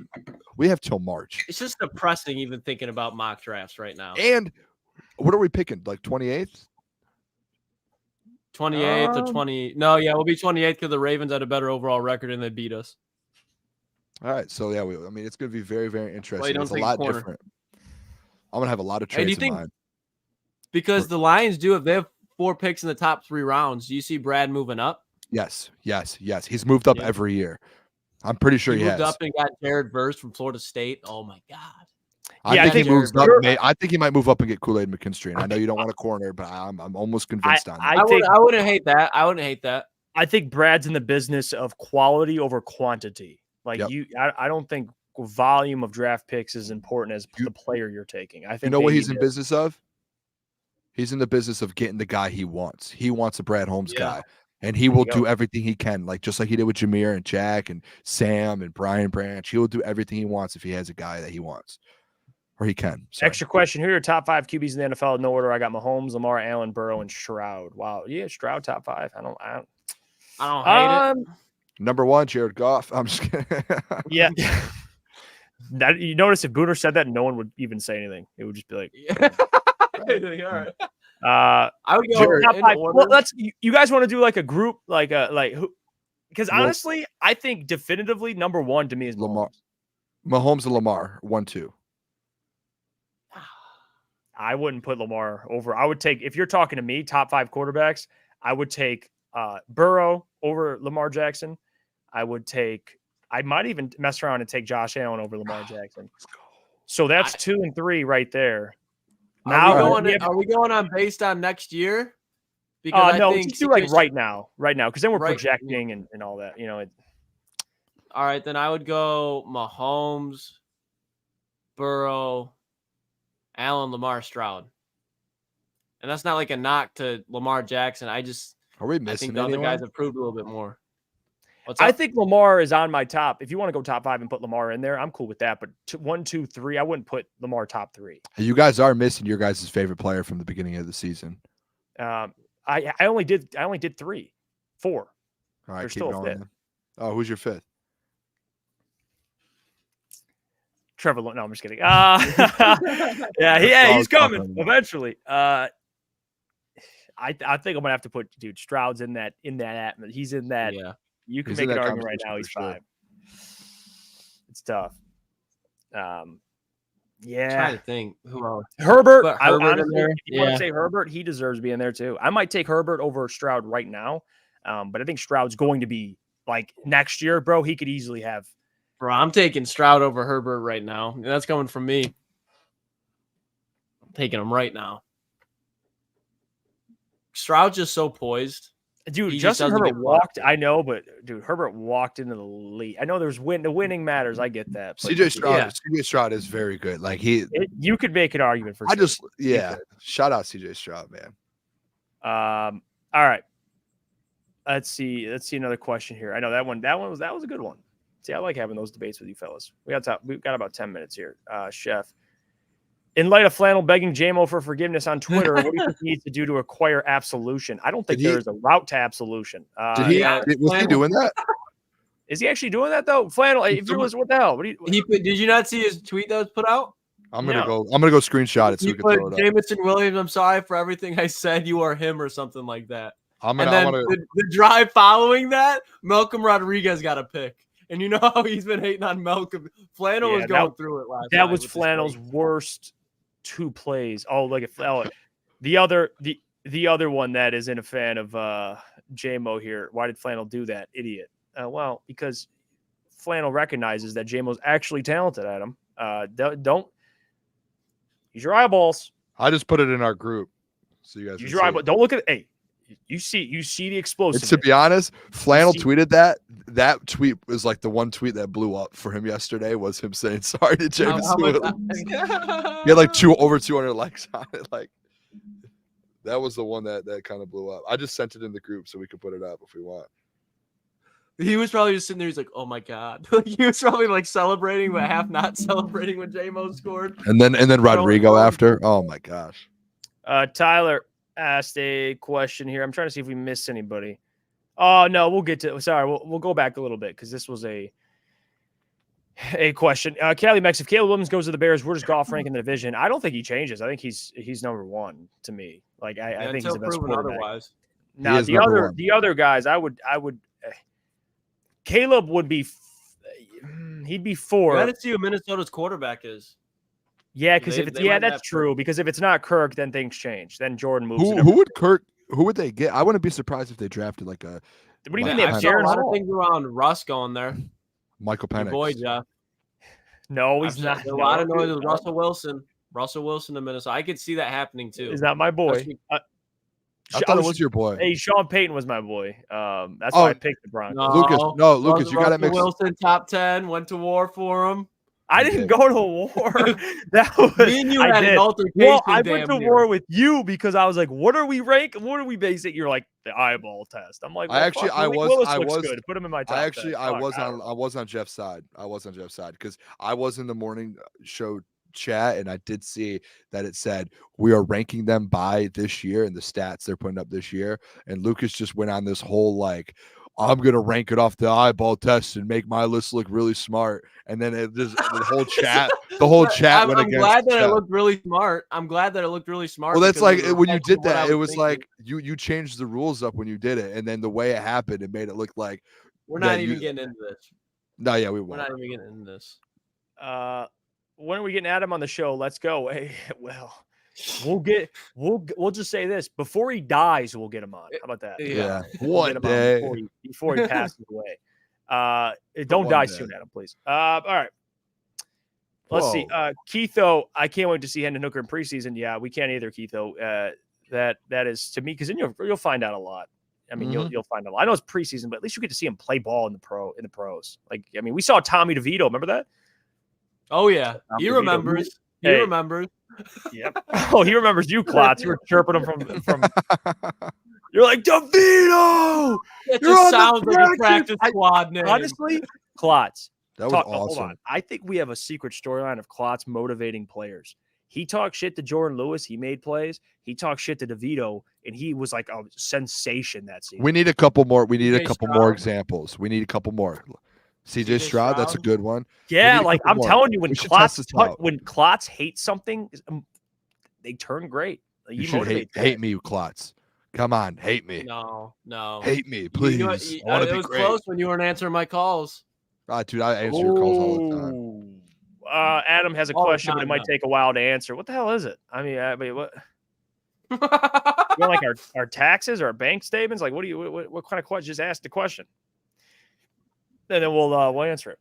We have till March. It's just depressing even thinking about mock drafts right now. And what are we picking? Like 28th? 28th or 20? No, yeah, we'll be 28th because the Ravens had a better overall record and they beat us. All right, so yeah, it's going to be very, very interesting. It's a lot different. I'm going to have a lot of trades in mind. Because the Lions if they have 4 picks in the top 3 rounds, do you see Brad moving up? Yes. He's moved up every year. I'm pretty sure he has. Moved up and got Jared Verse from Florida State. Oh my God. I think he moves up. I think he might move up and get Kool-Aid McKinstry. And I know you don't want a corner, but I'm almost convinced on that. I wouldn't hate that. I think Brad's in the business of quality over quantity. I don't think volume of draft picks is important as the player you're taking. I think you know what he's in business of? He's in the business of getting the guy he wants. He wants a Brad Holmes guy. And he will do everything he can, just like he did with Jameer and Jack and Sam and Brian Branch. He will do everything he wants if he has a guy that he wants. Or he can. Sorry. Extra question. Who are your top 5 QBs in the NFL? No order. I got Mahomes, Lamar, Allen, Burrow, and Stroud. Wow. Yeah, Stroud top 5. I don't hate it. Number 1, Jared Goff. I'm just kidding. Yeah. You notice if Booner said that, no one would even say anything. It would just be like, all right. I would go top 5. Well, you guys want to do like a group, because honestly, I think definitively number 1 to me is Lamar. Mahomes and Lamar, 1-2. I wouldn't put Lamar over. I would take, if you're talking to me, top 5 quarterbacks, I would take Burrow over Lamar Jackson. I might even mess around and take Josh Allen over Lamar Jackson. So that's 2 and 3 right there. Are we going on based on next year? Because just do right now, because then we're projecting and all that. All right, then I would go Mahomes, Burrow, Allen, Lamar, Stroud, and that's not like a knock to Lamar Jackson. I think the other guys have proved a little bit more. I think Lamar is on my top. If you want to go top 5 and put Lamar in there, I'm cool with that. But 1, 2, 3, I wouldn't put Lamar top 3. You guys are missing your guys' favorite player from the beginning of the season. I only did 3, 4. All right, There's keep still going. Oh, who's your 5th? Trevor. No, I'm just kidding. He's coming eventually. I think I'm gonna have to put Stroud's in that atmosphere. He's in that. Yeah. You can make an argument right now. He's sure. 5. It's tough. I'm trying to think who else. Herbert. But I Herbert in honestly, there? if you want to say Herbert, he deserves to be in there too. I might take Herbert over Stroud right now, but I think Stroud's going to be like next year, bro. He could easily have. Bro, I'm taking Stroud over Herbert right now. That's coming from me. I'm taking him right now. Stroud's just so poised. Dude, He just Justin doesn't Herbert get walked. I know, but dude, Herbert walked into the league. I know there's the winning matters. I get that. But CJ Stroud is very good. Like you could make an argument for. Shout out CJ Stroud, man. All right. Let's see another question here. I know that one was a good one. See, I like having those debates with you fellas. We've got about 10 minutes here. Chef. In light of Flannel begging JMO for forgiveness on Twitter, what do you think he needs to do to acquire absolution? I don't think there is a route to absolution. Was he doing that? Is he actually doing that though? Flannel, if you was, what the hell? Did you not see his tweet that was put out? I'm gonna go screenshot it so we can throw it up. Jameson Williams, I'm sorry for everything I said. You are him or something like that. The drive following that, Malcolm Rodriguez got a pick. And you know how he's been hating on Malcolm. Flannel was going through it last night. That was Flannel's worst 2 plays. Oh, look at the other one that isn't a fan of JMO here. Why did Flannel do that? Idiot. Well, because Flannel recognizes that JMO's actually talented at him. Don't use your eyeballs. I just put it in our group so you guys use your eyeballs. Don't look at it. Hey, you see the explosive. To be honest, Flannel tweeted that. That tweet was like the one tweet that blew up for him yesterday. Was him saying sorry to Jameson Williams. He had like over 200 likes on it. Like that was the one that kind of blew up. I just sent it in the group so we could put it up if we want. He was probably just sitting there. He's like, "Oh my god!" He was probably like celebrating, but half not celebrating when JMO scored. And then Rodrigo after. Oh my gosh. Tyler asked a question here. I'm trying to see if we missed anybody. Oh no, we'll get to. Sorry, we'll go back a little bit because this was a question. Cali Mex, if Caleb Williams goes to the Bears, where does Goff rank in the division? I don't think he changes. I think he's number 1 to me. Like I think he's the best quarterback. Otherwise. Now the other guys, I would. Caleb would be. He'd be 4. Got to see who Minnesota's quarterback is. Yeah, because that's true. Because if it's not Kirk, then things change. Then Jordan moves. Who would they get? I wouldn't be surprised if they drafted like a. What do you mean they have a lot of things around Russ going there? Michael Penix. Your boy, Jeff. No, he's not. A lot of noise with Russell Wilson. Russell Wilson to Minnesota. I could see that happening too. Is that my boy? I thought it was your boy. Hey, Sean Payton was my boy. That's why I picked the Broncos. Lucas, you got to mix. Wilson top 10 went to war for him. I didn't go to war. That was me and you had an altercation. Well, I went to war with you because I was like, "What are we ranking? What are we basing?" You're like the eyeball test. I'm like, I was good. Put him in my top. I was on Jeff's side. I was on Jeff's side because I was in the morning show chat and I did see that it said we are ranking them by this year and the stats they're putting up this year. And Lucas just went on this whole like, I'm gonna rank it off the eyeball test and make my list look really smart. And then it just the whole chat went against. I'm glad that it looked really smart. I'm glad that it looked really smart. Well, that's like when you did that, it was like you changed the rules up when you did it, and then the way it happened, it made it look like we're not even getting into this. No, yeah, we're not even getting into this. When are we getting Adam on the show? Let's go. Hey, well. We'll just say this before he dies, we'll get him on. How about that? Yeah. One day before he passes away. Don't die soon, Adam, please. All right. Let's see. Keitho, I can't wait to see Hendon Hooker in preseason. Yeah, we can't either, Keitho. That is to me because then you'll find out a lot. I mean, you'll find out a lot. I know it's preseason, but at least you get to see him play ball in the pros. Like, I mean, we saw Tommy DeVito. Remember that? Oh yeah, he remembers. He remembers. Yep. Oh, he remembers you, Klotz. You were chirping him from. You're like DeVito. It just sounds like a practice squad name. Honestly, Klotz. That was awesome. Hold on. I think we have a secret storyline of Klotz motivating players. He talked shit to Jordan Lewis. He made plays. He talked shit to DeVito, and he was like a sensation that season. We need a couple more. We need a couple more examples. We need a couple more. CJ Stroud, that's a good one. Yeah, We need a like couple I'm more. telling you, when We should test this out. Klotz hates something, they turn great. Like, You he should motivates hate me, Klotz. Come on, hate me. No. Hate me, please. You know, I want to it be was great. close when you weren't answering my calls. Dude, I answer your calls all the time. Adam has a All the question, but it time, might man. take a while to answer. What the hell is it? I mean what? You know, like our taxes or our bank statements? Like, what kind of question? Just ask the question, and then we'll answer it.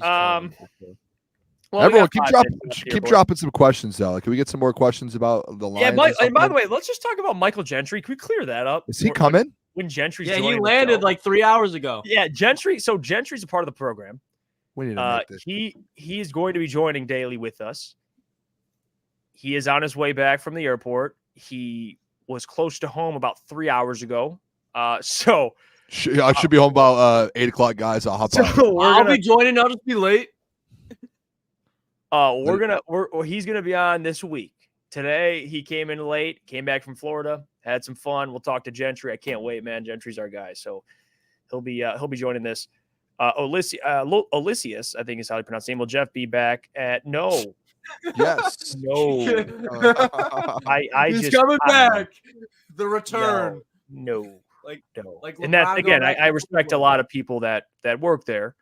Well, Everyone, we got 5 minutes left here, keep boys. dropping some questions though. Can we get some more questions about the Lions? Yeah, and by the way, let's just talk about Michael Gentry. Can we clear that up? Is he coming? When Gentry's Yeah, he joining the landed show? like 3 hours ago. Yeah, Gentry. So Gentry's a part of the program. We need to make this. He's going to be joining daily with us. He is on his way back from the airport. He was close to home about 3 hours ago. So I should be home about 8 o'clock, guys. I'll hop on. I'll be joining. I'll just be late. He's gonna be on this week. Today he came in late, came back from Florida, had some fun. We'll talk to Gentry. I can't wait, man. Gentry's our guy, so he'll be joining this. Odysseus, I think is how you pronounce his name. Will Jeff be back at no? Yes. No. He's coming back. The return. No. Like And that's LeBron again, going back I to respect a football. lot of people that work there.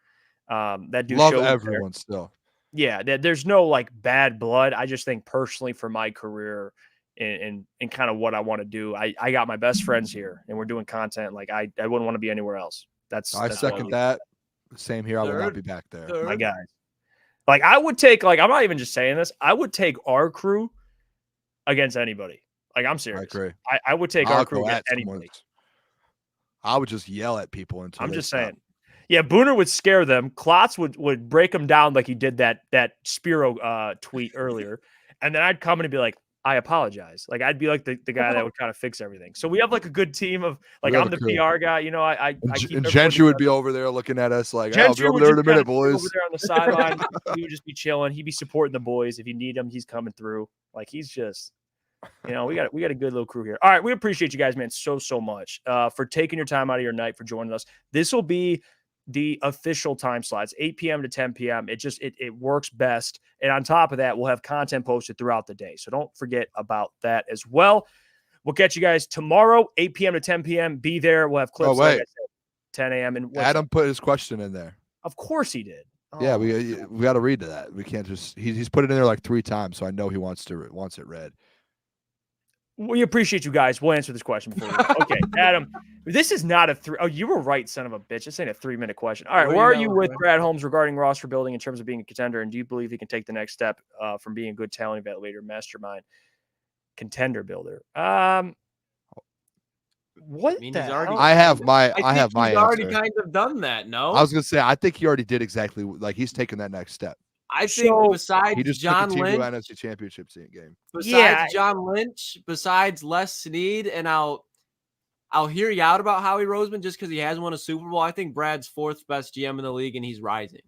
That do Love shows everyone there. still. Yeah, there's no like bad blood. I just think personally for my career and kind of what I want to do, I got my best friends here and we're doing content. Like I wouldn't want to be anywhere else. That's second that. Same here. I will not be back there. My guys. Like I would take, like, I'm not even just saying this. I would take our crew against anybody. Like I'm serious. I agree. I would take our crew against anybody. I would just yell at people until I'm just saying. Yeah, Booner would scare them. Klotz would break them down like he did that Spiro tweet earlier. And then I'd come in and be like, I apologize. Like I'd be like the guy that would kind of fix everything. So we have like a good team of like I'm the PR guy, you know. I keep and Gentry would be over there looking at us like, I'll be Gentry over would there in a just minute, kinda sit boys. over there on the sideline. He would just be chilling. He'd be supporting the boys. If you need him, he's coming through. Like he's just, you know, we got a good little crew here. All right, we appreciate you guys, man, so much for taking your time out of your night for joining us. This will be the official time slots, 8 p.m. to 10 p.m. It works best. And on top of that, we'll have content posted throughout the day. So don't forget about that as well. We'll catch you guys tomorrow, 8 p.m. to 10 p.m. Be there. We'll have clips. Oh, wait. Like I said, 10 a.m. And Adam put his question in there. Of course he did. Yeah, we got to read to that. We can't just he's put it in there like 3 times, so I know he wants it read. We appreciate you guys. We'll answer this question before we go. Okay, Adam, this is not a 3. Oh, you were right, son of a bitch. This ain't a 3-minute question. All right, where are you with Brad Holmes regarding roster building in terms of being a contender? And do you believe he can take the next step from being a good talent evaluator, mastermind, contender builder? What the hell? I have my He's answer. already kind of done that. No, I was gonna say I think he already did exactly like he's taken that next step. I think besides he just John took a team to Lynch, NFC Championship game. besides John Lynch, besides Les Snead, and I'll hear you out about Howie Roseman just because he hasn't won a Super Bowl. I think Brad's 4th best GM in the league, and he's rising.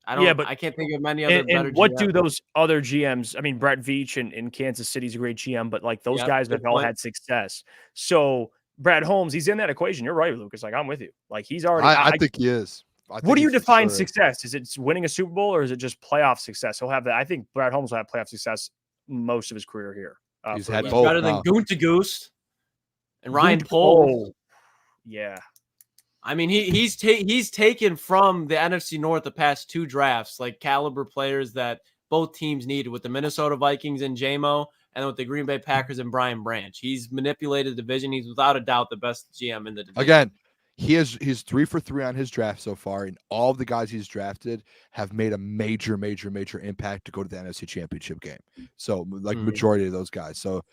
I can't think of many other better. And what GMs. do those other GMs? I mean, Brett Veach in Kansas City's a great GM, but like those guys have all had success. So Brad Holmes, he's in that equation. You're right, Lucas. Like I'm with you. Like he's already. I think he is. What do you define success? Is it winning a Super Bowl or is it just playoff success? He'll have that. I think Brad Holmes will have playoff success most of his career here. He's had both. Better than Gunta Goose and Ryan Poles. Yeah. I mean, he's taken from the NFC North the past 2 drafts, like caliber players that both teams needed with the Minnesota Vikings and JMO and with the Green Bay Packers and Brian Branch. He's manipulated the division. He's without a doubt the best GM in the division. Again, he's 3 for 3 on his draft so far, and all of the guys he's drafted have made a major impact to go to the NFC Championship game. So like majority of those guys. So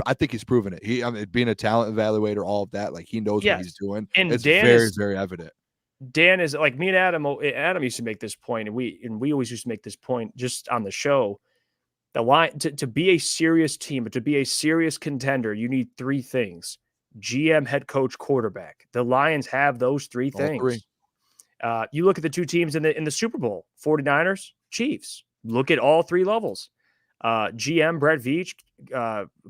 I think he's proven it. Being a talent evaluator, all of that, like he knows what he's doing. And it's Dan very evident. Dan is like me and Adam. Adam used to make this point, and we always used to make this point just on the show. The line to be a serious team, but to be a serious contender, you need 3 things: GM, head coach, quarterback. The Lions have those 3 things. You look at the 2 teams in the Super Bowl: 49ers, Chiefs. Look at all 3 levels. GM Brett Veach,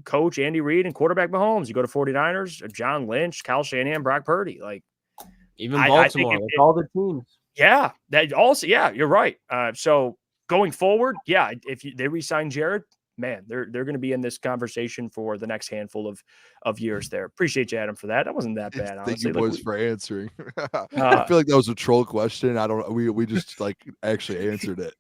coach Andy Reid, and quarterback Mahomes. You go to 49ers, John Lynch, Kyle Shanahan, Brock Purdy. Like Even I Baltimore, think with all the teams. Yeah, that also. Yeah, you're right. So going forward, yeah, if they re-sign Jared, man, they're going to be in this conversation for the next handful of years. There, appreciate you, Adam, for that. That wasn't that bad, honestly. Thank you, boys, for answering. I feel like that was a troll question. I don't. We just like actually answered it.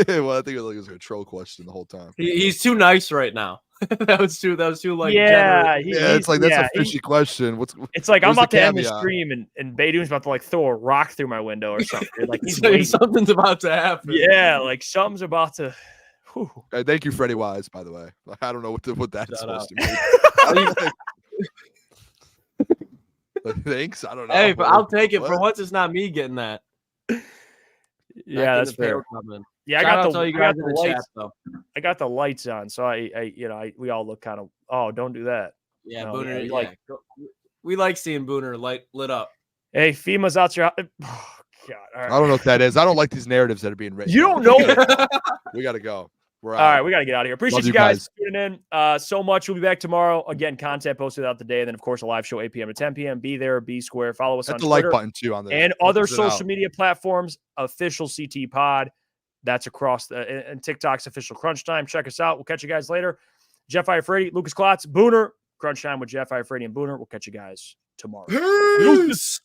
Well, I think it was like a troll question the whole time. He's too nice right now. that was too like yeah, it's like that's a fishy question. It's like I'm about to end the caveat? stream and Baidoon's about to like throw a rock through my window or something. Like he's something's about to happen. Yeah, like something's about to. Thank you, Freddie Wise. By the way, I don't know what that's supposed to mean. Thanks. I don't know. Hey, but I'll take it. For once, it's not me getting that. Yeah, that's fair. Yeah, I got the lights on, so we all look kind of. Oh, don't do that. Yeah, no, Booner. Yeah, we like seeing Booner lit up. Hey, FEMA's out your. Oh, God. All right. I don't know what that is. I don't like these narratives that are being written. You don't know it. We got to go. All right, we got to get out of here. Appreciate you guys tuning in so much. We'll be back tomorrow. Again, content posted out the day. And then, of course, a live show 8 p.m. to 10 p.m. Be there, be square. Follow us on the Twitter like button, too, on and other social media platforms. Official CT Pod. That's across and TikTok's official Crunch Time. Check us out. We'll catch you guys later. Jeff Iafrate, Lukas Klotz, Booner. Crunch Time with Jeff Iafrate and Booner. We'll catch you guys tomorrow. Peace.